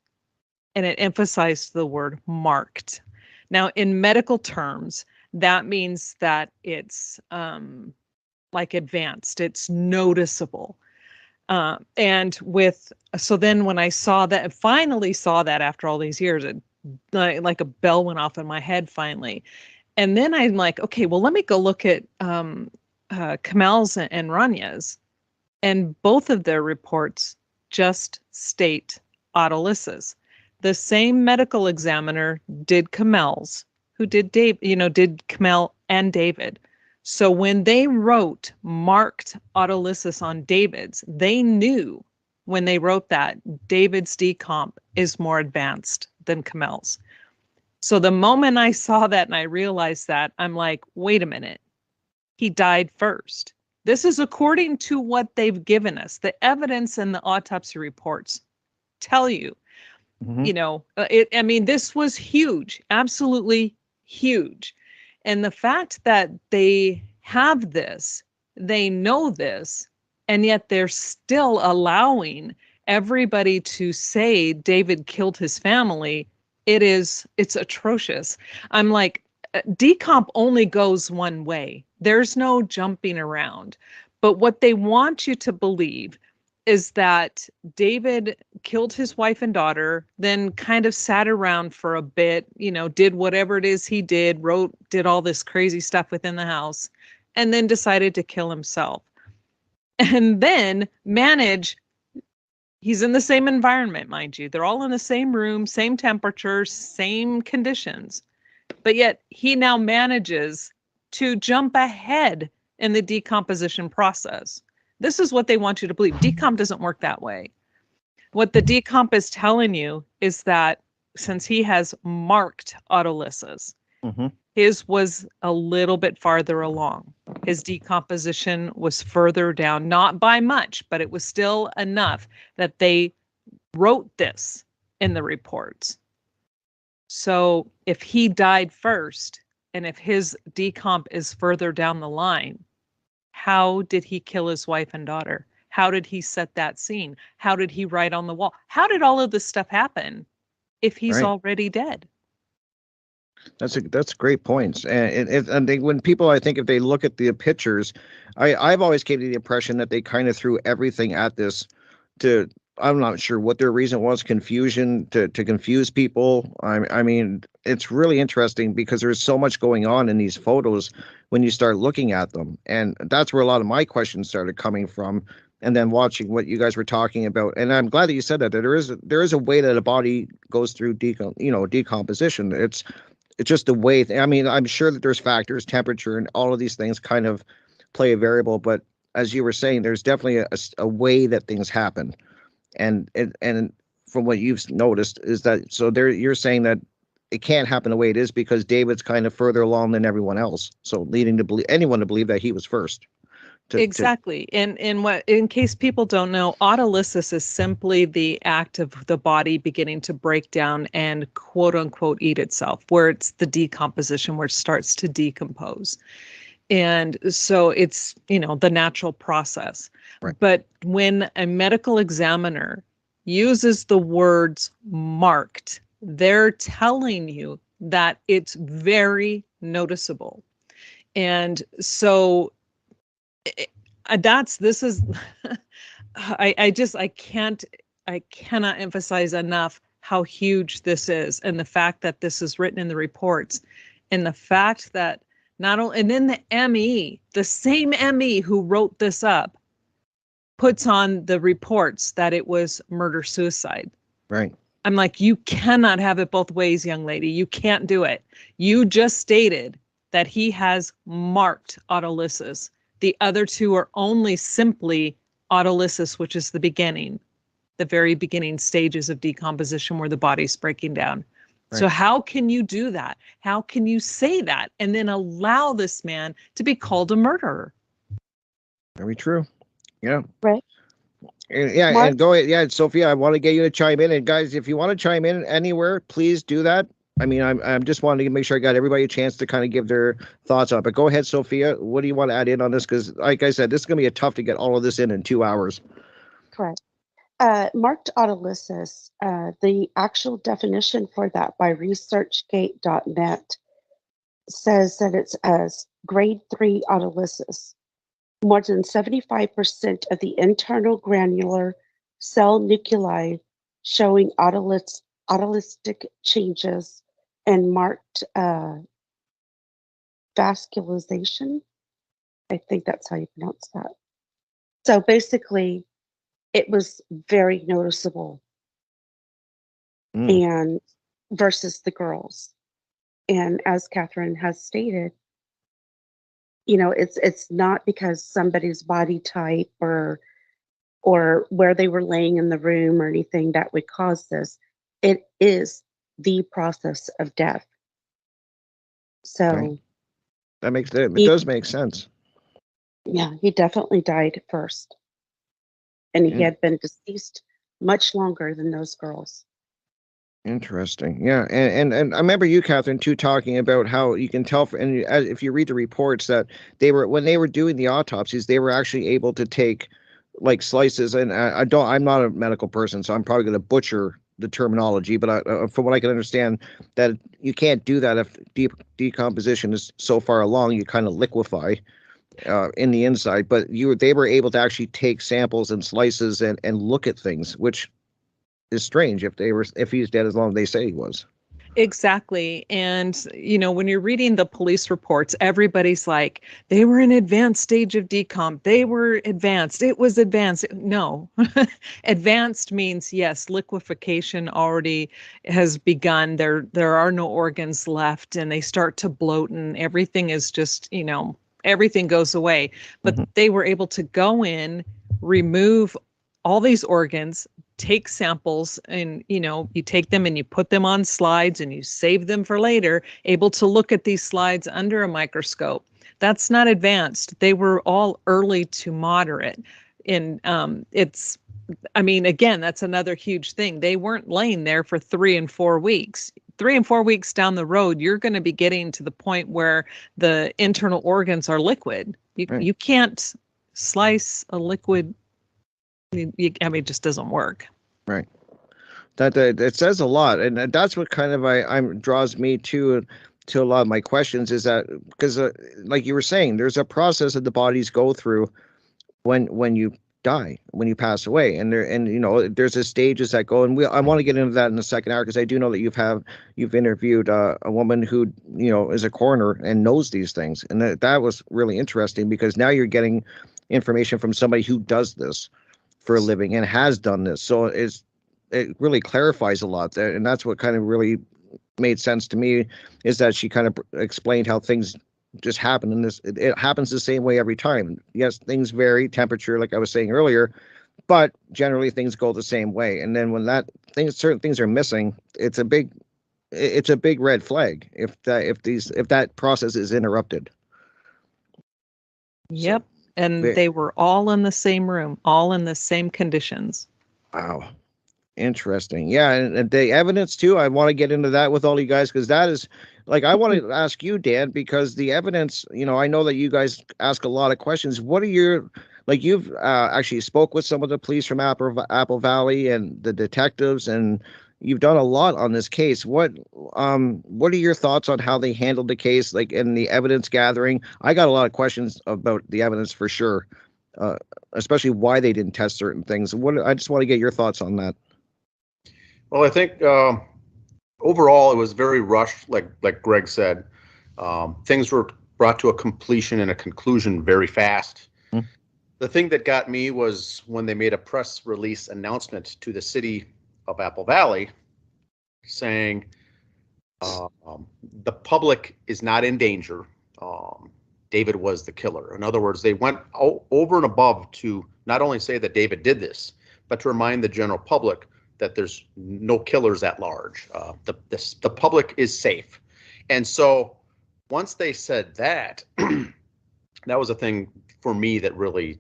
and it emphasized the word marked. Now, in medical terms, that means that it's like advanced, it's noticeable. So then when I saw that, finally saw that after all these years, it like a bell went off in my head finally. And then I'm like, okay, well, let me go look at Kamel's and Ranya's. And both of their reports just state autolysis. The same medical examiner did Kamel's, who did did Kamel and David. So when they wrote marked autolysis on David's, they knew when they wrote that David's decomp is more advanced than Kamel's. So the moment I saw that and I realized that, I'm like, wait a minute, he died first. This is according to what they've given us. The evidence and the autopsy reports tell you, this was huge, absolutely huge. And the fact that they have this, they know this, and yet they're still allowing everybody to say David killed his family, it's atrocious. I'm like, decomp only goes one way. There's no jumping around. But what they want you to believe is that David killed his wife and daughter, then kind of sat around for a bit, did whatever it is he did, did all this crazy stuff within the house, and then decided to kill himself. And then he's in the same environment, mind you. They're all in the same room, same temperature, same conditions. But yet he now manages to jump ahead in the decomposition process. This is what they want you to believe. Decomp doesn't work that way. What the decomp is telling you is that since he has marked autolysis, his was a little bit farther along. His decomposition was further down, not by much, but it was still enough that they wrote this in the reports. So if he died first, and if his decomp is further down the line, how did he kill his wife and daughter? How did he set that scene? How did he write on the wall? How did all of this stuff happen if he's already dead?
That's great points. And when people, I think if they look at the pictures, I've always came to the impression that they kind of threw everything at this I'm not sure what their reason was, confusion, to confuse people. I mean, it's really interesting because there's so much going on in these photos when you start looking at them. And that's where a lot of my questions started coming from. And then watching what you guys were talking about. And I'm glad that you said that there is a way that a body goes through decomposition. It's just the way, I'm sure that there's factors, temperature, and all of these things kind of play a variable. But as you were saying, there's definitely a way that things happen. And from what you've noticed is that, so you're saying that it can't happen the way it is because David's kind of further along than everyone else. So leading to anyone to believe that he was first.
Exactly. In case people don't know, autolysis is simply the act of the body beginning to break down and quote unquote eat itself, where it's the decomposition, where it starts to decompose. And so it's, the natural process. Right. But when a medical examiner uses the words marked, they're telling you that it's very noticeable. And so I cannot emphasize enough how huge this is, and the fact that this is written in the reports, and the fact that not only, and then the ME, the same ME who wrote this up, puts on the reports that it was murder-suicide.
Right.
I'm like, you cannot have it both ways, young lady. You can't do it. You just stated that he has marked autolysis. The other two are only simply autolysis, which is the beginning, the very beginning stages of decomposition where the body's breaking down. Right. So how can you do that? How can you say that and then allow this man to be called a murderer?
Very true. Yeah.
Right.
Yeah,
Mark?
and go ahead. Yeah, Sophia, I want to get you to chime in. And guys, if you want to chime in anywhere, please do that. I mean, I'm just wanting to make sure I got everybody a chance to kind of give their thoughts on it. But go ahead, Sophia. What do you want to add in on this? Because like I said, this is going to be tough to get all of this in 2 hours.
Correct.
Marked autolysis, the actual definition for that by researchgate.net says that it's a grade 3 autolysis. More than 75% of the internal granular cell nuclei showing autolystic changes and marked vascularization. I think that's how you pronounce that. So basically, it was very noticeable and versus the girls. And as Catherine has stated, you know, it's not because somebody's body type or where they were laying in the room or anything that would cause this. It is the process of death. So
Right. It does make sense.
Yeah, he definitely died first. And he had been deceased much longer than those girls.
Interesting. Yeah. And I remember you, Catherine, too, talking about how you can tell, if you read the reports, that when they were doing the autopsies, they were actually able to take like slices. And I'm not a medical person, so I'm probably going to butcher the terminology, but from what I can understand, that you can't do that if decomposition is so far along, you kind of liquefy in the inside. But they were able to actually take samples and slices and look at things, which is strange if he's dead as long as they say he was.
Exactly. And, you know, when you're reading the police reports, everybody's like, they were in advanced stage of decomp. They were advanced. It was advanced. No, advanced means, yes, liquefaction already has begun. There are no organs left and they start to bloat and everything is just, you know, everything goes away. But they were able to go in, remove all these organs, take samples, and you take them and you put them on slides and you save them for later, able to look at these slides under a microscope. That's not advanced. They were all early to moderate. And again, that's another huge thing. They weren't laying there for 3 and 4 weeks. 3 and 4 weeks down the road, you're going to be getting to the point where the internal organs are liquid. You can't slice a liquid. It just doesn't work.
Right. That it says a lot, and that's what kind of draws me to a lot of my questions, is that because like you were saying, there's a process that the bodies go through when you die, when you pass away, and there's the stages that go, and I want to get into that in the second hour because I do know that you've interviewed a woman who is a coroner and knows these things, and that was really interesting because now you're getting information from somebody who does this for a living and has done this. So it really clarifies a lot there. And that's what kind of really made sense to me, is that she kind of explained how things just happen. And it happens the same way every time. Yes, things vary, temperature, like I was saying earlier, but generally things go the same way. And then when certain things are missing, it's a big red flag if that process is interrupted.
Yep. So, and they were all in the same room, all in the same conditions.
Wow. Interesting. Yeah. And the evidence too, I want to get into that with all you guys, because that is I want to ask you, Dan, because the evidence, I know that you guys ask a lot of questions. What are your, you've actually spoke with some of the police from Apple Valley and the detectives, and you've done a lot on this case. What are your thoughts on how they handled the case, in the evidence gathering? I got a lot of questions about the evidence for sure, especially why they didn't test certain things. I just want to get your thoughts on that.
Well, I think overall it was very rushed, like Greg said. Things were brought to a completion and a conclusion very fast. The thing that got me was when they made a press release announcement to the city of Apple Valley saying the public is not in danger. David was the killer. In other words, they went over and above to not only say that David did this, but to remind the general public that there's no killers at large. The public is safe. And so once they said that, that was a thing for me that really,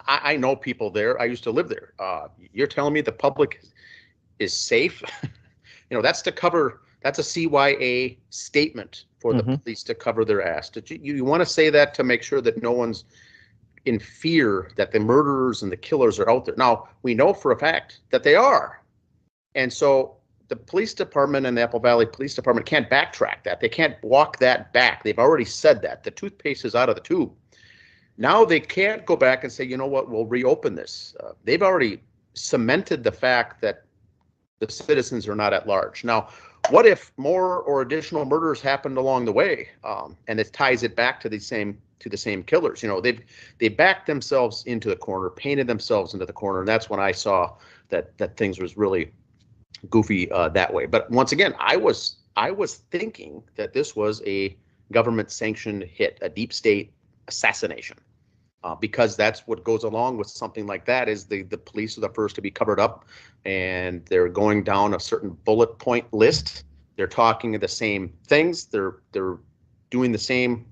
I know people there. I used to live there. You're telling me the public is safe? That's a CYA statement for the police to cover their ass. You want to say that to make sure that no one's in fear that the murderers and the killers are out there. Now, we know for a fact that they are. And so the police department and the Apple Valley Police Department can't backtrack that. They can't walk that back. They've already said that. The toothpaste is out of the tube. Now they can't go back and say, you know what, we'll reopen this. They've already cemented the fact that the citizens are not at large. Now, what if more or additional murders happened along the way, and it ties it back to the same killers? You know, they backed themselves into the corner, painted themselves into the corner, and that's when I saw that things was really goofy that way. But once again, I was thinking that this was a government sanctioned hit, a deep state assassination, because that's what goes along with something like that. Is the police are the first to be covered up, and they're going down a certain bullet point list. They're talking the same things. They're doing the same.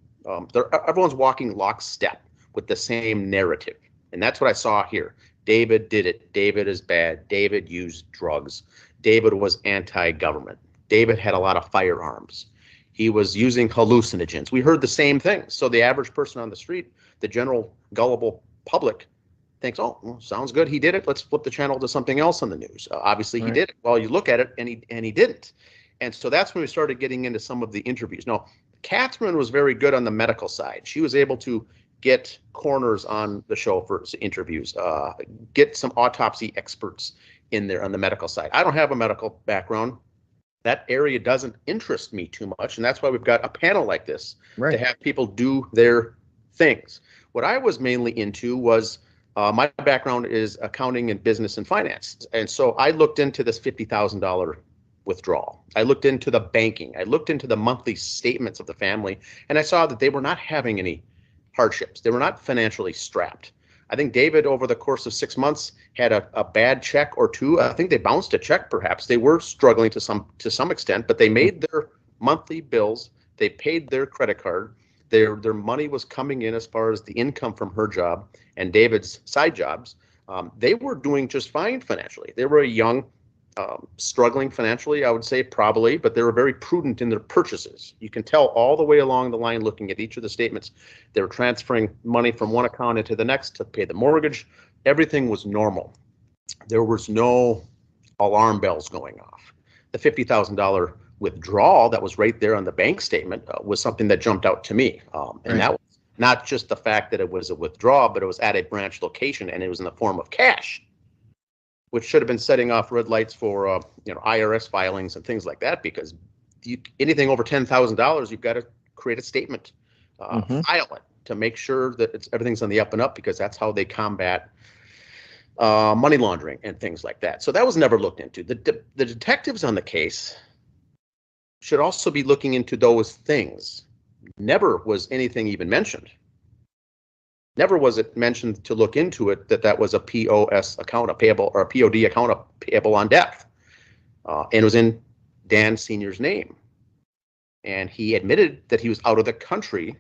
Everyone's walking lockstep with the same narrative, and that's what I saw here. David did it. David is bad. David used drugs. David was anti-government. David had a lot of firearms. He was using hallucinogens. We heard the same thing. So the average person on the street, the general gullible public, thinks, oh, well, sounds good. He did it. Let's flip the channel to something else on the news. Obviously, he did it. Well, you look at it, and he didn't. And so that's when we started getting into some of the interviews. Now, Catherine was very good on the medical side. She was able to get coroners on the show for interviews, get some autopsy experts in there on the medical side. I don't have a medical background. That area doesn't interest me too much, and that's why we've got a panel like this to have people do their things. What I was mainly into was my background is accounting and business and finance, and so I looked into this $50,000 withdrawal. I looked into the banking. I looked into the monthly statements of the family, and I saw that they were not having any hardships. They were not financially strapped. I think David, over the course of 6 months, had a bad check or two. I think they bounced a check, perhaps. They were struggling to some extent, but they made their monthly bills. They paid their credit card. Their money was coming in as far as the income from her job and David's side jobs. They were doing just fine financially. They were a young, struggling financially, I would say, probably, but they were very prudent in their purchases. You can tell all the way along the line, looking at each of the statements, they were transferring money from one account into the next to pay the mortgage. Everything was normal. There was no alarm bells going off. The $50,000 withdrawal that was right there on the bank statement was something that jumped out to me. And that was not just the fact that it was a withdrawal, but it was at a branch location, and it was in the form of cash, which should have been setting off red lights for IRS filings and things like that, because anything over $10,000, you've got to create a statement, file it to make sure that everything's on the up and up, because that's how they combat money laundering and things like that. So that was never looked into. The detectives on the case should also be looking into those things. Never was anything even mentioned. Never was it mentioned to look into it that was a POS account, a payable, or a POD account, a payable on death. And it was in Dan Sr.'s name. And he admitted that he was out of the country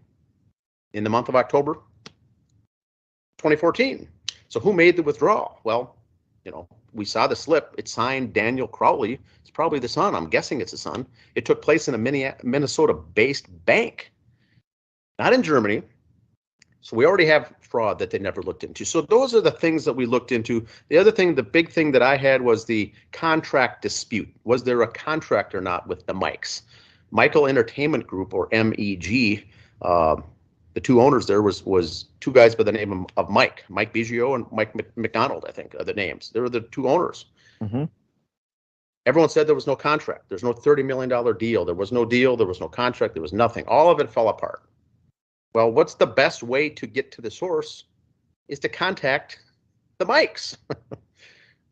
in the month of October 2014. So who made the withdrawal? Well, we saw the slip. It signed Daniel Crowley. It's probably the son. I'm guessing it's the son. It took place in a Minnesota-based bank, not in Germany. So we already have fraud that they never looked into. So those are the things that we looked into. The other thing, the big thing that I had, was the contract dispute. Was there a contract or not with the Mikes? Michael Entertainment Group, or MEG, the two owners there was two guys by the name of Mike Biggio and Mike McDonald, I think are the names. They were the two owners. Everyone said there was no contract. There's no $30 million deal. There was no deal. There was no contract. There was nothing. All of it fell apart. Well, what's the best way to get to the source is to contact the Mikes.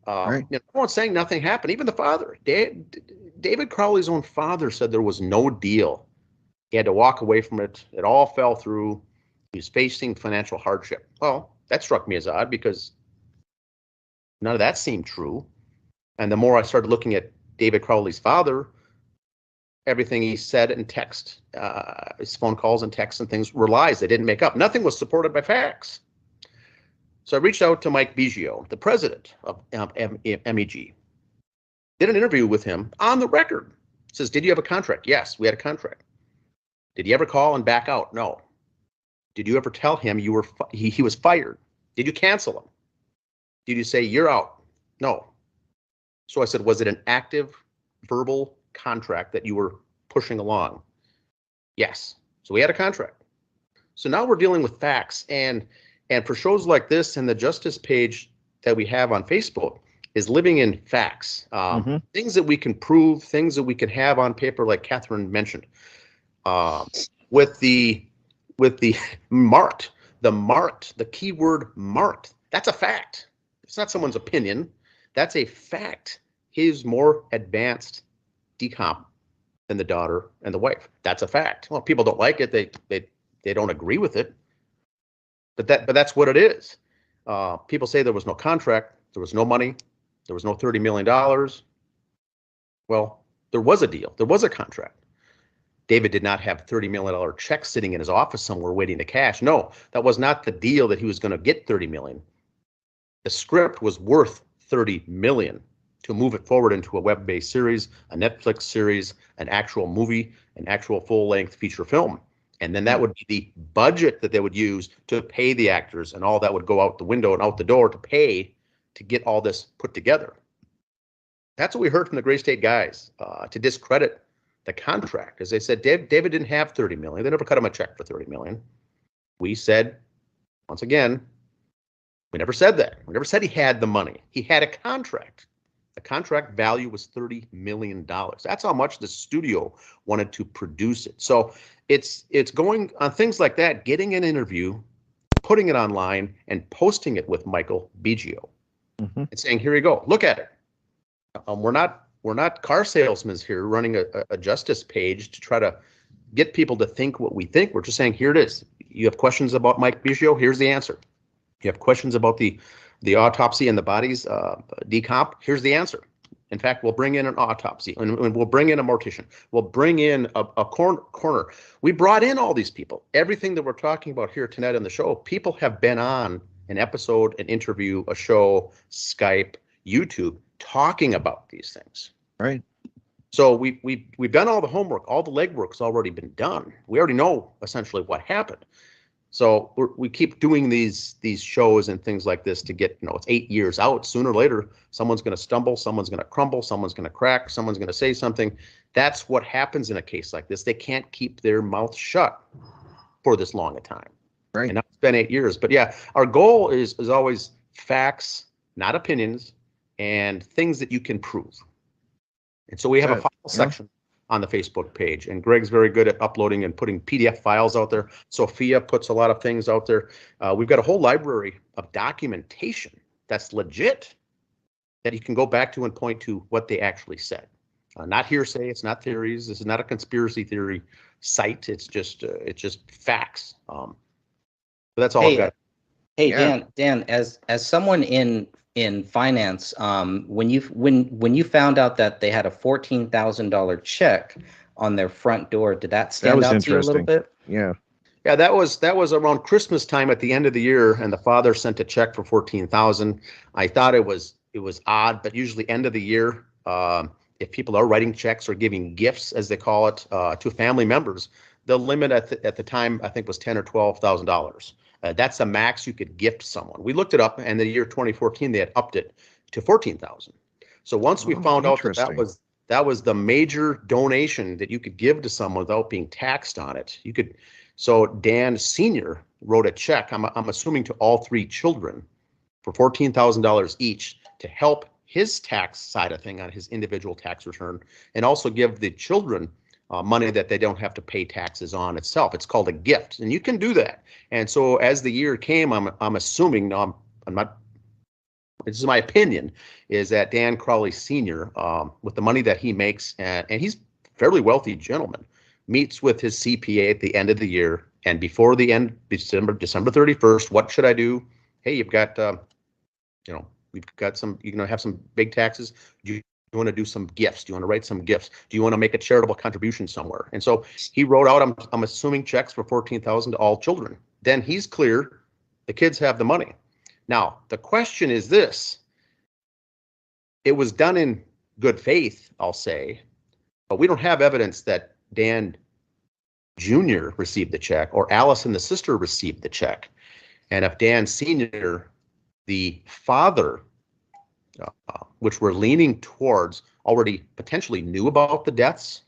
Everyone's saying nothing happened. Even the father, David Crowley's own father, said there was no deal. He had to walk away from it. It all fell through. He was facing financial hardship. Well, that struck me as odd, because none of that seemed true. And the more I started looking at David Crowley's father, everything he said in text, his phone calls and texts and things, were lies. They didn't make up. Nothing was supported by facts. So I reached out to Mike Biggio, the president of MEG. Did an interview with him on the record. Says, did you have a contract? Yes, we had a contract. Did he ever call and back out? No. Did you ever tell him he was fired? Did you cancel him? Did you say you're out? No. So I said, was it an active verbal contract that you were pushing along? Yes. So we had a contract. So now we're dealing with facts, and for shows like this and the justice page that we have on Facebook is living in facts, things that we can prove, things that we can have on paper, like Catherine mentioned, with the marked, the keyword marked. That's a fact. It's not someone's opinion. That's a fact. He's more advanced decomp than the daughter and the wife. That's a fact. Well, people don't like it. They don't agree with it. But that's what it is. People say there was no contract, there was no money, there was no $30 million. Well, there was a deal. There was a contract. David did not have $30 million check sitting in his office somewhere waiting to cash. No, that was not the deal that he was going to get $30 million. The script was worth $30 million to move it forward into a web-based series, a Netflix series, an actual movie, an actual full-length feature film. And then that would be the budget that they would use to pay the actors, and all that would go out the window and out the door to pay to get all this put together. That's what we heard from the Gray State guys to discredit the contract. As they said, David didn't have $30 million. They never cut him a check for $30 million. We said, once again, we never said that. We never said he had the money. He had a contract. The contract value was $30 million. That's how much the studio wanted to produce it. So it's going on things like that, getting an interview, putting it online, and posting it with Michael Biggio, and saying, here you go, look at it. We're not car salesmen here running a justice page to try to get people to think what we think. We're just saying, here it is. You have questions about Mike Biggio, here's the answer. You have questions about the autopsy and the body's decomp, here's the answer. In fact, we'll bring in an autopsy, and we'll bring in a mortician. We'll bring in a coroner. We brought in all these people. Everything that we're talking about here tonight on the show, people have been on an episode, an interview, a show, Skype, YouTube, talking about these things.
Right.
So we've done all the homework. All the legwork's already been done. We already know essentially what happened. So we keep doing these shows and things like this to get, it's 8 years out. Sooner or later, someone's going to stumble, someone's going to crumble, someone's going to crack, someone's going to say something. That's what happens in a case like this. They can't keep their mouth shut for this long a time.
Right.
And now it's been 8 years. But yeah, our goal is always facts, not opinions, and things that you can prove. And so we have a file section on the Facebook page, and Greg's very good at uploading and putting PDF files out there. Sophia puts a lot of things out there. We've got a whole library of documentation that's legit that you can go back to and point to what they actually said. Not hearsay, it's not theories. This is not a conspiracy theory site. It's just facts. But that's all I've got.
Hey, yeah. Dan, as someone in finance, when you found out that they had a $14,000 check on their front door, did that stand out to you a little bit?
Yeah.
Yeah, that was around Christmas time at the end of the year, and the father sent a check for $14,000. I thought it was odd, but usually end of the year, if people are writing checks or giving gifts, as they call it, to family members, the limit at the time I think was $10,000 or $12,000. That's the max you could gift someone. We looked it up, and the year 2014 they had upped it to $14,000. So once we found out that was the major donation that you could give to someone without being taxed on it. So Dan Sr. wrote a check, I'm assuming to all three children, for $14,000 each to help his tax side of thing on his individual tax return, and also give the children money that they don't have to pay taxes on itself. It's called a gift, and you can do that. And so as the year came, I'm assuming, I'm not, this is my opinion, is that Dan Crowley Sr., with the money that he makes, and he's a fairly wealthy gentleman, meets with his CPA at the end of the year, and before the end, December 31st, what should I do? Hey, you've got, we've got some, you're going to have some big taxes. Do you want to do some gifts? Do you want to write some gifts? Do you want to make a charitable contribution somewhere? And so he wrote out, I'm assuming, checks for $14,000 to all children. Then he's clear. The kids have the money. Now, the question is this. It was done in good faith, I'll say, but we don't have evidence that Dan Jr. received the check or Allison, the sister, received the check. And if Dan Sr., the father, which we're leaning towards, already potentially knew about the deaths,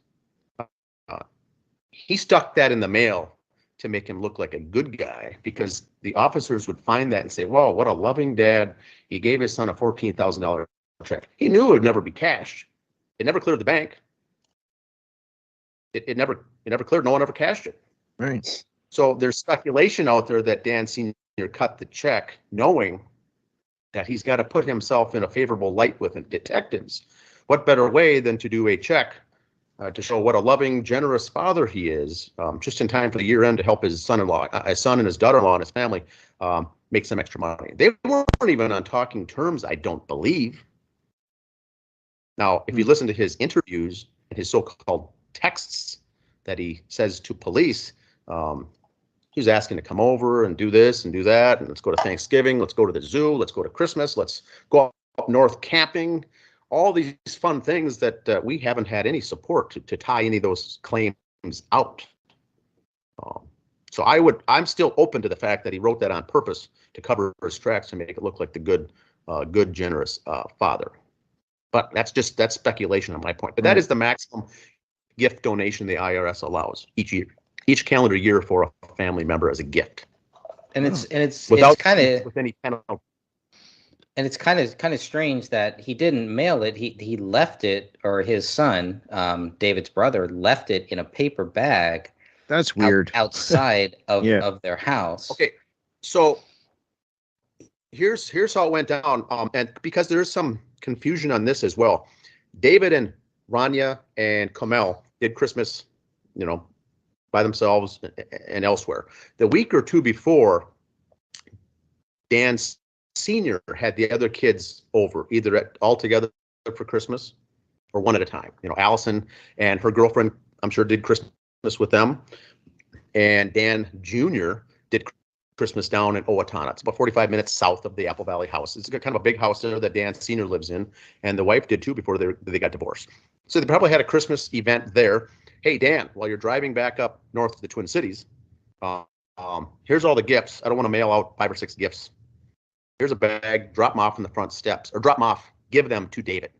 he stuck that in the mail to make him look like a good guy, because the officers would find that and say, "Whoa, what a loving dad. He gave his son a $14,000 check." He knew it would never be cashed. It never cleared the bank. It never cleared. No one ever cashed it.
Right.
So there's speculation out there that Dan Sr. cut the check knowing that he's got to put himself in a favorable light with detectives. What better way than to do a check to show what a loving, generous father he is, just in time for the year end to help his son-in-law, his son and his daughter-in-law and his family make some extra money. They weren't even on talking terms, I don't believe. Now, if you listen to his interviews and his so-called texts that he says to police, he's asking to come over and do this and do that, and let's go to Thanksgiving, let's go to the zoo, let's go to Christmas, let's go up north camping, all these fun things that we haven't had any support to tie any of those claims out. So I'm still open to the fact that he wrote that on purpose to cover his tracks to make it look like the good, generous father. But that's speculation on my point. But that is the maximum gift donation the IRS allows each year, each calendar year, for a family member as a gift.
And it's
without
kind of
with any penalty.
And it's kind of strange that he didn't mail it. He left it, or his son, David's brother, left it in a paper bag.
That's weird.
Outside of their house.
Okay, so here's how it went down. And because there is some confusion on this as well, David and Rania and Kamel did Christmas, by themselves and elsewhere. The week or two before, Dan Sr. had the other kids over, either all together for Christmas or one at a time. Allison and her girlfriend, I'm sure, did Christmas with them. And Dan Jr. did Christmas down in Owatonna. It's about 45 minutes south of the Apple Valley house. It's kind of a big house there that Dan Sr. lives in, and the wife did too before they got divorced. So they probably had a Christmas event there. Hey, Dan, while you're driving back up north to the Twin Cities, here's all the gifts. I don't want to mail out 5 or 6 gifts. Here's a bag, drop them off in the front steps, or drop them off, give them to David.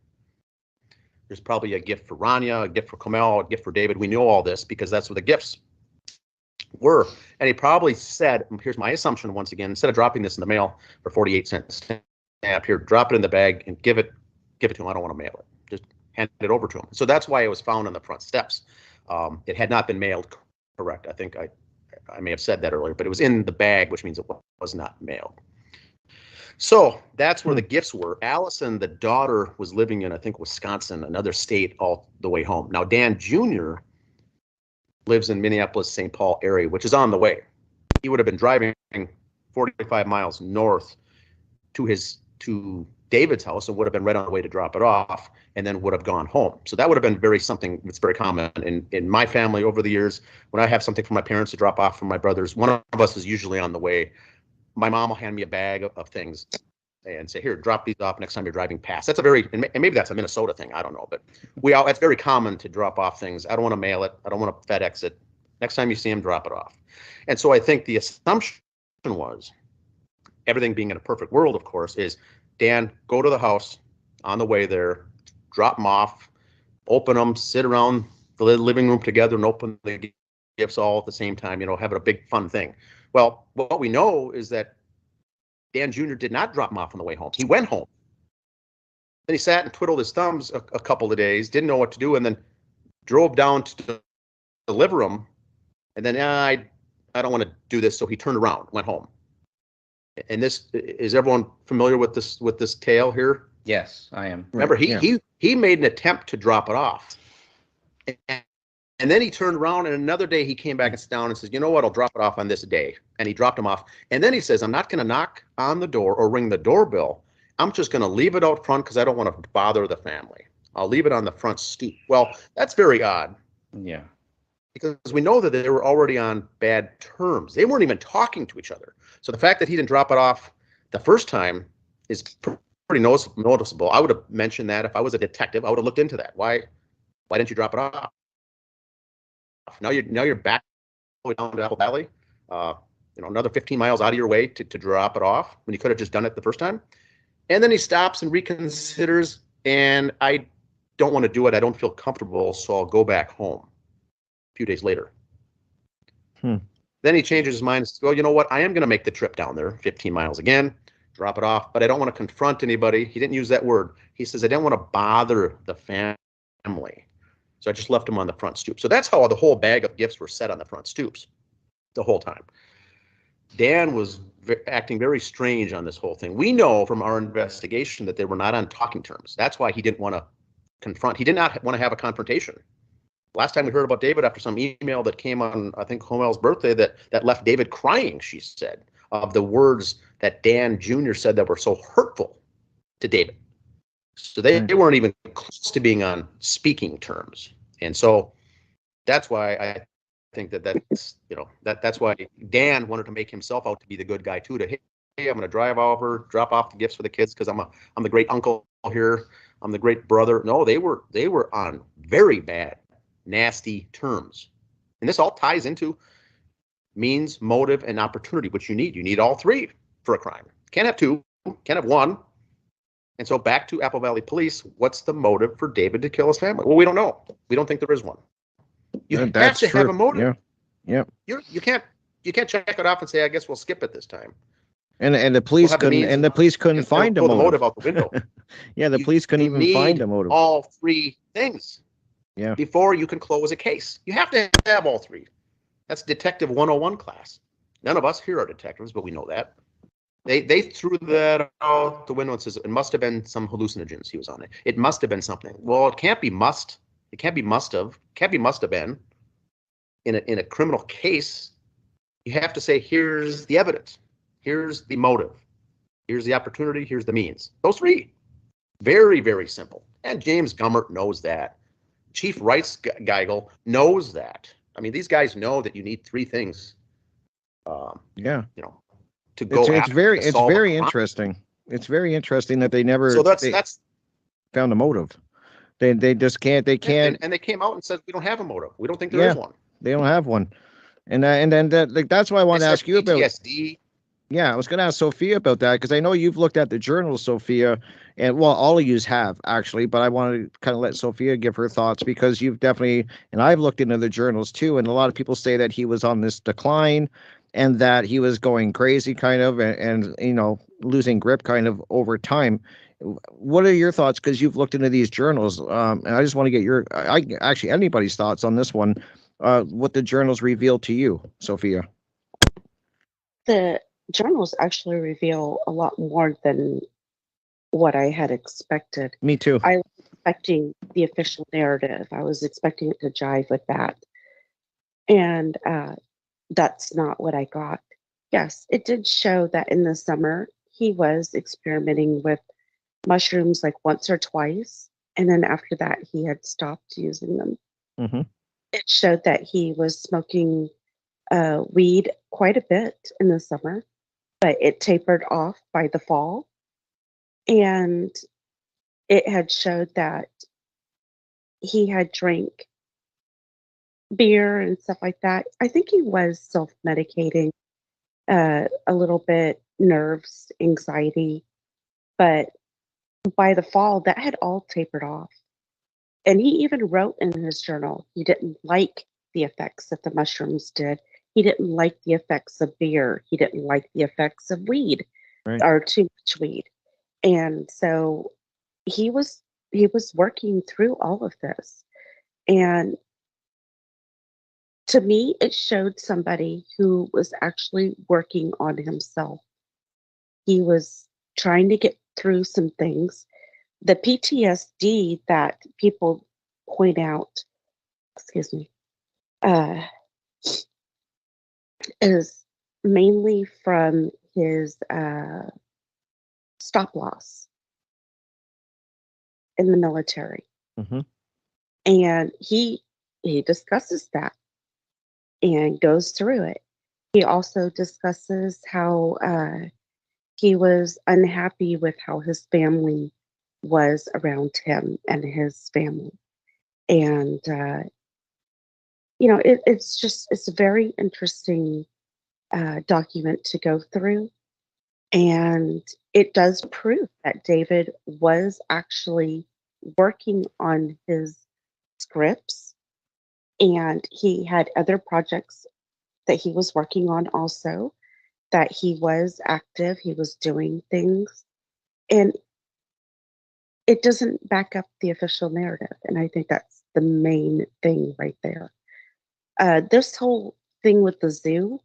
There's probably a gift for Rania, a gift for Kamel, a gift for David. We know all this because that's what the gifts were. And he probably said, here's my assumption once again, instead of dropping this in the mail for 48 cents stamp, here, drop it in the bag and give it to him. I don't want to mail it. Just hand it over to him. So that's why it was found on the front steps. It had not been mailed, correct. I think I may have said that earlier, but it was in the bag, which means it was not mailed. So that's where the gifts were. Allison, the daughter, was living in, I think, Wisconsin, another state, all the way home. Now, Dan Jr. lives in Minneapolis, St. Paul area, which is on the way. He would have been driving 45 miles north to David's house and would have been right on the way to drop it off, and then would have gone home. So that would have been something that's very common in my family over the years. When I have something from my parents to drop off from my brothers, one of us is usually on the way. My mom will hand me a bag of things and say, here, drop these off next time you're driving past. That's and maybe that's a Minnesota thing, I don't know, but it's very common to drop off things. I don't want to mail it. I don't want to FedEx it. Next time you see him, drop it off. And so I think the assumption was, everything being in a perfect world, of course, is Dan, go to the house on the way there, drop them off, open them, sit around the living room together and open the gifts all at the same time, having a big fun thing. Well, what we know is that Dan Jr. did not drop him off on the way home. He went home. Then he sat and twiddled his thumbs a couple of days, didn't know what to do, and then drove down to deliver them. And then, I don't want to do this, so he turned around, went home. And this, is everyone familiar with this tale here?
Yes, I am.
Remember, he made an attempt to drop it off. And then he turned around, and another day he came back and sat down and says, you know what, I'll drop it off on this day. And he dropped him off. And then he says, I'm not going to knock on the door or ring the doorbell. I'm just going to leave it out front because I don't want to bother the family. I'll leave it on the front stoop. Well, that's very odd.
Yeah. Because
we know that they were already on bad terms. They weren't even talking to each other. So the fact that he didn't drop it off the first time is pretty noticeable. I would have mentioned that if I was a detective. I would have looked into that. Why didn't you drop it off? Now you're back way down to Apple Valley, another 15 miles out of your way to drop it off when you could have just done it the first time. And then he stops and reconsiders, and I don't want to do it. I don't feel comfortable, so I'll go back home a few days later. Then he changes his mind and says, well, you know what? I am going to make the trip down there 15 miles again, drop it off, but I don't want to confront anybody. He didn't use that word. He says, I didn't want to bother the family. So I just left him on the front stoop. So that's how the whole bag of gifts were set on the front stoops the whole time. Dan was acting very strange on this whole thing. We know from our investigation that they were not on talking terms. That's why he didn't want to confront. He did not want to have a confrontation. Last time we heard about David after some email that came on, I think, Homel's birthday that left David crying, she said, of the words that Dan Jr. said that were so hurtful to David. So they weren't even close to being on speaking terms. And so that's why I think that's why Dan wanted to make himself out to be the good guy too, to, hey, I'm going to drive over, drop off the gifts for the kids because I'm the great uncle here. I'm the great brother. No, they were on very bad, nasty terms. And this all ties into means, motive, and opportunity, which you need. You need all three for a crime. Can't have two, can't have one. And so back to Apple Valley Police, what's the motive for David to kill his family? Well, we don't know. We don't think there is one. You have to have a motive.
Yeah.
You can't check it off and say, I guess we'll skip it this time.
And the police couldn't find a motive
out the window.
Yeah, the police couldn't even find a motive.
All three things.
Yeah.
Before you can close a case. You have to have all three. That's Detective 101 class. None of us here are detectives, but we know that. They threw that out the window and says it must have been some hallucinogens he was on it. It must have been something. Well, it can't be must. It can't be must have. It can't be must have been. In a criminal case, you have to say, here's the evidence. Here's the motive. Here's the opportunity. Here's the means. Those three. Very, very simple. And James Gummert knows that. Chief Rights Geigel knows that. I mean, these guys know that you need three things. To go.
It's very interesting. It's very interesting that they never.
So that's
found a motive. They just can't. They can't.
And they came out and said we don't have a motive. We don't think there is one.
They don't have one. And then that's why I want to ask you about
PTSD.
Yeah, I was going to ask Sophia about that because I know you've looked at the journals, Sophia, and well, all of yous have actually, but I want to kind of let Sophia give her thoughts because you've definitely, and I've looked into the journals too, and a lot of people say that he was on this decline and that he was going crazy kind of and losing grip kind of over time. What are your thoughts? Because you've looked into these journals, and I just want to get actually anybody's thoughts on this one. What the journals reveal to you, Sophia?
The journals actually reveal a lot more than what I had expected.
Me too.
I was expecting the official narrative. I was expecting it to jive with that. And that's not what I got. Yes, it did show that in the summer, he was experimenting with mushrooms like once or twice. And then after that, he had stopped using them.
Mm-hmm.
It showed that he was smoking weed quite a bit in the summer, but it tapered off by the fall. And it had showed that he had drank beer and stuff like that. I think he was self-medicating a little bit, nerves, anxiety, but by the fall, that had all tapered off. And he even wrote in his journal he didn't like the effects that the mushrooms did. He didn't like the effects of beer. He didn't like the effects of weed or too much weed. And so he was working through all of this. And to me, it showed somebody who was actually working on himself. He was trying to get through some things. The PTSD that people point out, is mainly from his stop loss in the military.
Mm-hmm.
And he discusses that and goes through it. He also discusses how he was unhappy with how his family was around him and his family. And it's a very interesting document to go through. And it does prove that David was actually working on his scripts, and he had other projects that he was working on also, that he was active, he was doing things. And it doesn't back up the official narrative. And I think that's the main thing right there. This whole thing with the zoo,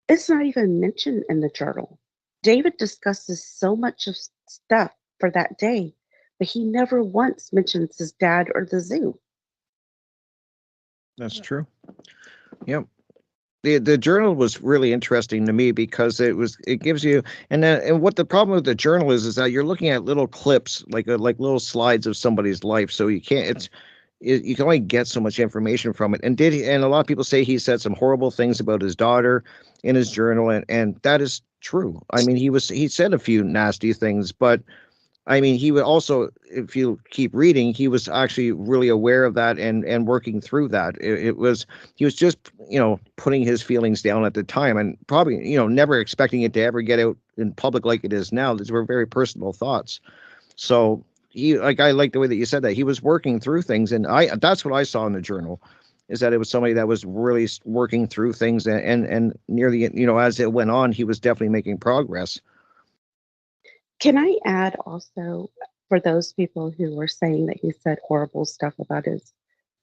it's not even mentioned in the journal. David discusses so much of stuff for that day, but he never once mentions his dad or the zoo.
That's true. Yep. The journal was really interesting to me because it gives you and what the problem with the journal is that you're looking at little clips like little slides of somebody's life, so you can't you can only get so much information from it. And a lot of people say he said some horrible things about his daughter in his journal, and that is true. I mean, he said a few nasty things, but I mean, he would also, if you keep reading, he was actually really aware of that and working through that. He was just, putting his feelings down at the time, and probably, never expecting it to ever get out in public like it is now. These were very personal thoughts. So I like the way that you said that he was working through things. And that's what I saw in the journal, is that it was somebody that was really working through things, and near the, as it went on, he was definitely making progress.
Can I add also, for those people who were saying that he said horrible stuff about his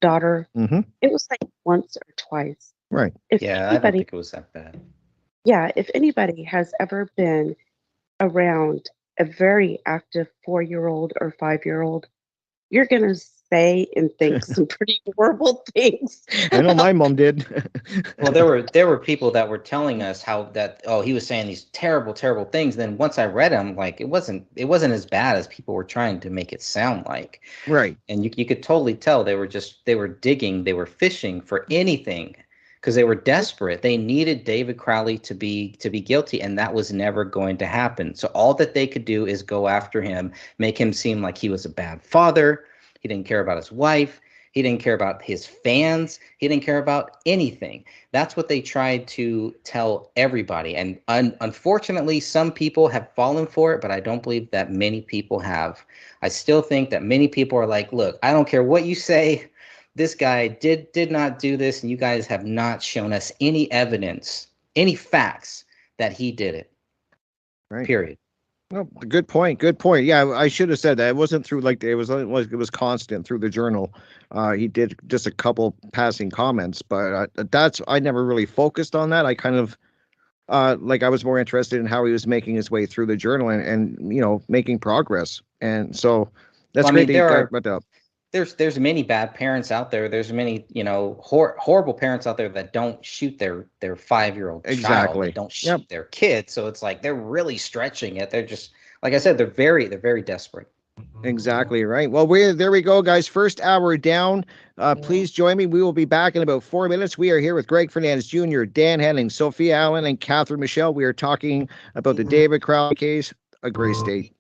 daughter, it was like once or twice.
Right.
I don't think it was that bad.
Yeah, if anybody has ever been around a very active 4-year-old or 5-year-old, you're going to say and think some pretty horrible things.
I know my mom did.
Well, there were people that were telling us he was saying these terrible, terrible things. Then once I read them, like it wasn't as bad as people were trying to make it sound like.
Right.
And you could totally tell they were digging, they were fishing for anything, because they were desperate. They needed David Crowley to be guilty, and that was never going to happen. So all that they could do is go after him, make him seem like he was a bad father. He didn't care about his wife. He didn't care about his fans. He didn't care about anything. That's what they tried to tell everybody. And unfortunately, some people have fallen for it, but I don't believe that many people have. I still think that many people are like, look, I don't care what you say. This guy did not do this, and you guys have not shown us any evidence, any facts that he did it.
Right.
Period.
No, good point. Good point. Yeah, I should have said that. It wasn't through it was constant through the journal. He did just a couple passing comments, but I never really focused on that. I kind of I was more interested in how he was making his way through the journal and making progress. And so that's great that you brought that up.
There's many bad parents out there. There's many, horrible parents out there that don't shoot their 5-year-old child. They don't shoot their kid. So it's like they're really stretching it. They're just, like I said, they're very desperate.
Exactly right. Well, there we go, guys. First hour down. Please join me. We will be back in about 4 minutes. We are here with Greg Fernandez Jr., Dan Henning, Sophia Allen, and Catherine Michelle. We are talking about the David Crowley case, a gray state.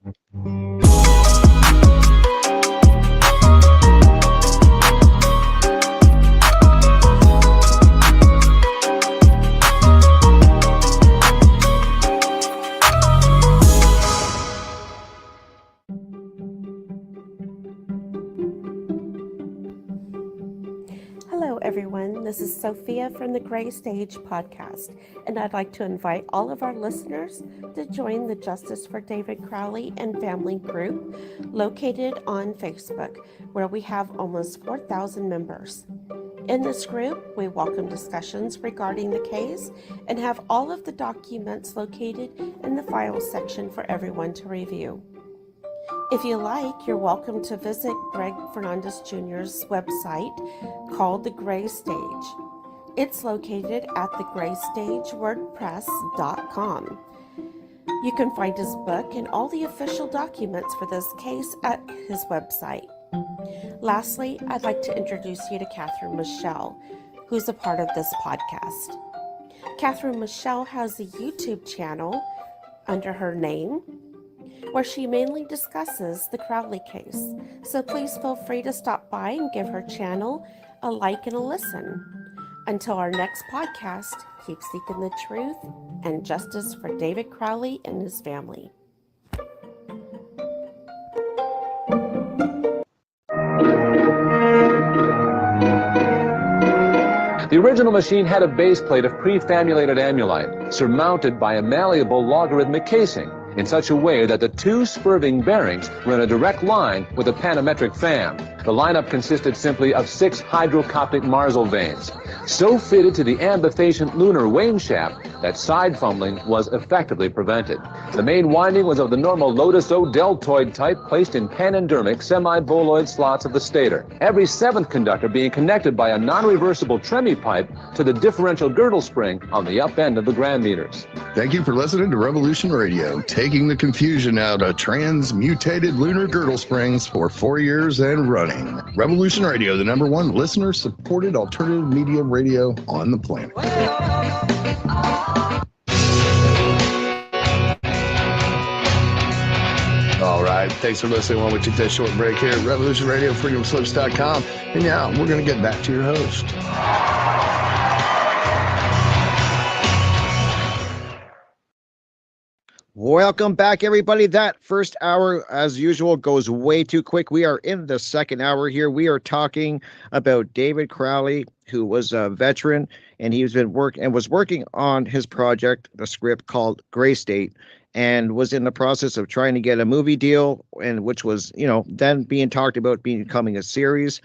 Everyone, this is Sophia from the Gray Stage podcast, and I'd like to invite all of our listeners to join the Justice for David Crowley and Family group located on Facebook, where we have almost 4,000 members. In this group, we welcome discussions regarding the case and have all of the documents located in the files section for everyone to review. If you like, you're welcome to visit Greg Fernandez Jr.'s website called The Gray Stage. It's located at thegraystagewordpress.com. You can find his book and all the official documents for this case at his website. Lastly, I'd like to introduce you to Catherine Michelle, who's a part of this podcast. Catherine Michelle has a YouTube channel under her name, where she mainly discusses the Crowley case. So please feel free to stop by and give her channel a like and a listen. Until our next podcast, keep seeking the truth and justice for David Crowley and his family.
The original machine had a base plate of prefamulated amulite, surmounted by a malleable logarithmic casing, in such a way that the two spurving bearings were in a direct line with a panometric fan. The lineup consisted simply of 6 hydrocoptic Marsal vanes, so fitted to the ambifacient lunar wane shaft that side fumbling was effectively prevented. The main winding was of the normal Lotus-O deltoid type, placed in panendermic semi-boloid slots of the stator, every 7th conductor being connected by a non-reversible Tremie pipe to the differential girdle spring on the up end of the gram meters.
Thank you for listening to Revolution Radio, taking the confusion out of transmutated lunar girdle springs for 4 years and running. Revolution Radio, the #1 listener-supported alternative media radio on the planet. All right, thanks for listening while we take that short break here at Revolution Radio, freedomslips.com. And now we're going to get back to your host.
Welcome back, everybody. That first hour, as usual, goes way too quick. We are in the second hour here. We are talking about David Crowley, who was a veteran, and was working on his project, the script called Gray State, and was in the process of trying to get a movie deal, and which was, then being talked about becoming a series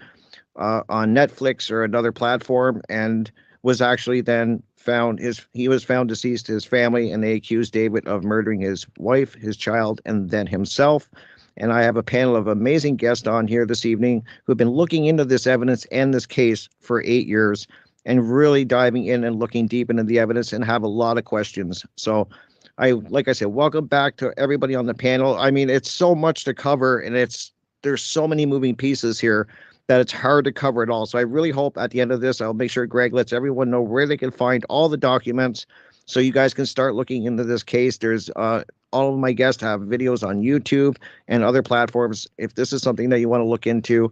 on Netflix or another platform, and was actually then he was found deceased, his family, and they accused David of murdering his wife, his child, and then himself. And I have a panel of amazing guests on here this evening who have been looking into this evidence and this case for 8 years and really diving in and looking deep into the evidence and have a lot of questions. So like I said, welcome back to everybody on the panel. I mean, it's so much to cover, and there's so many moving pieces here that it's hard to cover it all. So I really hope at the end of this, I'll make sure Greg lets everyone know where they can find all the documents so you guys can start looking into this case. There's all of my guests have videos on YouTube and other platforms. If this is something that you want to look into,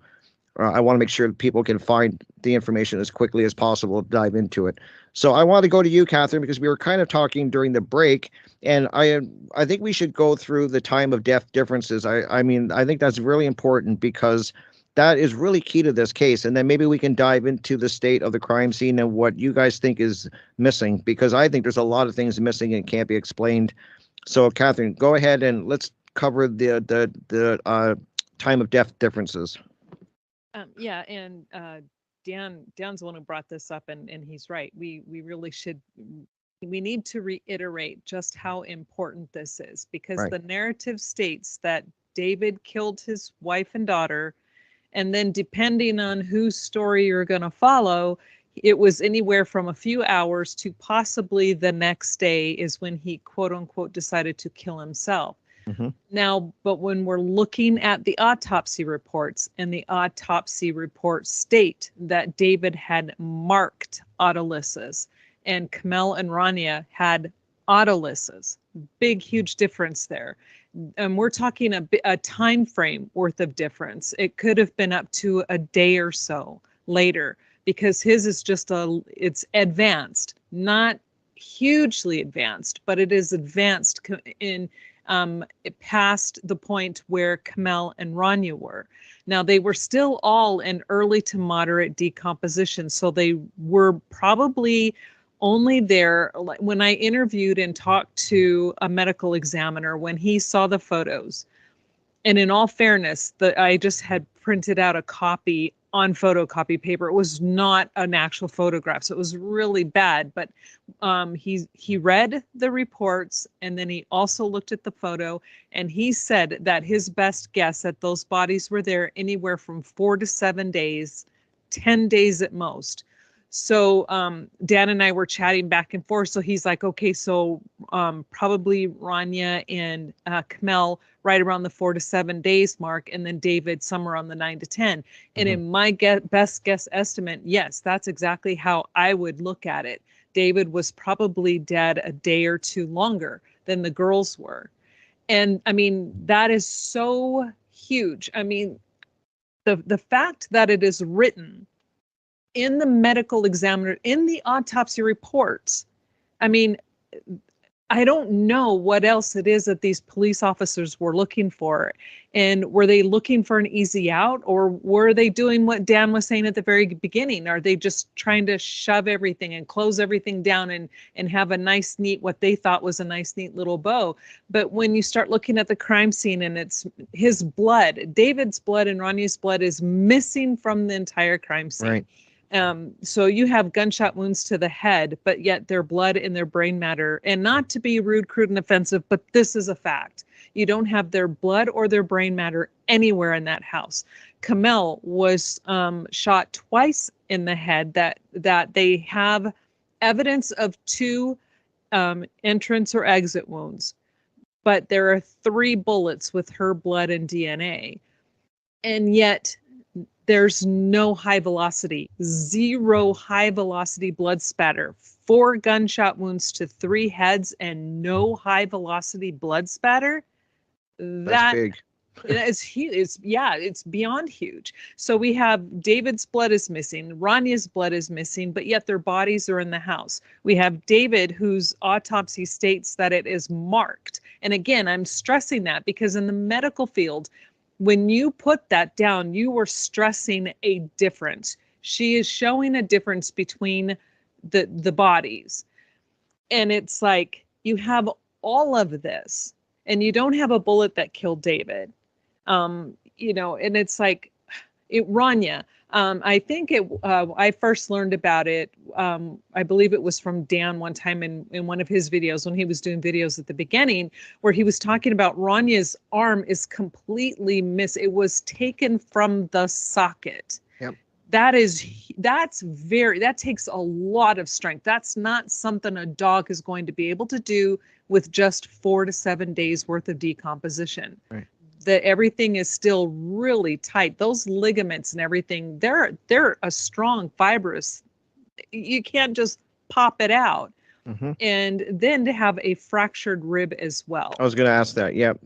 I want to make sure that people can find the information as quickly as possible to dive into it. So I want to go to you, Catherine, because we were kind of talking during the break, and I think we should go through the time of death differences. I mean, I think that's really important because that is really key to this case. And then maybe we can dive into the state of the crime scene and what you guys think is missing, because I think there's a lot of things missing and can't be explained. So, Catherine, go ahead and let's cover the time of death differences.
Yeah, and Dan's the one who brought this up, and he's right. We really should. We need to reiterate just how important this is, because
Right.
The narrative states that David killed his wife and daughter. And then depending on whose story you're going to follow, it was anywhere from a few hours to possibly the next day is when he, quote unquote, decided to kill himself.
Mm-hmm.
Now, but when we're looking at the autopsy reports, and the autopsy reports state that David had marked autolysis and Kamel and Rania had autolysis, big, huge difference there. And we're talking a time frame worth of difference. It could have been up to a day or so later, because his is it's advanced, not hugely advanced, but it is advanced in past the point where Kamel and Rania were. Now, they were still all in early to moderate decomposition, so they were probably only there. When I interviewed and talked to a medical examiner, when he saw the photos, and in all fairness, I just had printed out a copy on photocopy paper. It was not an actual photograph, so it was really bad. But he read the reports, and then he also looked at the photo, and he said that his best guess that those bodies were there anywhere from 4 to 7 days, 10 days at most. So Dan and I were chatting back and forth. So he's like, okay, so probably Rania and Kamel right around the 4 to 7 days mark, and then David somewhere on the 9 to 10. And in my best guess estimate, yes, that's exactly how I would look at it. David was probably dead a day or two longer than the girls were. And I mean, that is so huge. I mean, the fact that it is written in the medical examiner, in the autopsy reports. I mean, I don't know what else it is that these police officers were looking for. And were they looking for an easy out, or were they doing what Dan was saying at the very beginning? Are they just trying to shove everything and close everything down and have a nice, neat, what they thought was a nice, neat little bow? But when you start looking at the crime scene and it's his blood, David's blood and Rania's blood is missing from the entire crime scene.
Right.
So you have gunshot wounds to the head, but yet their blood and their brain matter. And not to be rude, crude, and offensive, but this is a fact. You don't have their blood or their brain matter anywhere in that house. Kamel was shot twice in the head. That they have evidence of 2 entrance or exit wounds, but there are 3 bullets with her blood and DNA, and yet there's no high velocity, 0 high velocity blood spatter, 4 gunshot wounds to 3 heads, and no high velocity blood spatter.
That's big.
It's huge. It's beyond huge. So we have David's blood is missing, Rania's blood is missing, but yet their bodies are in the house. We have David, whose autopsy states that it is marked. And again, I'm stressing that because in the medical field, when you put that down, you were stressing a difference. She is showing a difference between the bodies. And it's like, you have all of this, and you don't have a bullet that killed David. And it's like, Rania, I think I first learned about it, I believe it was from Dan one time in one of his videos when he was doing videos at the beginning, where he was talking about Rania's arm is completely it was taken from the socket.
Yep.
That takes a lot of strength. That's not something a dog is going to be able to do with just 4 to 7 days worth of decomposition.
Right.
That everything is still really tight. Those ligaments and everything, they're a strong, fibrous. You can't just pop it out.
Mm-hmm.
And then to have a fractured rib as well.
I was going to ask that. Yep.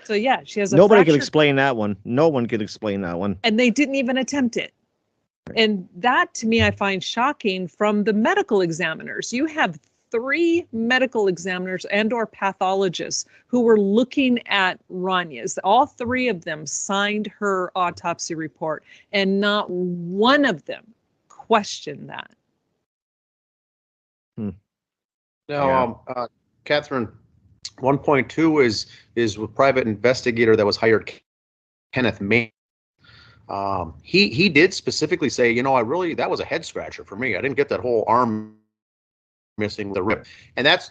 So yeah, she has a
Nobody could
fractured-
explain that one. No one could explain that one.
And they didn't even attempt it. And that, to me, I find shocking from the medical examiners. You have 3 medical examiners and or pathologists who were looking at Rania's. All 3 of them signed her autopsy report, and not one of them questioned that.
Now, Catherine, 1.2 is a private investigator that was hired, Kenneth May. He did specifically say, that was a head scratcher for me. I didn't get that whole arm missing the rib, and that's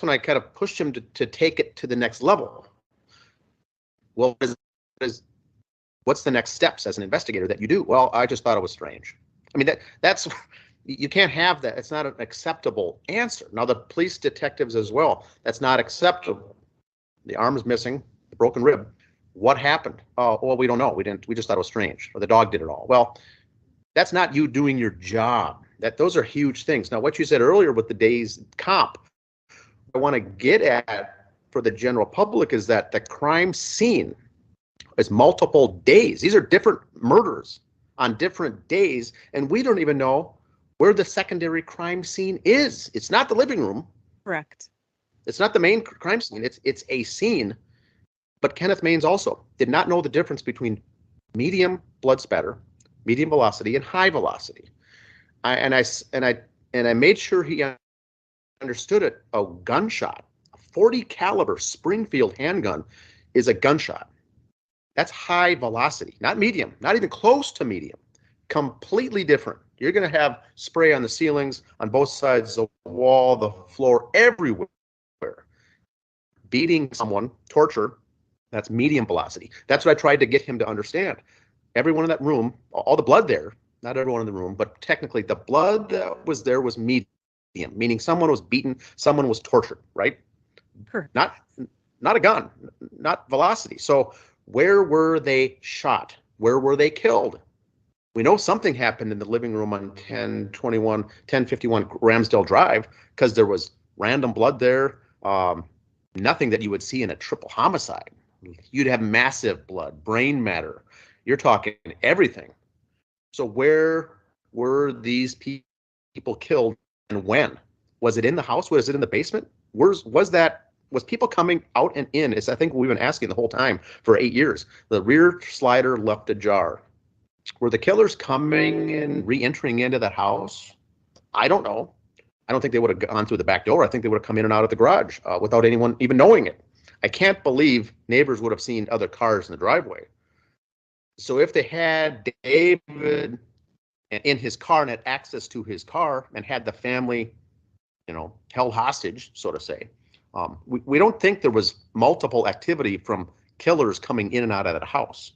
when I kind of pushed him to take it to the next level. Well, what's the next steps as an investigator that you do? Well, I just thought it was strange. I mean, that's you can't have that. It's not an acceptable answer. Now, the police detectives as well, that's not acceptable. The arm is missing, the broken rib. What happened? Well, we don't know. We just thought it was strange, or the dog did it all. Well, that's not you doing your job. Those are huge things. Now, what you said earlier with the day's comp, I want to get at for the general public is that the crime scene is multiple days. These are different murders on different days, and we don't even know where the secondary crime scene is. It's not the living room.
Correct.
It's not the main crime scene. It's a scene. But Kenneth Maines also did not know the difference between medium blood spatter, medium velocity, and high velocity. I made sure he understood it. A gunshot, a 40 caliber Springfield handgun, is a gunshot. That's high velocity, not medium, not even close to medium. Completely different. You're going to have spray on the ceilings, on both sides of the wall, the floor, everywhere. Beating someone, torture, that's medium velocity. That's what I tried to get him to understand. Everyone in that room, all the blood there, not everyone in the room, but technically the blood that was there was medium, meaning someone was beaten, someone was tortured, right?
Sure.
Not a gun, not velocity. So where were they shot? Where were they killed? We know something happened in the living room on 1051 Ramsdale Drive, because there was random blood there. Nothing that you would see in a triple homicide. You'd have massive blood, brain matter. You're talking everything. So where were these people killed and when? Was it in the house? Was it in the basement? Was people coming out and in? It's I think we've been asking the whole time for 8 years. The rear slider left ajar. Were the killers coming and re-entering into that house? I don't know. I don't think they would have gone through the back door. I think they would have come in and out of the garage without anyone even knowing it. I can't believe neighbors would have seen other cars in the driveway. So if they had David in his car and had access to his car and had the family, held hostage, so to say, we don't think there was multiple activity from killers coming in and out of that house.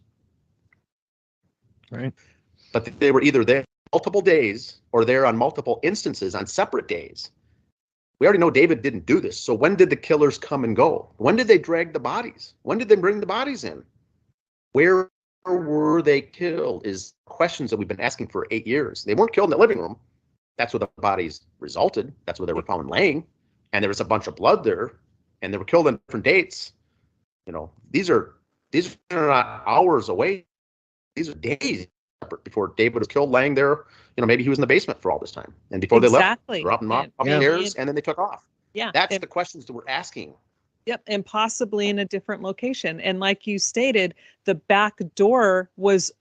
Right.
But they were either there multiple days or there on multiple instances on separate days. We already know David didn't do this. So when did the killers come and go? When did they drag the bodies? When did they bring the bodies in? Where were they killed is questions that we've been asking for 8 years. They weren't killed in the living room. That's where the bodies resulted. That's where they were found laying. And there was a bunch of blood there. And they were killed on different dates. These are not hours away. These are days before David was killed laying there. Maybe he was in the basement for all this time. And before they left, dropped him off upstairs, and then they took off.
Yeah.
That's the questions that we're asking.
Yep, and possibly in a different location. And like you stated, the back door was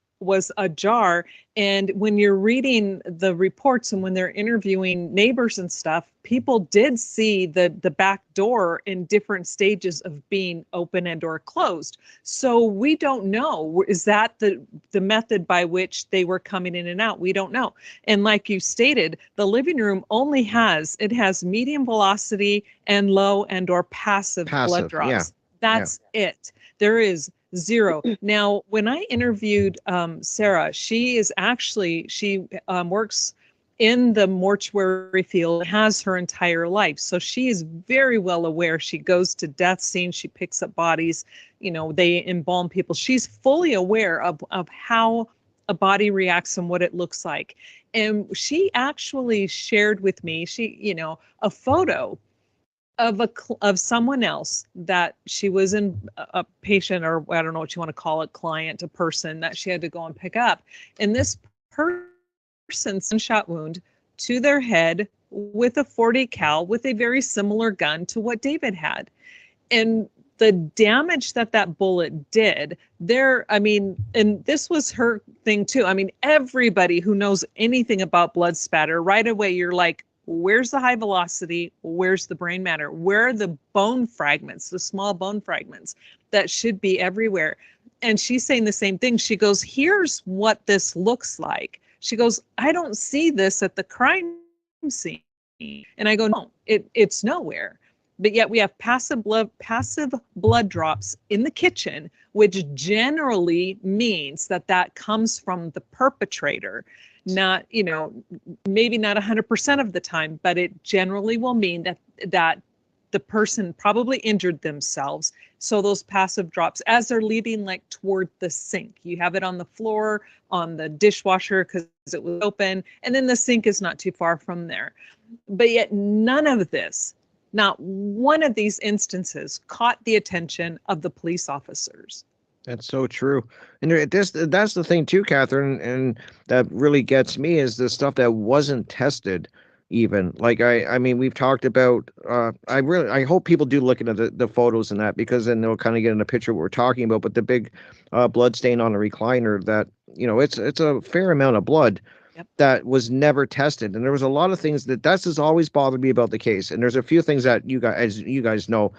ajar. And when you're reading the reports and when they're interviewing neighbors and stuff, people did see the back door in different stages of being open and or closed. So we don't know. Is that the method by which they were coming in and out? We don't know. And like you stated, the living room only has medium velocity and low and or passive blood drops.
Yeah.
That's it. There is zero. Now, when I interviewed Sarah, she works in the mortuary field, has her entire life. So she is very well aware. She goes to death scenes, she picks up bodies, they embalm people. She's fully aware of how a body reacts and what it looks like. And she actually shared with me, a photo of someone else that she was in a patient, or I don't know what you want to call it, client, a person that she had to go and pick up. And this person's gunshot wound to their head with a .40 cal with a very similar gun to what David had. And the damage that bullet did there, and this was her thing too. Everybody who knows anything about blood spatter, right away, you're like, where's the high velocity? Where's the brain matter? Where are the bone fragments, the small bone fragments that should be everywhere? And she's saying the same thing. She goes, here's what this looks like. She goes, I don't see this at the crime scene. And I go, no, it's nowhere. But yet we have passive blood drops in the kitchen, which generally means that comes from the perpetrator. Not, maybe not 100% of the time, but it generally will mean that the person probably injured themselves. So those passive drops, as they're leading toward the sink, you have it on the floor, on the dishwasher because it was open, and then the sink is not too far from there. But yet none of this, not one of these instances, caught the attention of the police officers.
That's so true. And that's the thing too, Catherine, and that really gets me is the stuff that wasn't tested even. We've talked about, I hope people do look into the photos and that, because then they'll kind of get in a picture of what we're talking about. But the big blood stain on the recliner, that, it's a fair amount of blood. Yep. That was never tested. And there was a lot of things that's just always bothered me about the case. And there's a few things that you guys know,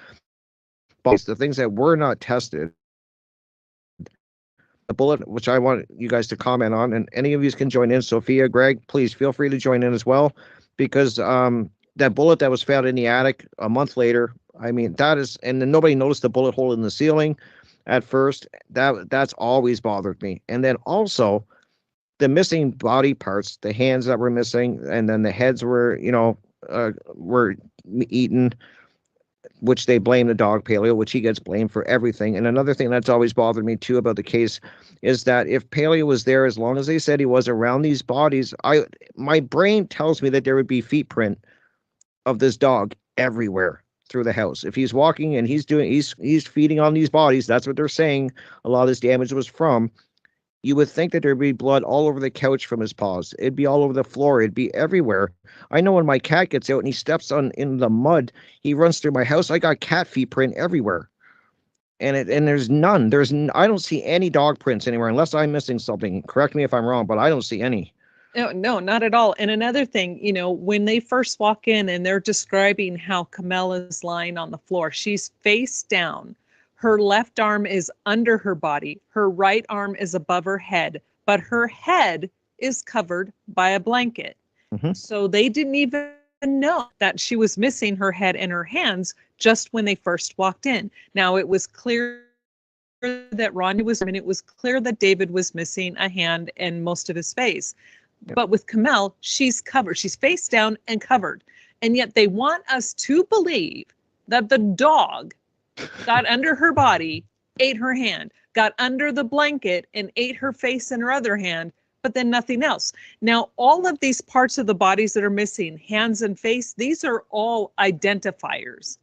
the things that were not tested. The bullet, which I want you guys to comment on, and any of you can join in. Sophia, Greg, please feel free to join in as well, because that bullet that was found in the attic a month later, that is, and then nobody noticed the bullet hole in the ceiling at first. That's always bothered me. And then also the missing body parts, the hands that were missing, and then the heads were eaten, which they blame the dog Paleo, which he gets blamed for everything. And another thing that's always bothered me too about the case is that if Paleo was there, as long as they said he was around these bodies, my brain tells me that there would be feet print of this dog everywhere through the house. If he's walking and he's feeding on these bodies, that's what they're saying a lot of this damage was from. You would think that there'd be blood all over the couch from his paws. It'd be all over the floor. It'd be everywhere. I know when my cat gets out and he steps in the mud, he runs through my house. I got cat feet print everywhere. And there's none. I don't see any dog prints anywhere unless I'm missing something. Correct me if I'm wrong, but I don't see any.
No, not at all. And another thing, when they first walk in and they're describing how Camilla's lying on the floor, she's face down. Her left arm is under her body. Her right arm is above her head, but her head is covered by a blanket.
Mm-hmm.
So they didn't even know that she was missing her head and her hands just when they first walked in. Now, it was clear that Ronnie was, and it was clear that David was missing a hand and most of his face. Yep. But with Camille, she's covered. She's face down and covered. And yet they want us to believe that the dog got under her body, ate her hand, got under the blanket and ate her face and her other hand, but then nothing else. Now, all of these parts of the bodies that are missing, hands and face, these are all identifiers.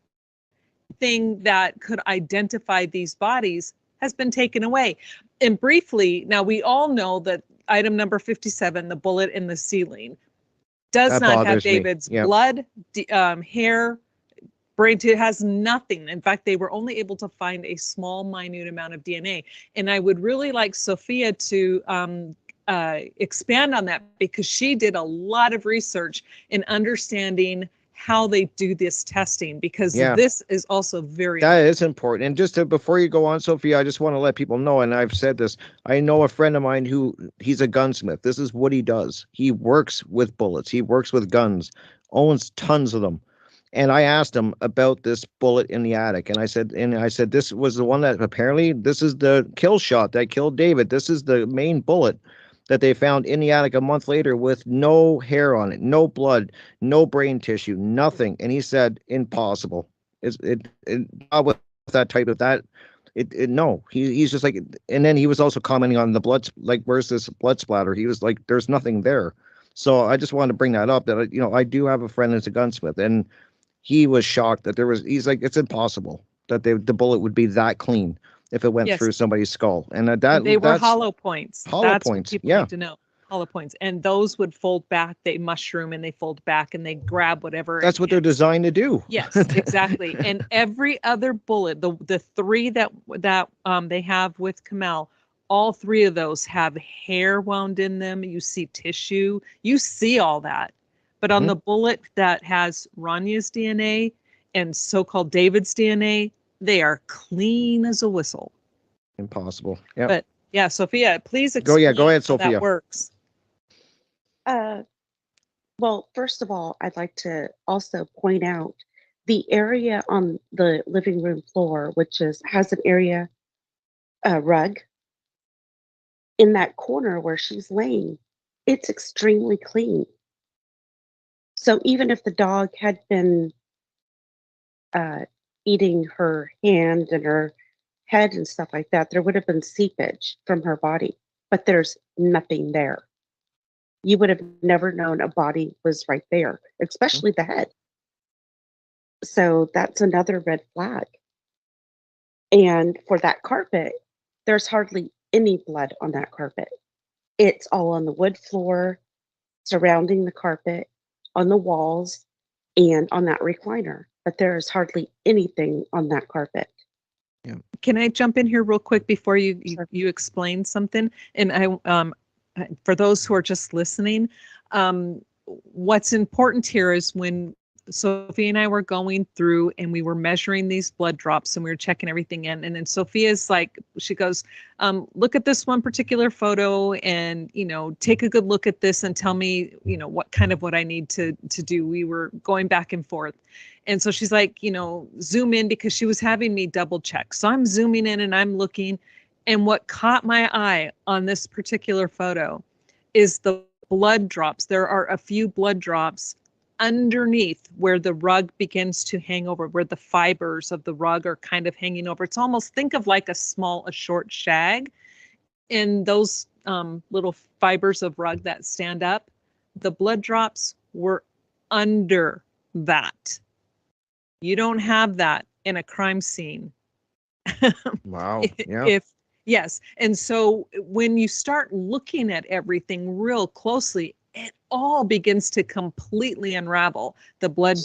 Thing that could identify these bodies has been taken away. And briefly, now we all know that item number 57, the bullet in the ceiling, does not have David's blood, hair, brain. It has nothing. In fact, they were only able to find a small, minute amount of DNA. And I would really like Sophia to expand on that, because she did a lot of research in understanding how they do this testing, because this is also very important.
That is important. And just before you go on, Sophia, I just want to let people know, and I've said this, I know a friend of mine he's a gunsmith. This is what he does. He works with bullets. He works with guns, owns tons of them. And I asked him about this bullet in the attic. And I said, this was the one that apparently this is the kill shot that killed David. This is the main bullet that they found in the attic a month later with no hair on it, no blood, no brain tissue, nothing. And he said, impossible. Not with that type of that. No, he's just like, and then he was also commenting on the blood, like, where's this blood splatter? He was like, there's nothing there. So I just wanted to bring that up, that, I do have a friend that's a gunsmith, and he was shocked that he's like, it's impossible that the bullet would be that clean if it went through somebody's skull. And
they were hollow points.
Hollow points.
What people need to know. Hollow points. And those would fold back. They mushroom and they fold back and they grab whatever.
That's what they're designed to do.
Yes, exactly. And every other bullet, the three that they have with Camille, all three of those have hair wound in them. You see tissue. You see all that. But on the bullet that has Rania's DNA and so-called David's DNA, they are clean as a whistle.
Impossible. Yeah.
But yeah, Sophia, please explain
go ahead,
how
Sophia.
that works.
Well, first of all, I'd like to also point out the area on the living room floor, which has an area rug. In that corner where she's laying, it's extremely clean. So even if the dog had been eating her hand and her head and stuff like that, there would have been seepage from her body, but there's nothing there. You would have never known a body was right there, especially the head. So that's another red flag. And for that carpet, there's hardly any blood on that carpet. It's all on the wood floor, surrounding the carpet, on the walls, and on that recliner. But there is hardly anything on that carpet.
Yeah.
Can I jump in here real quick before you explain something? And I, for those who are just listening, what's important here is when Sophia and I were going through and we were measuring these blood drops and we were checking everything in. And then Sophia's like, she goes, look at this one particular photo and, take a good look at this and tell me, what I need to do. We were going back and forth. And so she's like, zoom in, because she was having me double check. So I'm zooming in and I'm looking. And what caught my eye on this particular photo is the blood drops. There are a few blood drops underneath where the rug begins to hang over, where the fibers of the rug are kind of hanging over. It's almost, think of like a short shag. And those little fibers of rug that stand up, the blood drops were under that. You don't have that in a crime scene.
Wow. Yeah.
Yes. And so when you start looking at everything real closely, it all begins to completely unravel. The blood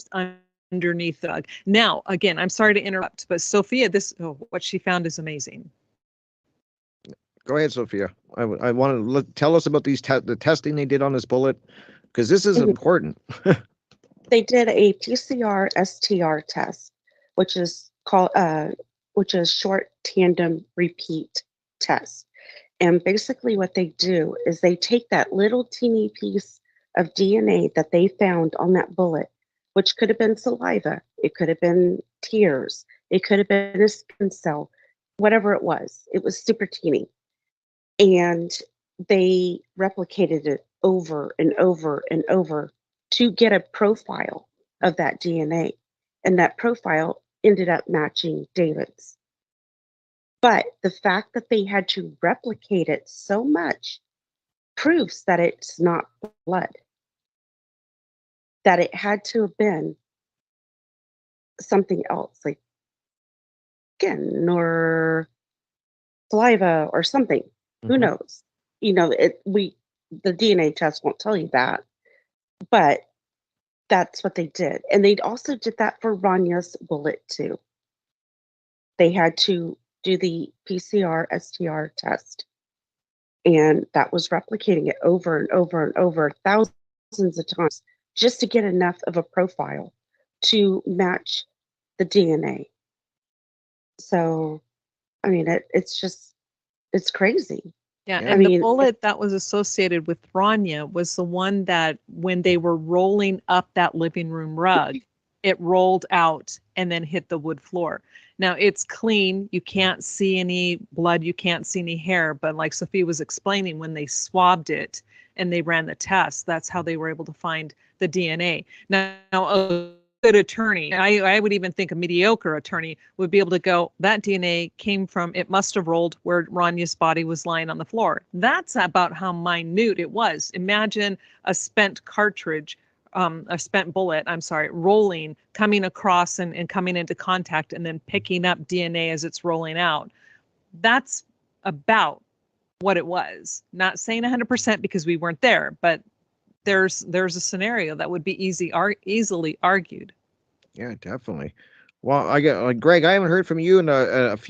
underneath the dog. Now, again, I'm sorry to interrupt, but Sophia, what she found is amazing.
Go ahead, Sophia. I want to tell us about the testing they did on this bullet, because this is important.
They did a PCR STR test, which is short tandem repeat test. And basically what they do is they take that little teeny piece of DNA that they found on that bullet, which could have been saliva, it could have been tears, it could have been a skin cell, whatever it was super teeny. And they replicated it over and over and over to get a profile of that DNA. And that profile ended up matching David's. But the fact that they had to replicate it so much proves that it's not blood, that it had to have been something else, like skin or saliva or something. Who knows? You know, the DNA test won't tell you that, but that's what they did. And they also did that for Ranya's bullet too. They had to do the PCR STR test, and that was replicating it over and over and over thousands of times just to get enough of a profile to match the DNA. So, I mean, it's crazy.
Yeah, and the bullet that was associated with Rania was the one that when they were rolling up that living room rug, it rolled out and then hit the wood floor. Now it's clean. You can't see any blood. You can't see any hair. But like Sophie was explaining, when they swabbed it and they ran the test, that's how they were able to find the DNA. Now a good attorney, I would even think a mediocre attorney would be able to go, that DNA came from, it must have rolled where Ranya's body was lying on the floor. That's about how minute it was. Imagine a spent bullet, rolling, coming across and coming into contact and then picking up DNA as it's rolling out. That's about what it was. Not saying 100% because we weren't there, but there's a scenario that would be easily argued.
Yeah, definitely. Well, Greg, I haven't heard from you in a few